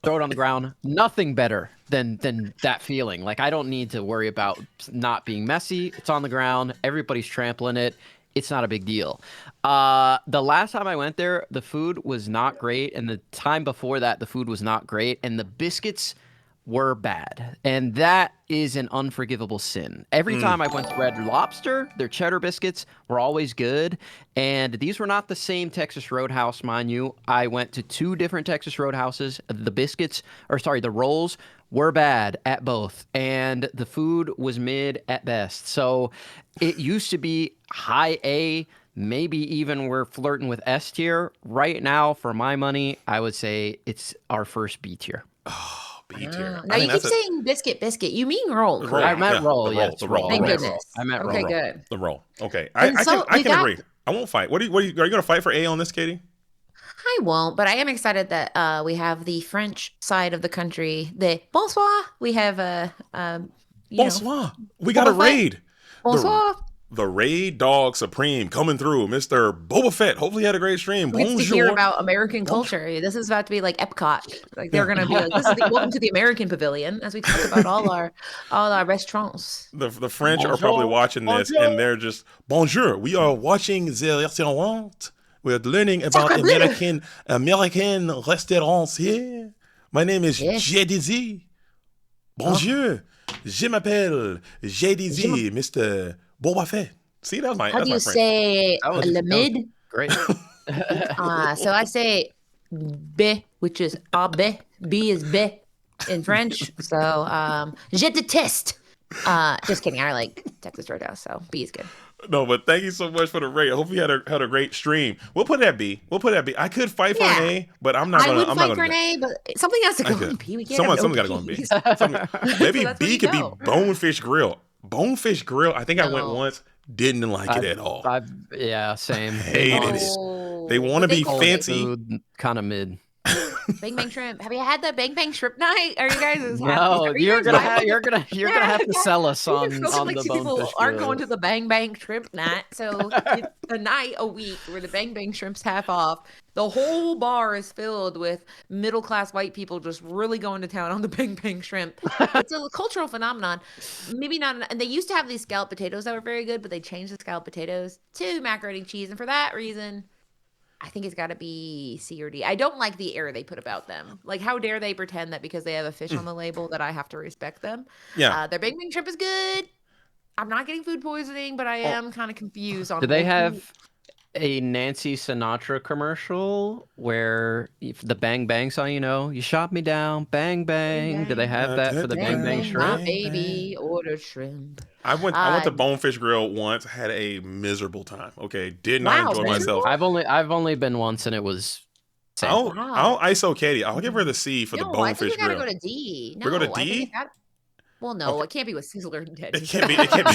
Speaker 2: Throw it on the ground. Nothing better than that feeling. Like I don't need to worry about not being messy. It's on the ground. Everybody's trampling it. It's not a big deal. The last time I went there, the food was not great, and the time before that, the food was not great, and the biscuits were bad, and that is an unforgivable sin. Every time I went to Red Lobster, their cheddar biscuits were always good, and these were not the same Texas Roadhouse, mind you. I went to 2 different Texas Roadhouses. The rolls were bad at both, and the food was mid at best. So it used to be high A, maybe even we're flirting with S tier. Right now, for my money, I would say it's our first B tier.
Speaker 1: B tier.
Speaker 3: Now you keep saying biscuit. You mean roll, correct?
Speaker 2: I meant roll. Yes,
Speaker 1: the roll.
Speaker 3: Thank goodness.
Speaker 2: I meant roll.
Speaker 3: Okay, good.
Speaker 1: The roll. Okay, I can agree. I won't fight. Are you going to fight for A on this, Katie?
Speaker 3: I won't, but I am excited that we have the French side of the country. The bonsoir. We have
Speaker 1: bonsoir. We got a raid.
Speaker 3: Bonsoir.
Speaker 1: The Raid Dog Supreme coming through, Mr. Boba Fett. Hopefully, you had a great stream.
Speaker 3: We get to hear about American culture. This is about to be like Epcot. Like they're gonna be like, "This is welcome to the American Pavilion," as we talk about all our restaurants.
Speaker 1: The French are probably watching this, and they're just bonjour. We are watching the restaurant. We're learning about American restaurants here. My name is JDZ. Bonjour. Je m'appelle JDZ, Mr. Boba Fett. See, that was my.
Speaker 3: How do you say le mid?
Speaker 2: Great.
Speaker 3: So I say B, which is B. B is B in French. So je déteste. Just kidding. I like Texas Roadhouse, so B is good.
Speaker 1: No, but thank you so much for the rate. I hope you had a great stream. We'll put that B. I could fight for an A, but I'm not gonna.
Speaker 3: I would fight for an A, but something has to go in B. We can't.
Speaker 1: Someone got to go in B. Maybe
Speaker 3: So
Speaker 1: B could be Bonefish Grill. Bonefish Grill. I think I went once. Didn't like it at all.
Speaker 2: Yeah, same.
Speaker 1: Hated it. They want to be fancy.
Speaker 2: Kind of mid.
Speaker 3: Bang Bang Shrimp. Have you had the Bang Bang Shrimp night? Are you guys
Speaker 2: No, you're gonna have to
Speaker 3: Yeah,
Speaker 2: sell us
Speaker 3: we've been
Speaker 2: on
Speaker 3: like
Speaker 2: the
Speaker 3: two people
Speaker 2: Bonefish
Speaker 3: aren't going
Speaker 2: Grill.
Speaker 3: to the Bang Bang Shrimp night, so it's a night a week where the Bang Bang Shrimp's half off. The whole bar is filled with middle class white people just really going to town on the Bang Bang Shrimp. It's a cultural phenomenon. Maybe not, and they used to have these scalloped potatoes that were very good, but they changed the scalloped potatoes to macaroni and cheese, and for that reason, I think it's got to be C or D. I don't like the air they put about them. Like, how dare they pretend that because they have a fish on the label that I have to respect them?
Speaker 1: Yeah.
Speaker 3: Their Bang Bang Shrimp is good. I'm not getting food poisoning, but I
Speaker 1: Oh,
Speaker 3: am kind of confused on
Speaker 2: Do they
Speaker 3: what
Speaker 2: have a Nancy Sinatra commercial where if the Bang Bang song, you shot me down, bang
Speaker 3: Bang
Speaker 2: bang? Do they
Speaker 3: Bang.
Speaker 2: have that for the Bang
Speaker 3: Bang
Speaker 2: Bang
Speaker 3: Bang, my
Speaker 2: Shrimp?
Speaker 3: baby ordered shrimp.
Speaker 1: I went
Speaker 3: Uh,
Speaker 1: to Bonefish Grill once, had a miserable time. Okay, did not
Speaker 3: wow,
Speaker 1: enjoy myself.
Speaker 3: miserable?
Speaker 2: I've only been once and it was sample.
Speaker 3: Wow.
Speaker 1: I'll ISO Katie. I'll give her the C for the
Speaker 3: No, I think we
Speaker 1: Bonefish
Speaker 3: gotta
Speaker 1: Grill.
Speaker 3: go to D.
Speaker 1: We're going to
Speaker 3: No, I think
Speaker 1: D.
Speaker 3: it's got. Well, no,
Speaker 1: Okay,
Speaker 3: it can't be with Sizzler and Dead.
Speaker 1: it can't be. It can't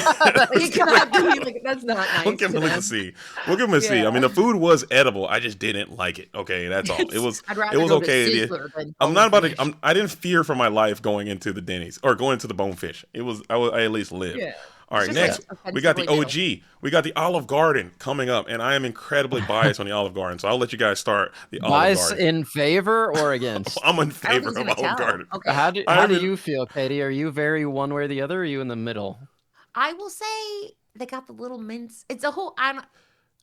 Speaker 1: be.
Speaker 3: It cannot be like that's not
Speaker 1: We'll
Speaker 3: nice
Speaker 1: give
Speaker 3: to
Speaker 1: him a
Speaker 3: them.
Speaker 1: C. We'll give him a C. I mean,
Speaker 3: Yeah.
Speaker 1: the food was edible. I just didn't like it. Okay, that's all. It was.
Speaker 3: I'd
Speaker 1: It
Speaker 3: rather
Speaker 1: was
Speaker 3: go to
Speaker 1: okay.
Speaker 3: Sizzler than
Speaker 1: I'm not about to.
Speaker 3: Bonefish.
Speaker 1: I didn't fear for my life going into the Denny's or going to the Bonefish. It was. I at least lived.
Speaker 3: Yeah.
Speaker 1: All
Speaker 3: It's
Speaker 1: right,
Speaker 3: just like
Speaker 1: next we got the
Speaker 3: offensively middle.
Speaker 1: OG. We got the Olive Garden coming up, and I am incredibly biased on the Olive Garden, so I'll let you guys start the Olive
Speaker 2: Bias
Speaker 1: Garden.
Speaker 2: in favor or against?
Speaker 1: I'm in
Speaker 3: I don't
Speaker 1: favor
Speaker 3: think
Speaker 1: of
Speaker 3: he's gonna
Speaker 1: Olive
Speaker 3: tell.
Speaker 1: Garden.
Speaker 3: Okay.
Speaker 2: How do
Speaker 1: I'm in-
Speaker 2: you feel, Katie? Are you very one way or the other? Or are you in the middle?
Speaker 3: I will say they got the little mints. It's a whole.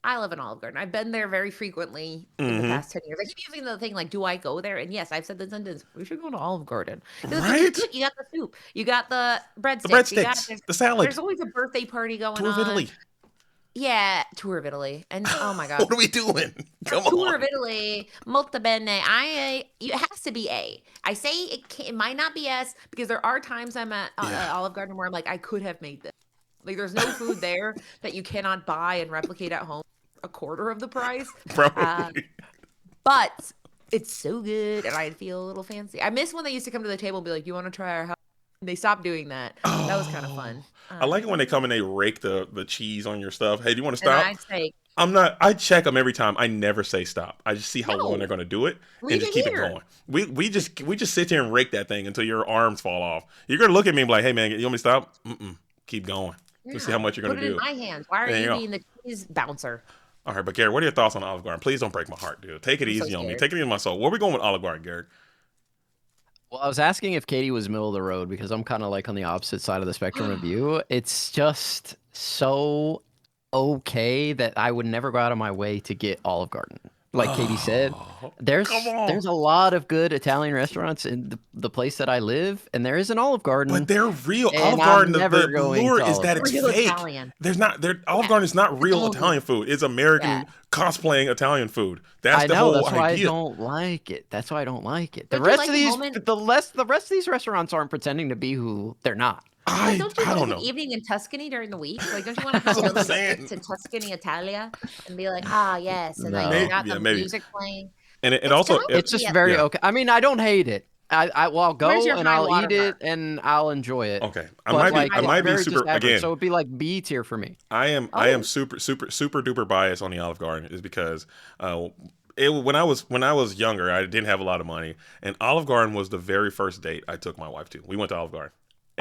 Speaker 3: I live in Olive Garden. I've been there very frequently in the
Speaker 1: Mhm.
Speaker 3: past 10 years. I keep using the thing like, do I go there? And yes, I've said the sentence. We should go to Olive Garden. The food is
Speaker 1: Right?
Speaker 3: good. You got the soup. You got the breadsticks.
Speaker 1: The
Speaker 3: You got
Speaker 1: breadsticks, the salad,
Speaker 3: there's always a birthday party going
Speaker 1: tour of
Speaker 3: on.
Speaker 1: Italy.
Speaker 3: Yeah, tour of Italy. And oh my god.
Speaker 1: What are we doing? Come
Speaker 3: Tour
Speaker 1: on.
Speaker 3: of Italy, molto bene. It has to be A. I say it might not be S because there are times I'm at
Speaker 1: Yeah.
Speaker 3: Olive Garden where I'm like, I could have made this. Like, there's no food there that you cannot buy and replicate at home a quarter of the price.
Speaker 1: Probably.
Speaker 3: But it's so good, and I feel a little fancy. I miss when they used to come to the table and be like, "You want to try our house?" And they stopped doing that. That was kind of fun.
Speaker 1: I like it when they come and they rake the cheese on your stuff. Hey, do you want to
Speaker 3: And
Speaker 1: stop?
Speaker 3: I'd say,
Speaker 1: I check them every time. I never say stop. I just see how long
Speaker 3: No.
Speaker 1: they're going to do it and
Speaker 3: Leave
Speaker 1: just
Speaker 3: it
Speaker 1: keep it
Speaker 3: here.
Speaker 1: going. We just sit here and rake that thing until your arms fall off. You're going to look at me and be like, "Hey man, you want me to stop?" Keep going. Let's see how much you're going
Speaker 3: put
Speaker 1: to
Speaker 3: it
Speaker 1: do.
Speaker 3: in my hands. Why are
Speaker 1: There you
Speaker 3: you
Speaker 1: go.
Speaker 3: being the cheese bouncer?
Speaker 1: All right, but Garrett, what are your thoughts on Olive Garden? Please don't break my heart, dude. Take it
Speaker 3: I'm so
Speaker 1: easy on me.
Speaker 3: scared.
Speaker 1: Take it easy on my soul. Where are we going with Olive Garden, Garrett?
Speaker 2: Well, I was asking if Katie was middle of the road because I'm kind of like on the opposite side of the spectrum of you. It's just so okay that I would never go out of my way to get Olive Garden. Like Katie said,
Speaker 1: Oh,
Speaker 2: there's
Speaker 1: come on.
Speaker 2: there's a lot of good Italian restaurants in the place that I live, and there is an Olive Garden.
Speaker 1: But they're real.
Speaker 2: And
Speaker 1: Olive
Speaker 2: I'm
Speaker 1: Garden,
Speaker 2: never
Speaker 1: the
Speaker 2: going
Speaker 1: lure
Speaker 2: to
Speaker 1: is
Speaker 2: Olive
Speaker 1: that it's
Speaker 3: Real
Speaker 1: fake.
Speaker 3: Italian.
Speaker 1: There's not there. Olive
Speaker 3: Yeah.
Speaker 1: Garden is not real
Speaker 3: Italian.
Speaker 1: Italian food. It's American
Speaker 3: Yeah.
Speaker 1: cosplaying Italian food. That's
Speaker 2: I
Speaker 1: the
Speaker 2: know
Speaker 1: whole
Speaker 2: that's why I
Speaker 1: idea.
Speaker 2: don't like it. That's why I don't like it. The
Speaker 3: Don't you
Speaker 2: rest
Speaker 3: like
Speaker 2: of
Speaker 3: the
Speaker 2: these
Speaker 3: moment-
Speaker 2: the rest of these restaurants aren't pretending to be who they're not.
Speaker 3: But don't you
Speaker 1: I don't
Speaker 3: like
Speaker 1: know.
Speaker 3: an evening in Tuscany during the week? Like, don't you want to
Speaker 1: That's
Speaker 3: go
Speaker 1: what I'm
Speaker 3: to
Speaker 1: saying.
Speaker 3: Tuscany, Italia, and be like, ah, yes, and
Speaker 2: No.
Speaker 3: like you got
Speaker 1: Yeah,
Speaker 3: the
Speaker 1: maybe.
Speaker 3: music playing?
Speaker 1: And it
Speaker 3: It's
Speaker 1: also
Speaker 3: gotta
Speaker 2: It's
Speaker 3: be
Speaker 2: just
Speaker 3: a-
Speaker 2: very
Speaker 1: Yeah.
Speaker 2: okay. I mean, I don't hate it. I'll go
Speaker 3: Where's your
Speaker 2: and
Speaker 3: high
Speaker 2: I'll
Speaker 3: water
Speaker 2: eat it
Speaker 3: mark?
Speaker 2: and I'll enjoy it.
Speaker 1: okay. I
Speaker 2: But
Speaker 1: might
Speaker 2: like,
Speaker 1: be
Speaker 2: very
Speaker 1: super
Speaker 2: just average,
Speaker 1: again.
Speaker 2: So it'd be like B tier for me.
Speaker 1: I am
Speaker 3: Oh.
Speaker 1: super duper biased on the Olive Garden is because when I was younger, I didn't have a lot of money, and Olive Garden was the very first date I took my wife to. We went to Olive Garden.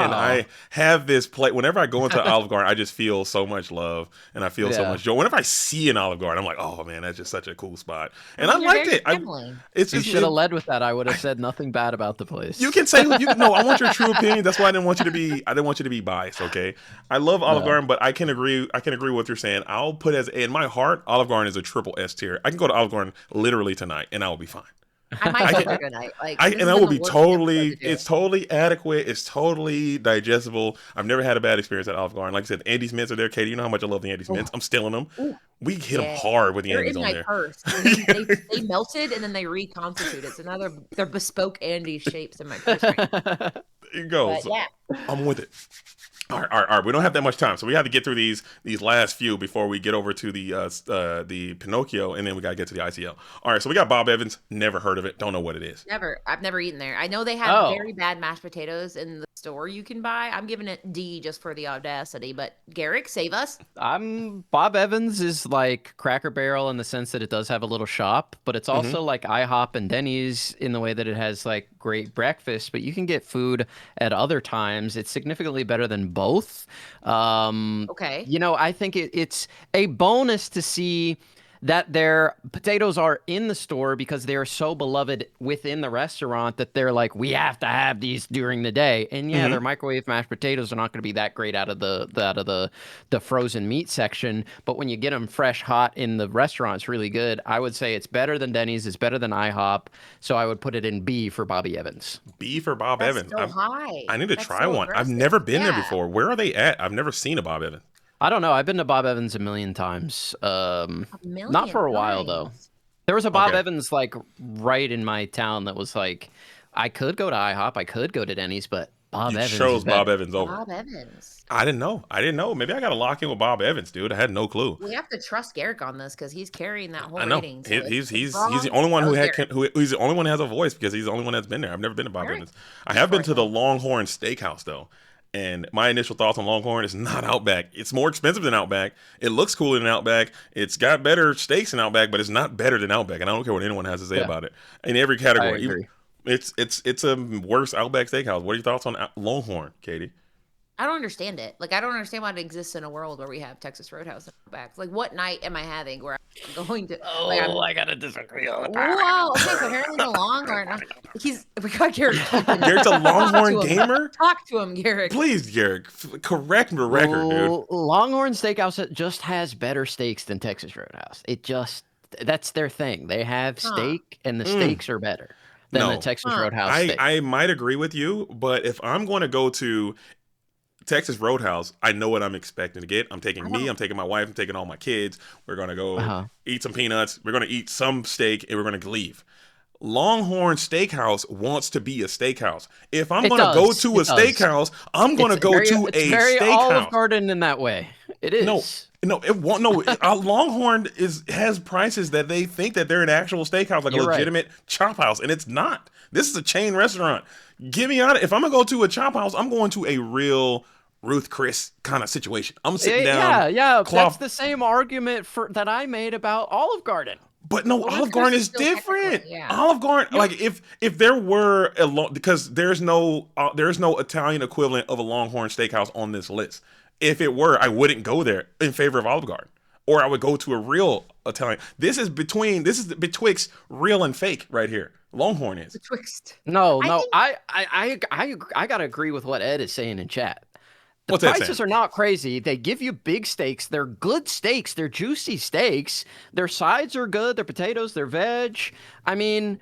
Speaker 1: And
Speaker 2: Aw.
Speaker 1: I have this play. Whenever I go into Olive Garden, I just feel so much love and I feel so
Speaker 2: Yeah.
Speaker 1: much joy. Whenever I see an Olive Garden, I'm like, oh man, that's just such a cool spot. And I
Speaker 3: You're
Speaker 1: liked
Speaker 3: very
Speaker 1: it.
Speaker 3: family.
Speaker 1: It's
Speaker 2: You
Speaker 1: just
Speaker 2: should have led with that. I would have said nothing bad about the place.
Speaker 1: you can say no. I want your true opinion. That's why I didn't want you to be. I didn't want you to be biased. Okay, I love Olive
Speaker 2: No.
Speaker 1: Garden, but I can agree. I can agree with what you're saying. I'll put as in my heart, Olive Garden is a triple S tier. I can go to Olive Garden literally tonight, and I will be fine.
Speaker 3: I might
Speaker 1: I
Speaker 3: go
Speaker 1: can-
Speaker 3: there tonight. Like,
Speaker 1: I
Speaker 3: this
Speaker 1: and
Speaker 3: has
Speaker 1: I will
Speaker 3: been
Speaker 1: be
Speaker 3: the worst episode
Speaker 1: totally.
Speaker 3: to do.
Speaker 1: It's totally adequate. It's totally digestible. I've never had a bad experience at Olive Garden. Like I said, Andy's mints are there. Katie, you know how much I love the Andy's mints. I'm stealing them.
Speaker 3: Ooh.
Speaker 1: We hit them
Speaker 3: Yeah.
Speaker 1: hard with the
Speaker 3: They're
Speaker 1: Andy's
Speaker 3: in
Speaker 1: on
Speaker 3: my
Speaker 1: there.
Speaker 3: purse. They melted and then they reconstituted. So now they're bespoke Andy shapes in my purse. Right now.
Speaker 1: There you go.
Speaker 3: But
Speaker 1: So-
Speaker 3: yeah,
Speaker 1: I'm with it. All right, all right, all right. We don't have that much time, so we have to get through these last few before we get over to the Pinocchio, and then we gotta get to the ICL. All right, so we got Bob Evans. Never heard of it. Don't know what it is.
Speaker 3: Never. I've never eaten there. I know they have
Speaker 2: Oh,
Speaker 3: very bad mashed potatoes in the store you can buy. I'm giving it D just for the audacity. But Garrick, save us.
Speaker 2: Bob Evans is like Cracker Barrel in the sense that it does have a little shop, but it's
Speaker 1: Mm-hmm.
Speaker 2: also like IHOP and Denny's in the way that it has like great breakfast, but you can get food at other times. It's significantly better than both.
Speaker 3: Okay.
Speaker 2: I think it's a bonus to see that their potatoes are in the store because they are so beloved within the restaurant that they're like, we have to have these during the day. And yeah,
Speaker 1: Mm-hmm.
Speaker 2: their microwave mashed potatoes are not going to be that great out of the frozen meat section, but when you get them fresh, hot in the restaurant, it's really good. I would say it's better than Denny's, it's better than IHOP, so I would put it in B for Bobby Evans.
Speaker 1: B for Bob
Speaker 3: That's
Speaker 1: Evans.
Speaker 3: so high.
Speaker 1: I need to
Speaker 3: That's
Speaker 1: try
Speaker 3: so
Speaker 1: one. I've
Speaker 3: aggressive.
Speaker 1: never been there
Speaker 3: Yeah.
Speaker 1: before. Where are they at? I've never seen a Bob Evans.
Speaker 2: I don't know. I've been to Bob Evans a million times.
Speaker 3: A
Speaker 2: Not
Speaker 3: million
Speaker 2: for a while though.
Speaker 3: times.
Speaker 2: There was a Bob
Speaker 1: Okay.
Speaker 2: Evans like right in my town that was like, I could go to IHOP, I could go to Denny's, but Bob
Speaker 1: You
Speaker 2: Evans is
Speaker 1: chose Bob
Speaker 2: better.
Speaker 1: Evans over.
Speaker 3: Bob Evans.
Speaker 1: I didn't know. I didn't know. Maybe I got to lock in with Bob Evans, dude. I had no clue.
Speaker 3: We have to trust Garrick on this because he's carrying that whole
Speaker 1: I know.
Speaker 3: rating. So
Speaker 1: He's
Speaker 3: wrong,
Speaker 1: the only one
Speaker 3: that
Speaker 1: who
Speaker 3: was
Speaker 1: had
Speaker 3: Garrick.
Speaker 1: he's the only one who has a voice because he's the only one that's been there. I've never been to Bob
Speaker 3: All right.
Speaker 1: Evans. I have been to the Longhorn Steakhouse though, and my initial thoughts on Longhorn is not Outback. It's more expensive than Outback. It looks cooler than Outback. It's got better steaks than Outback, but it's not better than Outback. And I don't care what anyone has to say
Speaker 2: Yeah,
Speaker 1: about it in every
Speaker 2: I
Speaker 1: category.
Speaker 2: agree.
Speaker 1: It's a worse Outback Steakhouse. What are your thoughts on Longhorn, Katie?
Speaker 3: I don't understand it. Like, I don't understand why it exists in a world where we have Texas Roadhouse and Outbacks. Like, what night am I having where I'm going to? Like, I'm,
Speaker 2: I gotta disagree on
Speaker 3: whoa. Okay, so apparently the Longhorn. We got Garrick.
Speaker 1: Garrett's a Longhorn gamer?
Speaker 3: Talk to him, Garrick.
Speaker 1: Please, Garrick, correct the record, dude.
Speaker 2: Longhorn Steakhouse just has better steaks than Texas Roadhouse. That's their thing. They have
Speaker 3: Huh.
Speaker 2: steak, and the steaks are better than the
Speaker 1: No.
Speaker 2: Texas
Speaker 3: Huh.
Speaker 2: Roadhouse steak.
Speaker 1: I might agree with you, but if I'm going to go to Texas Roadhouse, I know what I'm expecting to get. I'm taking I'm taking my wife, I'm taking all my kids. We're going to go eat some peanuts. We're going to eat some steak, and we're going to leave. Longhorn Steakhouse wants to be a steakhouse. If I'm
Speaker 2: It
Speaker 1: going to go
Speaker 2: does.
Speaker 1: to
Speaker 2: It
Speaker 1: a
Speaker 2: does.
Speaker 1: steakhouse, I'm going to
Speaker 2: It's
Speaker 1: go
Speaker 2: very-
Speaker 1: to
Speaker 2: it's
Speaker 1: a
Speaker 2: very Olive
Speaker 1: steakhouse.
Speaker 2: Garden in that way. It is.
Speaker 1: No, it won't. No, Longhorn has prices that they think that they're an actual steakhouse, like
Speaker 2: You're
Speaker 1: a
Speaker 2: right.
Speaker 1: legitimate chop house, and it's not. This is a chain restaurant. Get me out of. If I'm gonna go to a chop house, I'm going to a real Ruth Chris kind of situation. I'm sitting down.
Speaker 2: Yeah.
Speaker 1: cloth-
Speaker 2: That's the same argument that I made about Olive Garden.
Speaker 1: But no,
Speaker 3: Well,
Speaker 1: Olive
Speaker 3: Ruth
Speaker 1: Garden
Speaker 3: Chris
Speaker 1: is
Speaker 3: is still technical,
Speaker 1: different.
Speaker 3: yeah.
Speaker 1: Olive Garden, like if there were because there's no Italian equivalent of a Longhorn Steakhouse on this list. If it were, I wouldn't go there in favor of Olive Garden, or I would go to a real Italian. This is betwixt real and fake right here. Longhorn is.
Speaker 3: Betwixt.
Speaker 2: No,
Speaker 3: I
Speaker 2: I gotta agree with what Ed is saying in chat. The
Speaker 1: What's that
Speaker 2: prices
Speaker 1: saying?
Speaker 2: are not crazy. They give you big steaks. They're good steaks. They're juicy steaks. Their sides are good. Their potatoes. Their veg. I mean,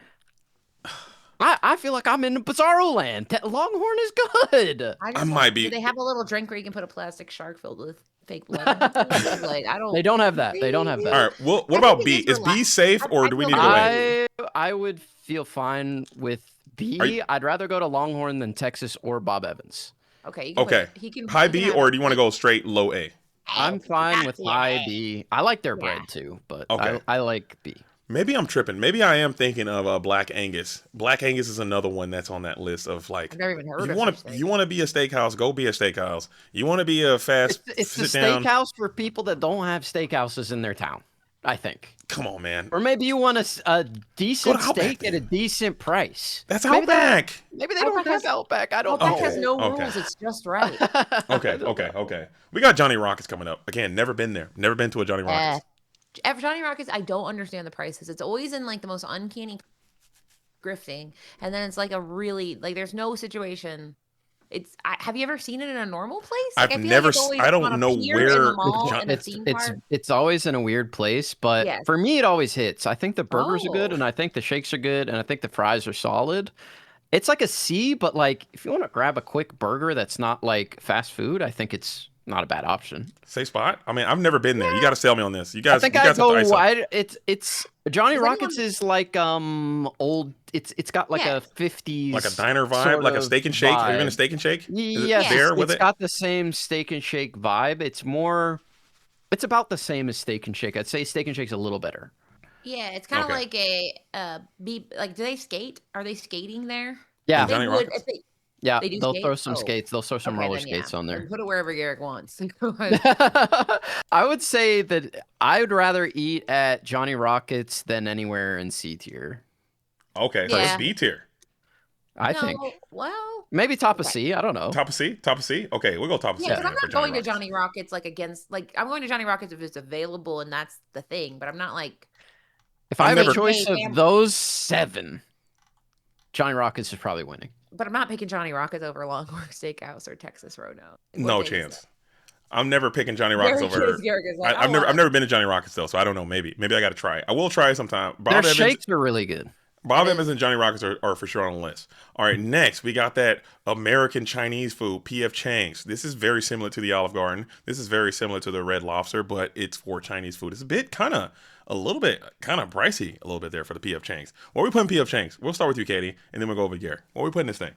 Speaker 2: I feel like I'm in Bizarro land. Longhorn is good.
Speaker 3: I
Speaker 1: might be-
Speaker 3: Do they have a little drink where you can put a plastic shark filled with fake blood? Like, I don't.
Speaker 2: They don't have that. They don't have that.
Speaker 1: All right. Well, what
Speaker 3: I
Speaker 1: about
Speaker 3: think
Speaker 1: B?
Speaker 3: it is
Speaker 1: Is B
Speaker 3: relaxed.
Speaker 1: safe, or
Speaker 3: I
Speaker 1: do we
Speaker 3: feel
Speaker 1: need to go A?
Speaker 2: I would feel fine with B.
Speaker 1: Are you-
Speaker 2: I'd rather go to Longhorn than Texas or Bob Evans.
Speaker 3: Okay. You can
Speaker 1: Okay.
Speaker 3: Put, he can
Speaker 1: High
Speaker 3: he can
Speaker 1: B,
Speaker 3: have
Speaker 1: or
Speaker 3: it.
Speaker 1: do you want to go straight low A?
Speaker 2: I'm fine with
Speaker 3: yeah.
Speaker 2: high B. I like their
Speaker 3: Yeah.
Speaker 2: bread too, but
Speaker 1: Okay.
Speaker 2: I like B.
Speaker 1: Maybe I'm tripping. Maybe I am thinking of Black Angus. Black Angus is another one that's on that list of like.
Speaker 3: I've never even heard
Speaker 1: You
Speaker 3: of
Speaker 1: want
Speaker 3: such
Speaker 1: to
Speaker 3: thing.
Speaker 1: you want to be a steakhouse? Go be a steakhouse. You want to be a fast
Speaker 2: It's the
Speaker 1: sit down?
Speaker 2: steakhouse for people that don't have steakhouses in their town, I think.
Speaker 1: Come on, man.
Speaker 2: Or maybe you want a decent
Speaker 1: Outback,
Speaker 2: steak at a
Speaker 1: then.
Speaker 2: decent price.
Speaker 1: That's
Speaker 2: Maybe they-
Speaker 1: Outback.
Speaker 2: Maybe they don't
Speaker 3: Outback
Speaker 2: have
Speaker 3: has-
Speaker 2: Outback. I don't
Speaker 3: Outback
Speaker 2: know.
Speaker 3: has no
Speaker 1: Okay.
Speaker 3: rules. It's just right.
Speaker 1: Okay. We got Johnny Rockets coming up. Again, never been there. Never been to a Johnny Rockets.
Speaker 3: Johnny Rockets, I don't understand the prices. It's always in like the most uncanny grifting, and then it's like a really like there's no situation. Have you ever seen it in a normal place? Like,
Speaker 1: I've
Speaker 3: I feel
Speaker 1: never
Speaker 3: Like it's
Speaker 1: s-
Speaker 3: always
Speaker 1: I don't
Speaker 3: on a
Speaker 1: know
Speaker 3: pier in
Speaker 1: where
Speaker 3: the mall
Speaker 1: John-
Speaker 3: in a
Speaker 2: It's
Speaker 3: theme
Speaker 2: it's
Speaker 3: park.
Speaker 2: it's always in a weird place, but
Speaker 3: Yes.
Speaker 2: for me it always hits. I think the burgers are good,
Speaker 3: Oh.
Speaker 2: and I think the shakes are good, and I think the fries are solid. It's like a C, but like if you want to grab a quick burger that's not like fast food, I think it's not a bad option.
Speaker 1: Safe spot. I mean, I've never been there. You
Speaker 3: Yeah.
Speaker 1: got to sell me on this. You
Speaker 2: I
Speaker 1: guys,
Speaker 2: think
Speaker 1: you
Speaker 2: I
Speaker 1: guys have to ice
Speaker 2: go.
Speaker 1: up.
Speaker 2: It's Johnny
Speaker 3: Does
Speaker 2: Rockets
Speaker 3: anyone-
Speaker 2: is like old. It's got like
Speaker 3: Yeah.
Speaker 2: a 50s
Speaker 1: Like a diner vibe,
Speaker 2: sort
Speaker 1: like a
Speaker 2: of
Speaker 1: Steak and Shake. Have you been to
Speaker 2: vibe.
Speaker 1: Steak and Shake? Is it
Speaker 2: Yes,
Speaker 1: there with
Speaker 2: it's
Speaker 1: it?
Speaker 2: got the same Steak and Shake vibe. It's about the same as Steak and Shake. I'd say Steak and Shake's a little better.
Speaker 3: Yeah, it's kind of
Speaker 1: Okay.
Speaker 3: like like, do they skate? Are they skating there?
Speaker 2: Yeah,
Speaker 1: In Johnny
Speaker 3: They would
Speaker 1: Rockets?
Speaker 3: if they
Speaker 2: yeah.
Speaker 3: they do
Speaker 2: They'll
Speaker 3: skate?
Speaker 2: throw some
Speaker 3: Oh,
Speaker 2: skates. They'll throw some
Speaker 3: okay,
Speaker 2: roller
Speaker 3: then yeah.
Speaker 2: skates on there.
Speaker 3: Then put it wherever Garrick wants.
Speaker 2: I would say that I would rather eat at Johnny Rockets than anywhere in C tier.
Speaker 1: Okay, so
Speaker 3: Yeah.
Speaker 1: it's B tier.
Speaker 2: I
Speaker 3: No,
Speaker 2: think
Speaker 3: well,
Speaker 2: maybe top of
Speaker 3: okay.
Speaker 2: C. I don't know.
Speaker 1: Top of C? Top of C? Okay, we'll go top of C
Speaker 3: Yeah, because
Speaker 1: then
Speaker 3: I'm
Speaker 1: for
Speaker 3: not
Speaker 1: Johnny
Speaker 3: going to
Speaker 1: Rockets.
Speaker 3: Johnny Rockets I'm going to Johnny Rockets if it's available and that's the thing, but I'm not like
Speaker 2: If I
Speaker 1: I've
Speaker 2: have a
Speaker 1: never-
Speaker 2: choice
Speaker 3: Hey,
Speaker 2: of
Speaker 3: fam-
Speaker 2: those 7, Johnny Rockets is probably winning.
Speaker 3: but I'm not picking Johnny Rockets over Longhorn Steakhouse or Texas Roadhouse.
Speaker 1: No chance. I'm never picking Johnny Rockets over.
Speaker 3: Garrick is like,
Speaker 1: I've never been to Johnny Rockets though, so I don't know. Maybe I got to try. I will try sometime.
Speaker 2: Their shakes are really good.
Speaker 1: Bob
Speaker 3: It
Speaker 1: Evans
Speaker 3: is.
Speaker 1: and Johnny Rockets are for sure on the list. All right, next we got that American Chinese food, P.F. Chang's. This is very similar to the Olive Garden. This is very similar to the Red Lobster, but it's for Chinese food. It's a little bit pricey, a little bit there for the P.F. Chang's. What are we putting P.F. Chang's? We'll start with you, Katie, and then we'll go over to Garrett. What are we putting this thing?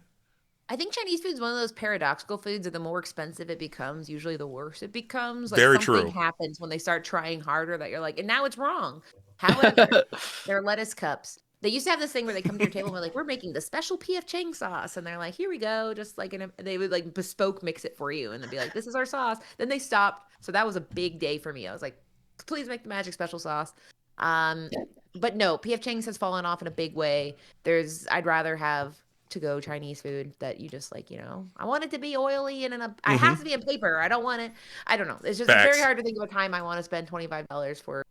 Speaker 3: I think Chinese food is one of those paradoxical foods that the more expensive it becomes, usually the worse it becomes. Like
Speaker 1: Very
Speaker 3: something
Speaker 1: true.
Speaker 3: happens when they start trying harder that you're like, and now it's wrong. However, their lettuce cups. They used to have this thing where they come to your table and they're like, we're making the special P.F. Chang sauce. And they're like, here we go. Just like, they would like bespoke mix it for you. And they'd be like, this is our sauce. Then they stopped. So that was a big day for me. I was like, please make the magic special sauce. But no, P.F. Chang's has fallen off in a big way. I'd rather have to-go Chinese food that you just like, I want it to be oily and it has to be in paper. I don't want it. I don't know. It's just
Speaker 1: Facts.
Speaker 3: very hard to think of a time I want to spend $25 for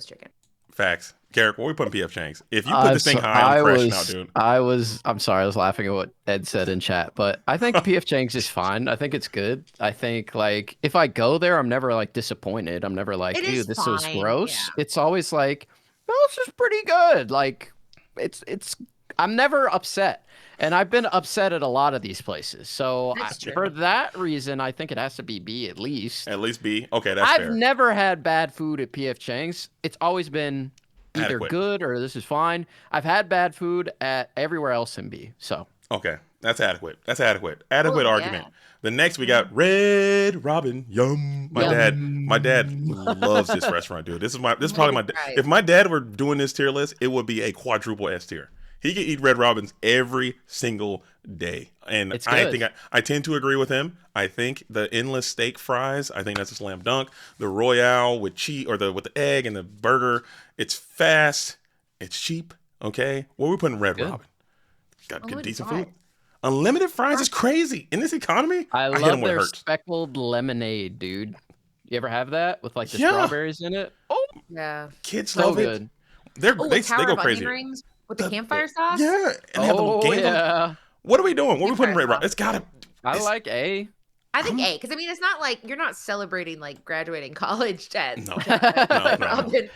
Speaker 3: chicken.
Speaker 1: Facts. Garrett, what are we putting P.F. Chang's? If you put this thing high, I'm crashing out, dude.
Speaker 2: I'm sorry, I was laughing at what Ed said in chat, but I think P.F. Chang's is fine. I think it's good. I think like if I go there, I'm never like disappointed. I'm never like,
Speaker 3: It
Speaker 2: ew,
Speaker 3: is
Speaker 2: this was
Speaker 3: fine,
Speaker 2: gross.
Speaker 3: yeah.
Speaker 2: It's always like, well, this is pretty good. Like it's I'm never upset. And I've been upset at a lot of these places. So
Speaker 3: That's true.
Speaker 2: for that reason, I think it has to be B at least.
Speaker 1: At least B. Okay, that's
Speaker 2: I've
Speaker 1: fair.
Speaker 2: never had bad food at P.F. Chang's. It's always been either
Speaker 1: Adequate.
Speaker 2: good or this is fine. I've had bad food at everywhere else in B. So
Speaker 1: Okay, that's adequate. That's adequate. Adequate
Speaker 3: Oh,
Speaker 1: argument.
Speaker 3: yeah.
Speaker 1: The next we got Red Robin. Yum. My dad loves this restaurant, dude. This is probably my dad.
Speaker 3: Right.
Speaker 1: If my dad were doing this tier list, it would be a quadruple S tier. He could eat Red Robins every single day, and
Speaker 2: It's
Speaker 1: I
Speaker 2: good.
Speaker 1: think I tend to agree with him. I think the endless steak fries, I think that's a slam dunk. The Royale with cheese or with the egg and the burger, it's fast, it's cheap. Okay, what are we putting Red
Speaker 2: Good.
Speaker 1: Robin? Got good,
Speaker 3: Unlimited
Speaker 1: decent
Speaker 3: fries.
Speaker 1: food. Unlimited fries is crazy in this economy.
Speaker 2: I
Speaker 1: hit
Speaker 2: love
Speaker 1: 'em when it
Speaker 2: their
Speaker 1: hurts.
Speaker 2: speckled lemonade, dude. You ever have that with like the
Speaker 1: Yeah.
Speaker 2: strawberries in it? Oh,
Speaker 3: Yeah.
Speaker 1: Kids
Speaker 2: so
Speaker 1: love it.
Speaker 2: good.
Speaker 1: They
Speaker 3: Tower
Speaker 1: go
Speaker 3: of
Speaker 1: crazy.
Speaker 3: onion rings with the campfire sauce.
Speaker 1: Yeah, and they have the
Speaker 2: Oh
Speaker 1: candles.
Speaker 2: yeah,
Speaker 1: What are we doing? What are we putting
Speaker 3: Campfire
Speaker 1: Red Robin?
Speaker 3: sauce.
Speaker 1: It's gotta.
Speaker 2: I
Speaker 1: it's-
Speaker 2: like A.
Speaker 3: I think A, because I mean, it's not like you're not celebrating like graduating college at
Speaker 1: No.
Speaker 3: at
Speaker 1: No.
Speaker 3: Robin.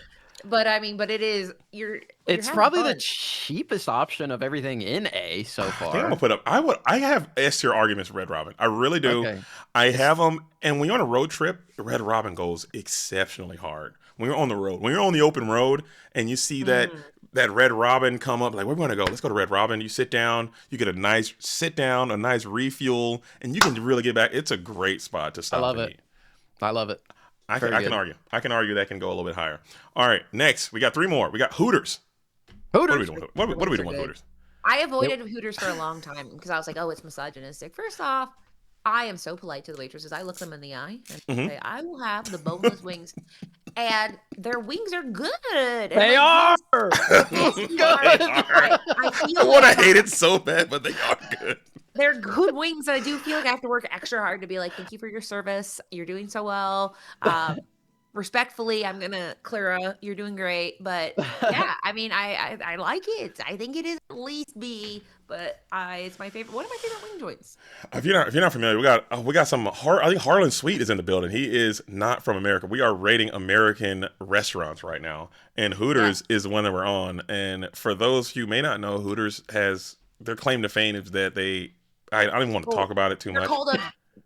Speaker 3: But I mean, but it is
Speaker 2: It's
Speaker 3: having
Speaker 2: probably the
Speaker 3: fun.
Speaker 2: cheapest option of everything in A so
Speaker 1: I think I'm
Speaker 2: far.
Speaker 1: gonna put up. I have S tier arguments for Red Robin. I really do.
Speaker 2: Okay.
Speaker 1: I have them, and when you're on a road trip, Red Robin goes exceptionally hard. When you're on the road, when you're on the open road, and you see that Red Robin come up, like we're gonna go. Let's go to Red Robin. You sit down, you get a nice sit down, a nice refuel, and you can really get back. It's a great spot to stop.
Speaker 2: love
Speaker 1: and
Speaker 2: it.
Speaker 1: eat.
Speaker 2: I love it.
Speaker 1: I
Speaker 2: Very
Speaker 1: can
Speaker 2: good.
Speaker 1: argue. I can argue that can go a little bit higher. All right, next we got 3 more. We got Hooters. What are we
Speaker 2: Hooters.
Speaker 1: doing? What are we doing with
Speaker 3: good.
Speaker 1: Hooters?
Speaker 3: I avoided Hooters for a long time because I was like, oh, it's misogynistic. First off, I am so polite to the waitresses. I look them in the eye and say, I will have the boneless wings. And their wings are good. And
Speaker 2: They
Speaker 3: like,
Speaker 2: are.
Speaker 3: yes,
Speaker 2: Good.
Speaker 3: they are.
Speaker 1: They
Speaker 3: I feel
Speaker 1: I want to
Speaker 3: like
Speaker 1: hate it so bad, but they are good.
Speaker 3: they're good wings. And I do feel like I have to work extra hard to be like, thank you for your service. You're doing so well. Respectfully, I'm gonna Clara, you're doing great. But yeah, I mean, I like it. I think it is at least B, but it's my favorite. One of my favorite wing joints.
Speaker 1: If you're not familiar, we got some. I think Harlan Sweet is in the building. He is not from America. We are rating American restaurants right now, and Hooters is the one that we're on. And for those who may not know, Hooters has their claim to fame is that I don't even want to talk about it too
Speaker 3: They're
Speaker 1: much.
Speaker 3: called a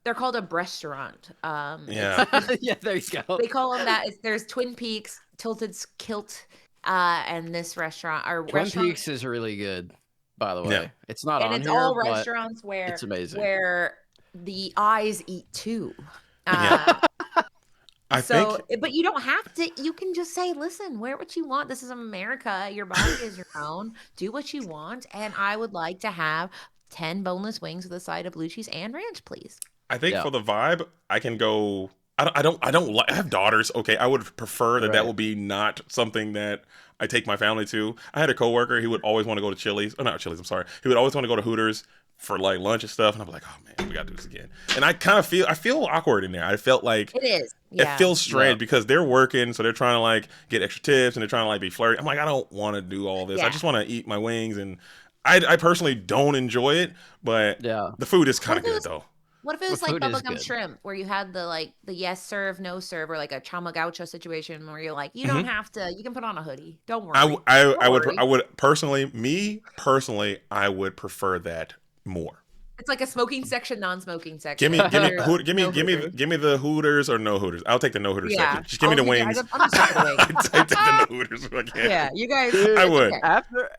Speaker 3: they're called a restaurant.
Speaker 1: Yeah.
Speaker 2: Yeah, there you go.
Speaker 3: They call them that. There's Twin Peaks, Tilted Kilt, and this restaurant or
Speaker 2: Twin
Speaker 3: restaurant,
Speaker 2: Peaks is really good, by the way.
Speaker 1: Yeah.
Speaker 2: It's not
Speaker 3: and
Speaker 2: on
Speaker 3: it's
Speaker 2: here,
Speaker 3: all
Speaker 2: but
Speaker 3: restaurants
Speaker 2: it's amazing.
Speaker 3: where the eyes eat too.
Speaker 1: Yeah. I
Speaker 3: So,
Speaker 1: think
Speaker 3: but you don't have to. You can just say, "Listen, wear what you want. This is America. Your body is your own. Do what you want." And I would like to have 10 boneless wings with a side of blue cheese and ranch, please.
Speaker 2: Yeah.
Speaker 1: for the vibe, I can go. I don't like. I have daughters. Okay, I would prefer that
Speaker 2: Right.
Speaker 1: will be not something that I take my family to. I had a coworker. He would always want to go to Chili's. Oh, not Chili's. I'm sorry. He would always want to go to Hooters for like lunch and stuff. And I'm like, oh man, we gotta do this again. And I kind of feel awkward in there. I felt like
Speaker 3: It is.
Speaker 1: it
Speaker 3: Yeah.
Speaker 1: feels strange
Speaker 2: Yeah.
Speaker 1: because they're working, so they're trying to like get extra tips and they're trying to like be flirty. I'm like, I don't want to do all this. I
Speaker 3: Yeah.
Speaker 1: just want to eat my wings, and I personally don't enjoy it, but
Speaker 2: Yeah.
Speaker 1: the food is kind of
Speaker 3: What if it
Speaker 1: good
Speaker 3: was-
Speaker 1: though.
Speaker 3: What if it
Speaker 2: The
Speaker 3: was like
Speaker 2: food is
Speaker 3: bubblegum
Speaker 2: good.
Speaker 3: shrimp, where you had the yes serve, no serve, or like a chamagaucha situation where you're like, you
Speaker 1: Mm-hmm.
Speaker 3: don't have to. You can put on a hoodie. Don't worry.
Speaker 1: I would
Speaker 3: worry.
Speaker 1: I would personally I would prefer that more.
Speaker 3: It's like a smoking section, non-smoking section.
Speaker 1: Give me
Speaker 3: There's
Speaker 1: give me
Speaker 3: no
Speaker 1: give me
Speaker 3: Hooters.
Speaker 1: give me the Hooters or no Hooters. I'll take the no Hooters
Speaker 3: Yeah.
Speaker 1: section. Just give me the wings.
Speaker 3: I'm just taking the wings.
Speaker 1: I take the no Hooters if I can.
Speaker 3: Yeah, you guys.
Speaker 2: Dude,
Speaker 1: I would.
Speaker 3: Okay.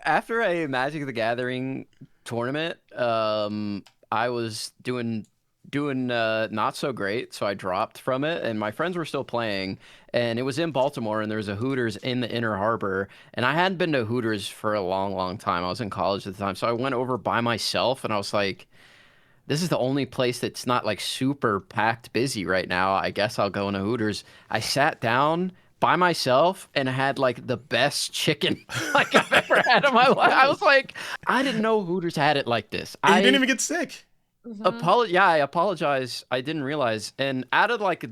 Speaker 2: After a Magic the Gathering tournament, I was doing not so great, so I dropped from it, and my friends were still playing, and it was in Baltimore, and there was a Hooters in the Inner Harbor, and I hadn't been to Hooters for a long time. I was in college at the time, so I went over by myself, and I was like, this is the only place that's not like super packed busy right now. I guess I'll go into Hooters. I sat down by myself and had like the best chicken like I've ever had in my life. I was like, I didn't know Hooters had it like this.
Speaker 1: And you didn't even get sick.
Speaker 3: Mhm.
Speaker 2: I apologize. I didn't realize. And out of like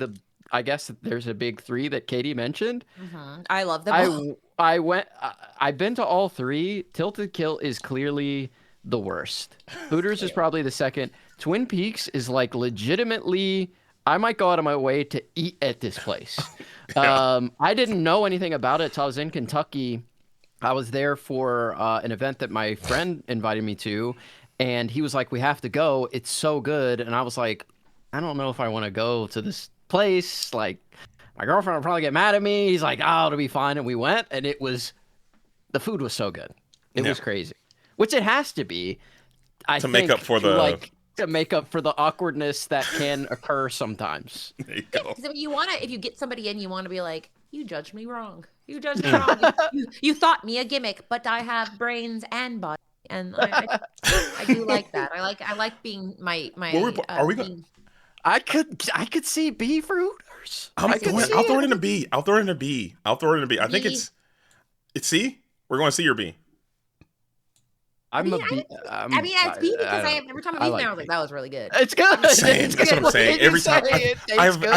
Speaker 2: I guess there's a big three that Katie mentioned.
Speaker 3: Mhm. I love them all.
Speaker 2: I've been to all three. Tilted Kilt is clearly the worst. Hooters is probably the second. Twin Peaks is like legitimately, I might go out of my way to eat at this place. I didn't know anything about it till I was in Kentucky. I was there for an event that my friend invited me to, and he was like, "We have to go. It's so good." And I was like, "I don't know if I want to go to this place. Like, my girlfriend will probably get mad at me." He's like, "Oh, it'll be fine." And we went, and the food was so good. It
Speaker 1: Yeah.
Speaker 2: was crazy, which it has to be. I
Speaker 1: To make
Speaker 2: think,
Speaker 1: up for
Speaker 2: to make up for the awkwardness that can occur sometimes.
Speaker 1: There you go.
Speaker 3: Because if you get somebody in, you want to be like, you judged me wrong. You judged me wrong. You thought me a gimmick, but I have brains and body, and I do like that. I like being my.
Speaker 1: Are we
Speaker 3: being-
Speaker 2: I could see B for Hooters.
Speaker 1: I'll
Speaker 2: I could
Speaker 1: throw
Speaker 2: see
Speaker 1: it in a B. I'll throw it in a B. I think
Speaker 3: B.
Speaker 1: it's C. We're going C or B.
Speaker 2: I'm a
Speaker 3: mean,
Speaker 2: B.
Speaker 3: it's B because every time I've eaten there, I was
Speaker 2: B.
Speaker 3: like, that was really good.
Speaker 2: It's good.
Speaker 1: Saying,
Speaker 2: It's
Speaker 1: that's what I'm
Speaker 2: good.
Speaker 1: saying. Every
Speaker 2: You're
Speaker 1: time
Speaker 2: saying it tastes
Speaker 1: I've
Speaker 2: good.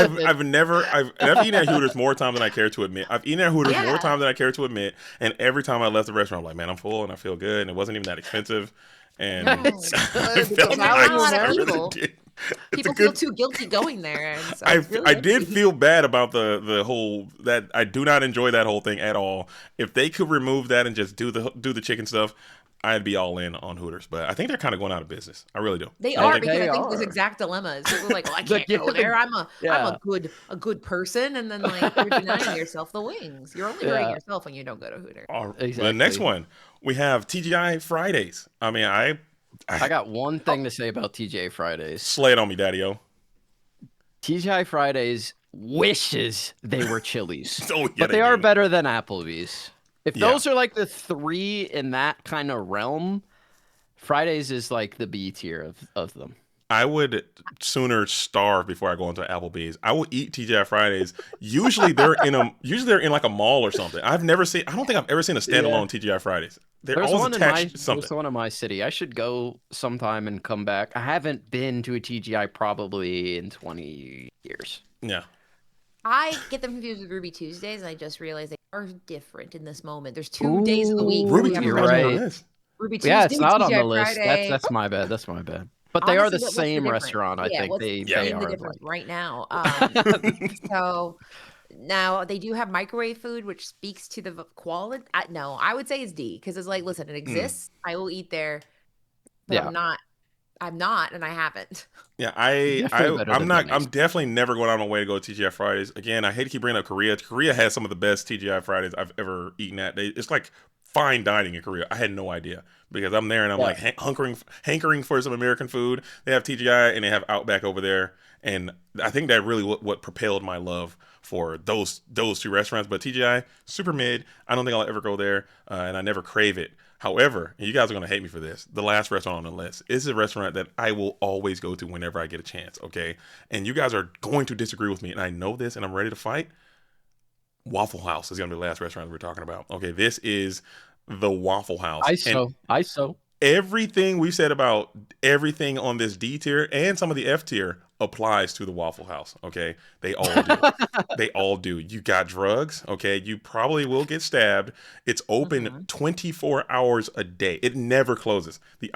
Speaker 1: I've eaten at Hooters more times than I care to admit. I've eaten at Hooters more
Speaker 3: Yeah.
Speaker 1: times than I care to admit, and every time I left the restaurant, I'm like, man, I'm full and I feel good, and it wasn't even that expensive, and
Speaker 2: It's
Speaker 1: it
Speaker 2: good
Speaker 1: felt
Speaker 2: because
Speaker 3: now a lot
Speaker 1: nice.
Speaker 3: of
Speaker 1: I really
Speaker 3: people-
Speaker 1: did. It's a
Speaker 3: People feel
Speaker 1: good.
Speaker 3: too guilty going there, and so
Speaker 1: I
Speaker 3: it's really
Speaker 1: I did
Speaker 3: empty.
Speaker 1: feel bad about the whole that I do not enjoy that whole thing at all. If they could remove that and just do the chicken stuff, I'd be all in on Hooters. But I think they're kind of going out of business. I really do.
Speaker 3: They
Speaker 1: I don't
Speaker 3: are
Speaker 1: think-
Speaker 3: because
Speaker 2: They
Speaker 3: I think this
Speaker 2: are.
Speaker 3: exact dilemma is people are like, well, I
Speaker 2: The-
Speaker 3: can't go there. I'm
Speaker 2: yeah.
Speaker 3: a good person, and then like you're denying yourself the wings. You're only hurting
Speaker 2: Yeah.
Speaker 3: yourself when you don't go to Hooters.
Speaker 1: The next
Speaker 2: Exactly.
Speaker 1: one we have TGI Fridays. I mean, I
Speaker 2: got one thing to say about TGI Fridays.
Speaker 1: slay it on me, Daddy-O.
Speaker 2: TGI Fridays wishes they were Chili's,
Speaker 1: Oh, yeah,
Speaker 2: but they are
Speaker 1: do.
Speaker 2: better than Applebee's. If
Speaker 1: Yeah.
Speaker 2: those are like the three in that kind of realm, Fridays is like the B tier of them.
Speaker 1: I would sooner starve before I go into Applebee's. I will eat TGI Fridays. Usually they're in like a mall or something. I don't think I've ever seen a standalone TGI Fridays. They're
Speaker 2: There's
Speaker 1: always
Speaker 2: one
Speaker 1: attached to something.
Speaker 2: there's one in my city. I should go sometime and come back. I haven't been to a TGI probably in 20 years.
Speaker 1: Yeah.
Speaker 3: I get them confused with Ruby Tuesdays, and I just realized they are different in this moment. There's 2 days of the week.
Speaker 2: Ooh,
Speaker 3: where
Speaker 1: Ruby
Speaker 3: we have a
Speaker 2: you're
Speaker 3: restaurant.
Speaker 2: right.
Speaker 1: on this.
Speaker 3: Ruby Tuesday,
Speaker 2: Yeah, it's not on the
Speaker 3: TGI
Speaker 2: list.
Speaker 3: Friday.
Speaker 2: That's my bad. That's my bad. But they are the
Speaker 3: Honestly, what's
Speaker 2: same
Speaker 3: difference?
Speaker 2: restaurant. I
Speaker 3: Yeah,
Speaker 2: think
Speaker 3: what's
Speaker 2: they
Speaker 3: name
Speaker 2: are
Speaker 3: the difference
Speaker 2: like.
Speaker 3: right now. So now they do have microwave food, which speaks to the quality. No, I would say it's D because it's like, listen, it exists. I will eat there, but
Speaker 2: Yeah.
Speaker 3: I'm not I'm not, and I haven't.
Speaker 1: Yeah,
Speaker 2: Definitely better
Speaker 1: I'm
Speaker 2: than
Speaker 1: not. I'm
Speaker 2: Denny's.
Speaker 1: definitely never going out of my way to go to TGI Fridays again. I hate to keep bringing up Korea. Korea has some of the best TGI Fridays I've ever eaten at. It's like fine dining in Korea. I had no idea because I'm there and I'm
Speaker 2: Yeah.
Speaker 1: like hankering for some American food. They have TGI and they have Outback over there, and I think that really what propelled my love for those two restaurants. But TGI super mid. I don't think I'll ever go there, and I never crave it. However, and you guys are going to hate me for this, the last restaurant on the list is a restaurant that I will always go to whenever I get a chance, okay? And you guys are going to disagree with me, and I know this, and I'm ready to fight. Waffle House is going to be the last restaurant we're talking about. Okay, this is the Waffle House. And
Speaker 2: ISO.
Speaker 1: everything we said about everything on this D tier and some of the F tier applies to the Waffle House. Okay, they all do. They all do. You got drugs. Okay, you probably will get stabbed. It's open 24 hours a day. It never closes. The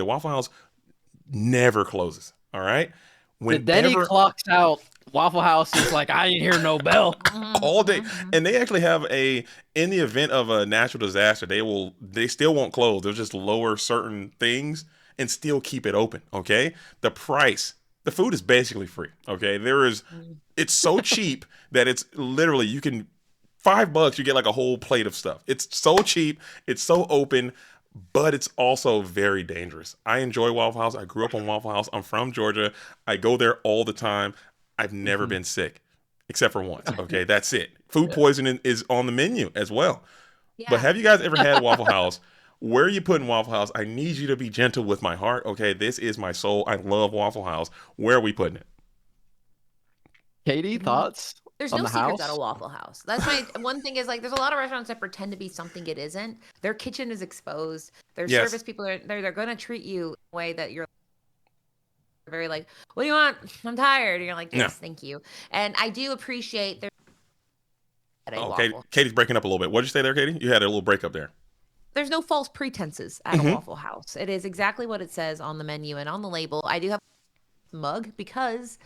Speaker 1: Waffle House never closes. All right.
Speaker 2: The Denny clocks out. Waffle House is like, I ain't hear no bell.
Speaker 1: all day, and they actually have in the event of a natural disaster, they still won't close. They'll just lower certain things and still keep it open. Okay, the food is basically free. Okay, it's so cheap that it's literally you can $5 you get like a whole plate of stuff. It's so cheap, it's so open, but it's also very dangerous. I enjoy Waffle House. I grew up on Waffle House. I'm from Georgia. I go there all the time. I've never been sick, except for once. Okay, that's it. Food poisoning is on the menu as well.
Speaker 3: Yeah.
Speaker 1: But have you guys ever had Waffle House? Where are you putting Waffle House? I need you to be gentle with my heart. Okay, this is my soul. I love Waffle House. Where are we putting it?
Speaker 2: Katie, thoughts?
Speaker 3: There's
Speaker 2: on
Speaker 3: no
Speaker 2: the
Speaker 3: secrets
Speaker 2: house?
Speaker 3: at a Waffle House. That's my one thing is like there's a lot of restaurants that pretend to be something it isn't. Their kitchen is exposed. Their
Speaker 1: Yes.
Speaker 3: service people they're gonna treat you in a way that you're very like, what do you want? I'm tired. And you're like, yes,
Speaker 1: Yeah.
Speaker 3: thank you. And I do appreciate their at a
Speaker 1: Oh,
Speaker 3: waffle.
Speaker 1: Katie's breaking up a little bit. What did you say there, Katie? You had a little break up there.
Speaker 3: There's no false pretenses at a Waffle House. It is exactly what it says on the menu and on the label. I do have a mug because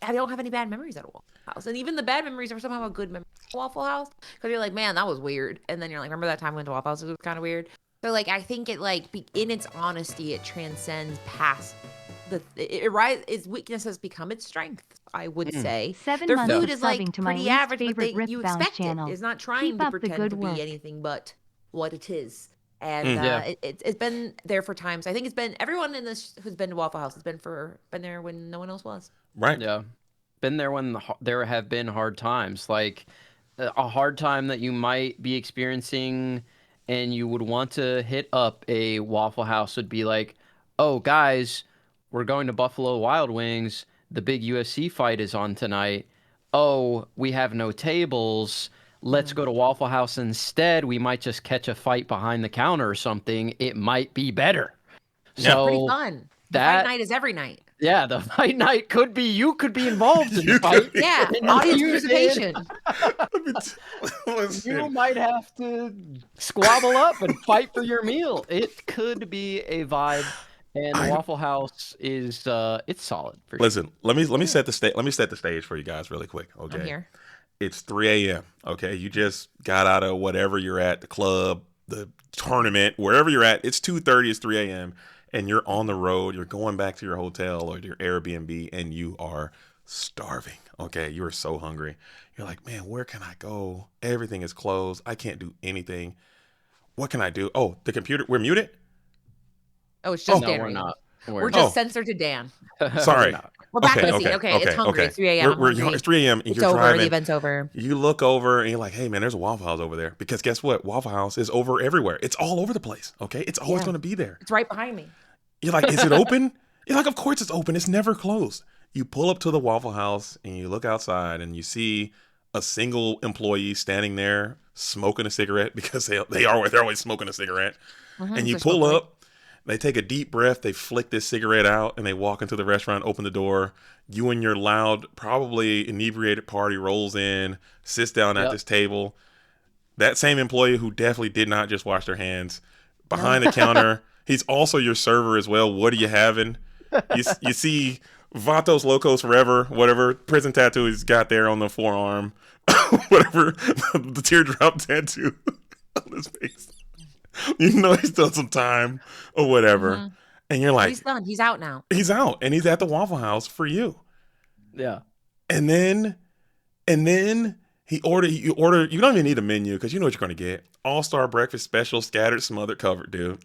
Speaker 3: I don't have any bad memories at a Waffle House. And even the bad memories are somehow a good memory at a Waffle House. Because you're like, man, that was weird. And then you're like, remember that time we went to Waffle House? It was kind of weird. So like, I think it like, in its honesty, it transcends past its weakness has become its strength, I would say.
Speaker 5: 7
Speaker 3: Their
Speaker 5: months
Speaker 3: food
Speaker 5: of
Speaker 3: is like
Speaker 5: subbing to my
Speaker 3: pretty
Speaker 5: least
Speaker 3: average, but
Speaker 5: favorite
Speaker 3: you
Speaker 5: Rip Bounce
Speaker 3: expect
Speaker 5: channel.
Speaker 3: it. It's not trying
Speaker 5: Keep
Speaker 3: to
Speaker 5: up the
Speaker 3: pretend
Speaker 5: good
Speaker 3: to be
Speaker 5: work.
Speaker 3: anything but what it is. And
Speaker 2: Yeah.
Speaker 3: it's been there for times. I think it's been everyone in this who's been to Waffle House has been there when no one else was.
Speaker 1: Right.
Speaker 2: Yeah. Been there when there have been hard times, like a hard time that you might be experiencing and you would want to hit up a Waffle House would be like, oh, guys, we're going to Buffalo Wild Wings. The big UFC fight is on tonight. Oh, we have no tables. Let's go to Waffle House instead. We might just catch a fight behind the counter or something. It might be better.
Speaker 1: Yeah.
Speaker 2: So
Speaker 3: Pretty fun. The
Speaker 2: that-
Speaker 3: fight night is every night.
Speaker 2: yeah, the fight night you could be involved in the fight.
Speaker 3: Yeah,
Speaker 2: And
Speaker 3: audience
Speaker 2: you
Speaker 3: participation.
Speaker 1: Listen.
Speaker 2: You might have to squabble up and fight for your meal. It could be a vibe, and Waffle House is it's solid. For sure.
Speaker 1: Listen, let me set the stage. Let me set the stage for you guys really quick. Okay.
Speaker 3: I'm here.
Speaker 1: It's 3 a.m. Okay, you just got out of whatever you're at, the club, the tournament, wherever you're at. It's 2:30. It's 3 a.m. and you're on the road. You're going back to your hotel or your Airbnb, and you are starving. Okay, you are so hungry. You're like, man, where can I go? Everything is closed. I can't do anything. What can I do? Oh, the computer. We're muted.
Speaker 3: Oh, it's just
Speaker 2: no,
Speaker 3: Dan.
Speaker 2: we're
Speaker 3: right now.
Speaker 2: not.
Speaker 3: We're just censored to Dan.
Speaker 1: Sorry.
Speaker 3: We're back
Speaker 1: Okay,
Speaker 3: busy. Okay, it's hungry. It's 3 a.m. I'm hungry.
Speaker 1: It's 3 a.m. and
Speaker 3: It's
Speaker 1: you're
Speaker 3: over.
Speaker 1: driving.
Speaker 3: The event's over.
Speaker 1: You look over and you're like, hey, man, there's a Waffle House over there. Because guess what? Waffle House is over everywhere. It's all over the place. Okay. It's always
Speaker 3: Yeah.
Speaker 1: going to be there.
Speaker 3: It's right behind me.
Speaker 1: You're like, is it open? You're like, of course it's open. It's never closed. You pull up to the Waffle House and you look outside and you see a single employee standing there smoking a cigarette because they're always smoking a cigarette. And you
Speaker 3: They're
Speaker 1: pull
Speaker 3: smoking.
Speaker 1: up, they take a deep breath, they flick this cigarette out, and they walk into the restaurant, open the door. You and your loud, probably inebriated party rolls in, sits down at
Speaker 2: Yep.
Speaker 1: this table. That same employee who definitely did not just wash their hands behind the counter. He's also your server as well. What are you having? You see Vatos Locos Forever, whatever prison tattoo he's got there on the forearm, whatever the teardrop tattoo on his face. You know he's done some time or whatever. And you're like,
Speaker 3: he's done. He's out now.
Speaker 1: he's out, and he's at the Waffle House for you.
Speaker 2: Yeah.
Speaker 1: And then you don't even need a menu because you know what you're going to get. All-star breakfast special, scattered, smothered, covered, dude.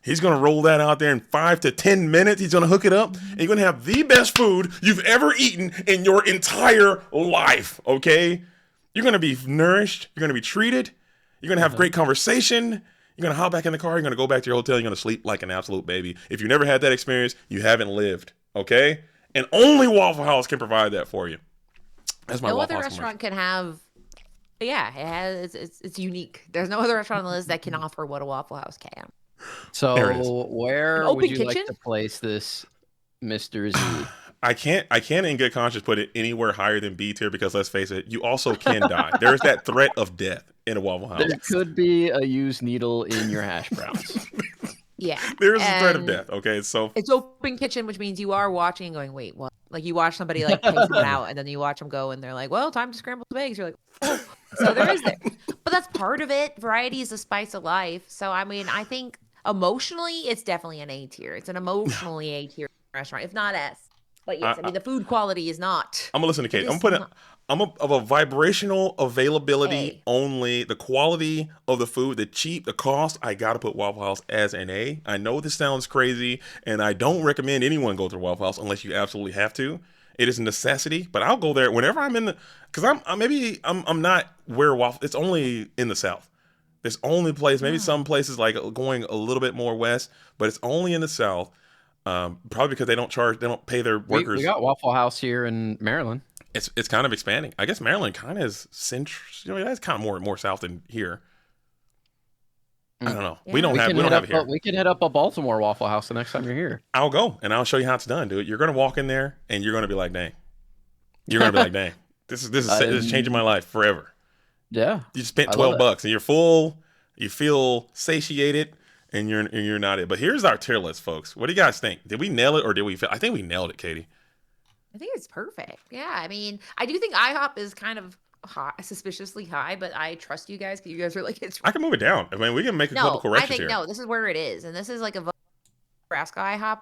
Speaker 1: He's going to roll that out there in 5 to 10 minutes. He's going to hook it up, and you're going to have the best food you've ever eaten in your entire life, okay? You're going to be nourished. You're going to be treated. You're going to have great conversation. You're going to hop back in the car. You're going to go back to your hotel. You're going to sleep like an absolute baby. If you never had that experience, you haven't lived, okay? And only Waffle House can provide that for you. That's my
Speaker 3: No
Speaker 1: Waffle
Speaker 3: other
Speaker 1: House
Speaker 3: restaurant can have. Yeah, it has. It's unique. There's no other restaurant on the list that can offer what a Waffle House can.
Speaker 1: There it is.
Speaker 2: So where
Speaker 3: An
Speaker 2: would
Speaker 3: open
Speaker 2: you like
Speaker 3: kitchen?
Speaker 2: to place this, Mr. Z?
Speaker 1: I can't in good conscience put it anywhere higher than B tier because let's face it, you also can die. There's that threat of death in a Waffle House.
Speaker 2: There could be a used needle in your hash browns.
Speaker 3: Yeah,
Speaker 1: There is a threat of
Speaker 3: and
Speaker 1: death. Okay, so
Speaker 3: It's open kitchen, which means you are watching and going, wait, what? Like you watch somebody like take someone out, and then you watch them go, and they're like, well, time to scramble some eggs. You're like, oh. So there is there, but that's part of it. Variety is the spice of life. So I mean, I think emotionally, it's definitely an A tier. It's an emotionally A tier restaurant, if not S. But yes, I mean the food quality is not.
Speaker 1: I'm gonna listen to Kate.
Speaker 3: It
Speaker 1: I'm
Speaker 3: is
Speaker 1: putting.
Speaker 3: not.
Speaker 1: Of a vibrational availability
Speaker 3: A.
Speaker 1: only, the quality of the food, the cost. I gotta put Waffle House as an A. I know this sounds crazy, and I don't recommend anyone go to Waffle House unless you absolutely have to. It is a necessity, but I'll go there whenever I'm in the. Because I'm not where Waffle. It's only in the South. There's only place. Maybe some places like going a little bit more west, but it's only in the South. Probably because they don't pay their workers.
Speaker 2: We got Waffle House here in Maryland.
Speaker 1: It's kind of expanding. I guess Maryland kind of is central. That's kind of more south than here. I don't know.
Speaker 3: Yeah.
Speaker 1: We don't have it here.
Speaker 2: We can hit up a Baltimore Waffle House the next time you're here.
Speaker 1: I'll go and I'll show you how it's done, dude. You're gonna walk in there and you're gonna be like, dang. You're gonna be like, dang. This is changing my life forever.
Speaker 2: Yeah.
Speaker 1: You spent
Speaker 2: I love
Speaker 1: $12 and you're full. You feel satiated. And you're not it. But here's our tier list, folks. What do you guys think? Did we nail it or did we fail? I think we nailed it, Katie.
Speaker 3: I think it's perfect. Yeah, I mean, I do think IHOP is kind of high, suspiciously high, but I trust you guys because you guys are like, it's.
Speaker 1: I can move it down. I mean, we can make a couple
Speaker 3: No, I
Speaker 1: corrections
Speaker 3: think
Speaker 1: here.
Speaker 3: no. This is where it is, and this is like a Nebraska IHOP.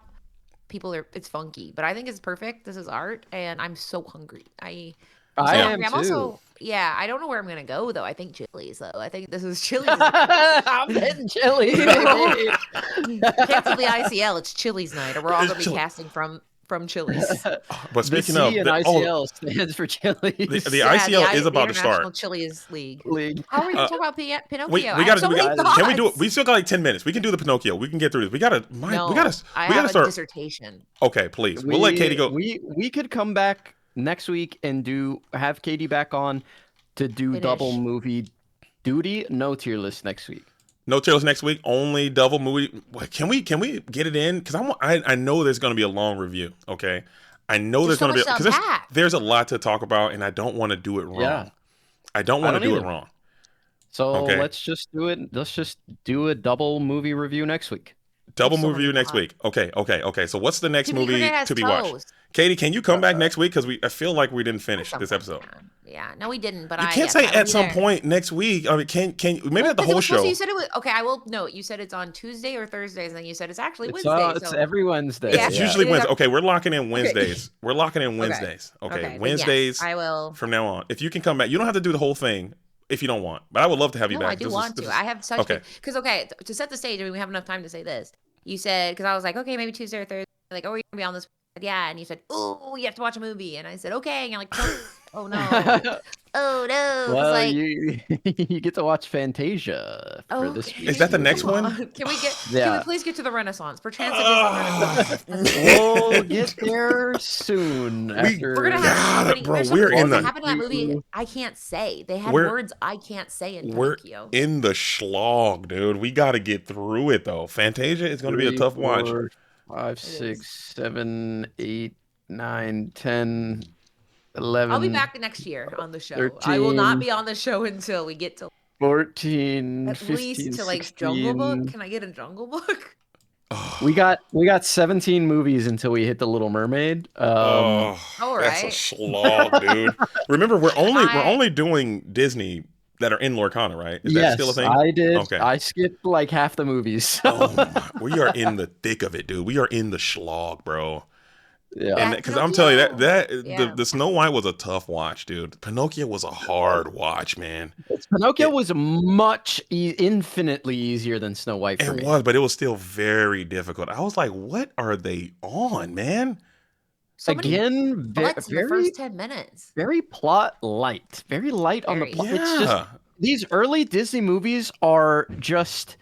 Speaker 3: People are. It's funky, but I think it's perfect. This is art, and I'm so hungry. I'm
Speaker 2: am
Speaker 3: I'm
Speaker 2: too.
Speaker 3: also. Yeah, I don't know where I'm gonna go though. I think Chili's though. I think this is Chili's.
Speaker 2: I'm hitting chili.
Speaker 3: Cancel the ICL. It's Chili's night, or we're all
Speaker 1: It's
Speaker 3: gonna be
Speaker 1: Chili.
Speaker 3: casting from Chili's.
Speaker 1: But
Speaker 2: The
Speaker 1: speaking
Speaker 2: C
Speaker 1: of
Speaker 2: in ICL stands for chili.
Speaker 1: the
Speaker 3: Yeah,
Speaker 1: ICL is about to
Speaker 3: International
Speaker 1: start.
Speaker 3: Chili's League.
Speaker 2: League.
Speaker 3: How are we gonna talk about Pinocchio?
Speaker 1: We
Speaker 3: I have
Speaker 1: got
Speaker 3: so
Speaker 1: to.
Speaker 3: many
Speaker 1: Can we do it?
Speaker 3: thoughts.
Speaker 1: We still got like 10 minutes. We can do the Pinocchio. We can get through this. We gotta.
Speaker 3: No,
Speaker 1: we gotta.
Speaker 3: I
Speaker 1: We
Speaker 3: have
Speaker 1: gotta
Speaker 3: a
Speaker 1: start.
Speaker 3: dissertation.
Speaker 1: Okay, please. We'll let Katie go.
Speaker 2: We could come back next week and have Katie back on to do
Speaker 3: Finish.
Speaker 2: double movie duty. No tier list next week.
Speaker 1: No trailers next week. Only double movie. Can we get it in? Because I know there's gonna be a long review. Okay. I know there's
Speaker 3: There's so
Speaker 1: gonna be
Speaker 3: much to
Speaker 1: because
Speaker 3: unpack.
Speaker 1: there's a lot to talk about, and I don't want to do it wrong.
Speaker 2: Yeah.
Speaker 1: I don't want to
Speaker 2: don't
Speaker 1: do it
Speaker 2: either.
Speaker 1: wrong.
Speaker 2: So
Speaker 1: Okay.
Speaker 2: let's just do it. Let's just do a double movie review next week.
Speaker 1: Double
Speaker 3: so
Speaker 1: movie
Speaker 3: many
Speaker 1: next
Speaker 3: thoughts.
Speaker 1: week. Okay. So what's the next
Speaker 3: Jiminy
Speaker 1: movie
Speaker 3: Cricket has
Speaker 1: to be watched?
Speaker 3: toes.
Speaker 1: Katie, can you come back next week? Because I feel like we didn't finish this episode.
Speaker 3: Yeah, no, we didn't. But
Speaker 1: You
Speaker 3: I
Speaker 1: can't
Speaker 3: yes,
Speaker 1: say
Speaker 3: I will
Speaker 1: at
Speaker 3: be
Speaker 1: some
Speaker 3: there.
Speaker 1: point next week. I mean, can maybe
Speaker 3: Well,
Speaker 1: not the
Speaker 3: 'cause it
Speaker 1: whole
Speaker 3: was supposed
Speaker 1: show?
Speaker 3: to- You said it was okay. I will. No, you said it's on Tuesday or Thursdays, and then you said it's actually
Speaker 2: It's,
Speaker 3: Wednesday.
Speaker 2: it's
Speaker 3: so
Speaker 2: every Wednesday.
Speaker 3: Yeah.
Speaker 1: It's
Speaker 2: yeah.
Speaker 1: usually
Speaker 3: Yeah.
Speaker 1: Wednesday. Okay, we're locking in Wednesdays. We're locking in Wednesdays. Okay,
Speaker 3: then yes,
Speaker 1: Wednesdays
Speaker 3: I will.
Speaker 1: from now on. If you can come back, you don't have to do the whole thing if you don't want. But I would love to have you
Speaker 3: No,
Speaker 1: back.
Speaker 3: I do
Speaker 1: This is-
Speaker 3: want
Speaker 1: this
Speaker 3: to.
Speaker 1: is-
Speaker 3: I have such
Speaker 1: okay.
Speaker 3: because to set the stage. I mean, we have enough time to say this. You said because I was like, okay, maybe Tuesday or Thursday. Like, oh, you're gonna be on this. Yeah, and you said, oh, you have to watch a movie, and I said, okay, and you're like, oh no, oh no. It's
Speaker 2: Well,
Speaker 3: like,
Speaker 2: you you get to watch Fantasia for this
Speaker 3: okay.
Speaker 2: week.
Speaker 1: Is that the next
Speaker 3: Come
Speaker 1: one?
Speaker 3: on. Can we get? Can
Speaker 2: Yeah.
Speaker 3: we please get to the Renaissance? Perchance it is the Renaissance.
Speaker 2: We'll get there soon. After
Speaker 3: We're gonna have
Speaker 1: God,
Speaker 3: so many,
Speaker 1: bro,
Speaker 3: there's so
Speaker 1: we're
Speaker 3: many
Speaker 1: in
Speaker 3: things that
Speaker 1: the-
Speaker 3: happened in that movie. I can't say. They had
Speaker 1: We're-
Speaker 3: words I can't say in
Speaker 1: We're
Speaker 3: Pinocchio.
Speaker 1: in the schlog, dude. We got to get through it though. Fantasia is going to be a
Speaker 2: 3,
Speaker 1: tough watch.
Speaker 2: 4, 5,
Speaker 3: is.
Speaker 2: 6, 7, 8, 9, 10, 11.
Speaker 3: I'll be back next year on the show. I will
Speaker 2: 13.
Speaker 3: not be on the show until we get to
Speaker 2: 14,
Speaker 3: at
Speaker 2: 15,
Speaker 3: least to like
Speaker 2: 16.
Speaker 3: Jungle Book. Can I get a Jungle Book?
Speaker 2: We got 17 movies until we hit the Little Mermaid.
Speaker 1: Oh,
Speaker 3: all
Speaker 1: that's a
Speaker 3: right.
Speaker 1: slog, dude. Remember, we're only
Speaker 3: I-
Speaker 1: doing Disney that are in Lorcana, right? Is that
Speaker 2: Yes,
Speaker 1: still a thing?
Speaker 2: I did.
Speaker 1: Okay.
Speaker 2: I skipped like half the movies.
Speaker 1: Oh my, we are in the thick of it, dude. We are in the slog, bro.
Speaker 2: Yeah.
Speaker 1: And
Speaker 3: Yeah,
Speaker 1: because I'm telling you
Speaker 3: Yeah.
Speaker 1: the Snow White was a tough watch, dude. Pinocchio was a hard watch, man.
Speaker 2: Pinocchio
Speaker 1: It,
Speaker 2: was infinitely easier than Snow White for
Speaker 1: it
Speaker 2: me.
Speaker 1: was, but it was still very difficult. I was like, what are they on, man?
Speaker 3: So many
Speaker 2: Again,
Speaker 3: butts in the first 10 minutes.
Speaker 2: very plot light, very light on the
Speaker 3: Very.
Speaker 2: plot. It's just
Speaker 1: Yeah.
Speaker 2: these early Disney movies are just.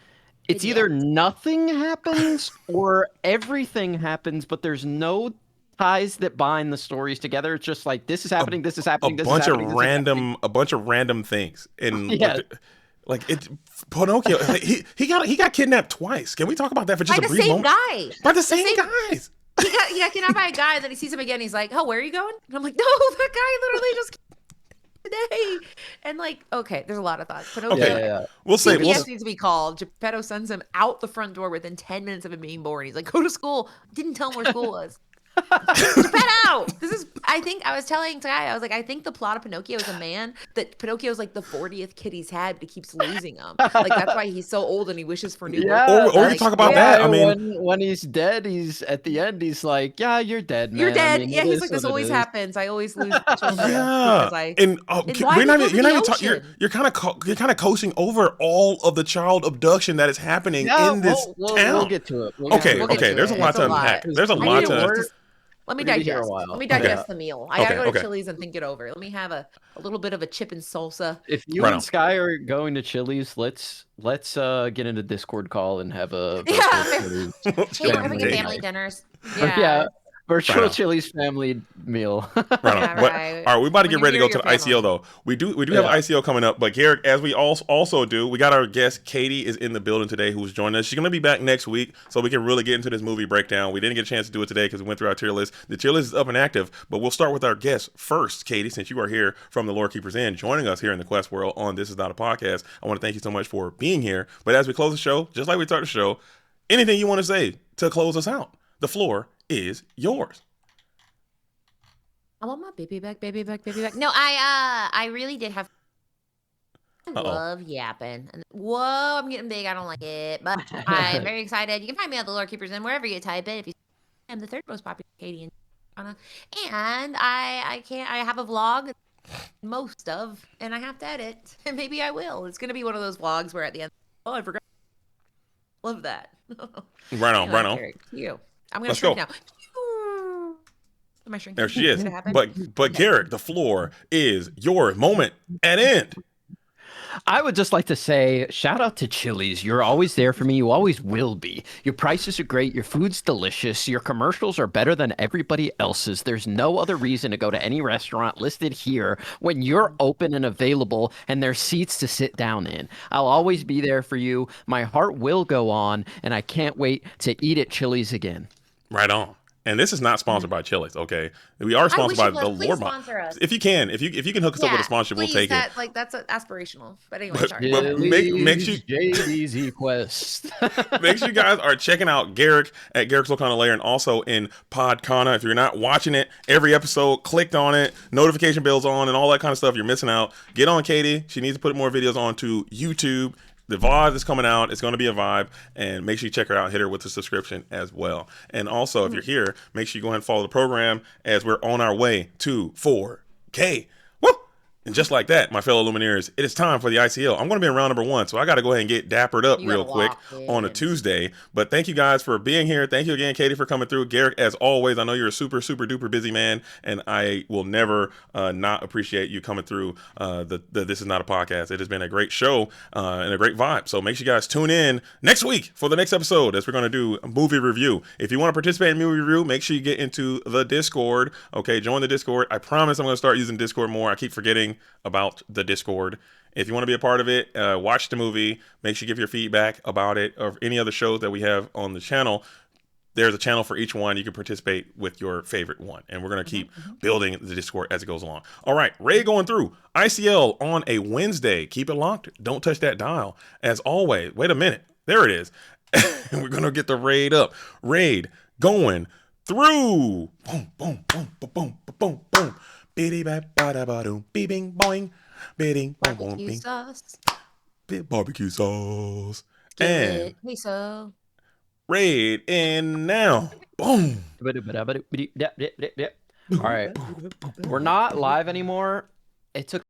Speaker 2: It's either
Speaker 3: Idiots.
Speaker 2: nothing happens or everything happens, but there's no ties that bind the stories together. It's just like this is
Speaker 1: A,
Speaker 2: happening, this is
Speaker 1: a
Speaker 2: happening, this is
Speaker 1: bunch of
Speaker 2: happening, this is happening.
Speaker 1: random things. And
Speaker 2: Yeah.
Speaker 1: like it Pinocchio, like, he got kidnapped twice. Can we talk about that for just
Speaker 3: By
Speaker 1: a
Speaker 3: the
Speaker 1: brief
Speaker 3: same
Speaker 1: moment?
Speaker 3: guy.
Speaker 1: By the same guys.
Speaker 3: He got kidnapped by a guy, and then he sees him again. He's like, "Oh, where are you going?" And I'm like, "No, that guy literally just today." And like, okay, there's a lot of thoughts. Pinocchio.
Speaker 1: Okay.
Speaker 2: Yeah.
Speaker 1: We'll say
Speaker 3: CPS needs to be called. Geppetto sends him out the front door within 10 minutes of him being born. He's like, "Go to school." Didn't tell him where school was. Geppetto! I think I was telling Ty, I was like, I think the plot of Pinocchio is a man that Pinocchio's like the 40th kid he's had, but he keeps losing them. Like that's why he's so old and he wishes for new
Speaker 2: Yeah,
Speaker 3: birth.
Speaker 1: Or we
Speaker 3: Like,
Speaker 1: talk about
Speaker 2: Yeah,
Speaker 1: that. I mean,
Speaker 2: when he's dead, he's at the end. He's like, "Yeah, you're dead, man.
Speaker 3: You're
Speaker 2: I
Speaker 3: dead.
Speaker 2: mean,
Speaker 3: Yeah,
Speaker 2: it
Speaker 3: he's
Speaker 2: is
Speaker 3: like, this
Speaker 2: what it
Speaker 3: always
Speaker 2: is."
Speaker 3: happens. I always lose children
Speaker 1: yeah.
Speaker 3: because I.
Speaker 1: And
Speaker 3: why
Speaker 1: we're
Speaker 3: did
Speaker 1: not
Speaker 3: he
Speaker 1: even,
Speaker 3: go
Speaker 1: you're
Speaker 3: to
Speaker 1: not
Speaker 3: the
Speaker 1: even talking.
Speaker 3: ocean?
Speaker 1: You're kind of coasting over all of the child abduction that is happening
Speaker 2: Yeah,
Speaker 1: in this
Speaker 2: we'll
Speaker 1: town.
Speaker 2: get to it.
Speaker 1: Okay,
Speaker 3: We'll get
Speaker 1: okay.
Speaker 3: to
Speaker 1: There's a
Speaker 3: it.
Speaker 1: lot
Speaker 3: It's
Speaker 1: to
Speaker 3: a lot.
Speaker 1: unpack. There's a
Speaker 2: I
Speaker 1: lot
Speaker 2: need to
Speaker 1: to.
Speaker 2: work.
Speaker 3: Let me
Speaker 2: We need to hear a
Speaker 3: digest.
Speaker 2: while.
Speaker 3: Let me digest
Speaker 1: Okay.
Speaker 3: the meal. I gotta go
Speaker 1: Okay.
Speaker 3: to Chili's and think it over. Let me have a little bit of a chip and salsa.
Speaker 2: If you
Speaker 1: Right
Speaker 2: and
Speaker 1: on.
Speaker 2: Sky are going to Chili's, let's get into Discord call and have a
Speaker 3: Yeah.
Speaker 2: virtual Chili's
Speaker 3: Hey, we're having a
Speaker 2: family
Speaker 3: family
Speaker 2: night.
Speaker 3: dinners.
Speaker 2: Yeah,
Speaker 3: Yeah.
Speaker 2: virtual
Speaker 1: Right on.
Speaker 2: Chili's family meal.
Speaker 1: Right
Speaker 3: Yeah,
Speaker 1: on. But
Speaker 3: right.
Speaker 1: all right, we about to
Speaker 3: When
Speaker 1: get
Speaker 3: you're
Speaker 1: ready to
Speaker 3: near
Speaker 1: go to
Speaker 3: your
Speaker 1: the ICO
Speaker 3: family.
Speaker 1: though. We do have
Speaker 2: Yeah.
Speaker 1: ICO coming up, but Garrick, as we also do, we got our guest Katie is in the building today, who's joining us. She's gonna be back next week, so we can really get into this movie breakdown. We didn't get a chance to do it today because we went through our tier list. The tier list is up and active, but we'll start with our guest first, Katie, since you are here from the Lore Keepers Inn, joining us here in the Quest World on This Is Not a Podcast. I want to thank you so much for being here. But as we close the show, just like we started the show, anything you want to say to close us out, the floor is yours.
Speaker 3: I want my baby back, baby back, baby back. No, I really did have. I
Speaker 1: Uh-oh.
Speaker 3: love yapping. And whoa, I'm getting big. I don't like it, but I'm very excited. You can find me at the Lore Keepers Inn wherever you type it. If you, I'm the third most popular Canadian, and I have a vlog, most of, and I have to edit, and maybe I will. It's gonna be one of those vlogs where at the end, oh, I forgot. Love that.
Speaker 1: Right on,
Speaker 3: Anyway,
Speaker 1: right on.
Speaker 3: Garrick, you. I'm gonna
Speaker 1: Let's
Speaker 3: shrink
Speaker 1: go.
Speaker 3: now. Am I shrinking?
Speaker 1: There she is.
Speaker 3: Did it happen?
Speaker 1: But Garrick, the floor is yours. Moment at end.
Speaker 2: I would just like to say, shout out to Chili's. You're always there for me. You always will be. Your prices are great. Your food's delicious. Your commercials are better than everybody else's. There's no other reason to go to any restaurant listed here when you're open and available and there's seats to sit down in. I'll always be there for you. My heart will go on, and I can't wait to eat at Chili's again.
Speaker 1: Right on. And this is not sponsored by Chili's, okay? We are sponsored by the
Speaker 3: Please
Speaker 1: Lore
Speaker 3: sponsor us.
Speaker 1: If you can hook us up with a sponsorship, we'll take it.
Speaker 3: Like that's aspirational. But anyway,
Speaker 1: But-
Speaker 3: sorry.
Speaker 1: but make sure-
Speaker 2: JDZ Quest.
Speaker 1: Make sure you guys are checking out Garrick at Garrick's Lorcana Lair and also in Podcana. If you're not watching it, every episode, clicked on it, notification bells on, and all that kind of stuff, you're missing out. Get on Katie. She needs to put more videos onto YouTube. The VOD is coming out. It's going to be a vibe. And make sure you check her out. Hit her with a subscription as well. And also, if you're here, make sure you go ahead and follow the program as we're on our way to 4K. Woo! And just like that, my fellow Lumineers, it is time for the ICL. I'm going to be in round number 1, so I got to go ahead and get dappered up
Speaker 3: You
Speaker 1: real
Speaker 3: gotta
Speaker 1: quick
Speaker 3: lock
Speaker 1: on a
Speaker 3: in.
Speaker 1: Tuesday. But thank you guys for being here. Thank you again, Katie, for coming through. Garrick, as always, I know you're a super, super duper busy man, and I will never not appreciate you coming through the This Is Not a Podcast. It has been a great show and a great vibe. So make sure you guys tune in next week for the next episode as we're going to do a movie review. If you want to participate in movie review, make sure you get into the Discord. Okay, join the Discord. I promise I'm going to start using Discord more. I keep forgetting about the Discord. If you want to be a part of it, watch the movie. Make sure you give your feedback about it or any other shows that we have on the channel. There's a channel for each one. You can participate with your favorite one. And we're going to keep building the Discord as it goes along. All right, Ray going through ICL on a Wednesday. Keep it locked. Don't touch that dial. As always, wait a minute. There it is. And we're going to get the raid up. Raid going through. Boom, boom, boom, boom, boom, boom, boom. Biddy ba ba da ba doom. Bing boing. Bidding, boom, boom,
Speaker 3: Barbecue
Speaker 1: bing.
Speaker 3: sauce.
Speaker 1: Barbecue sauce.
Speaker 3: Skillet.
Speaker 1: And
Speaker 3: Queso.
Speaker 1: raid. And now, boom.
Speaker 2: All right. We're not live anymore. It took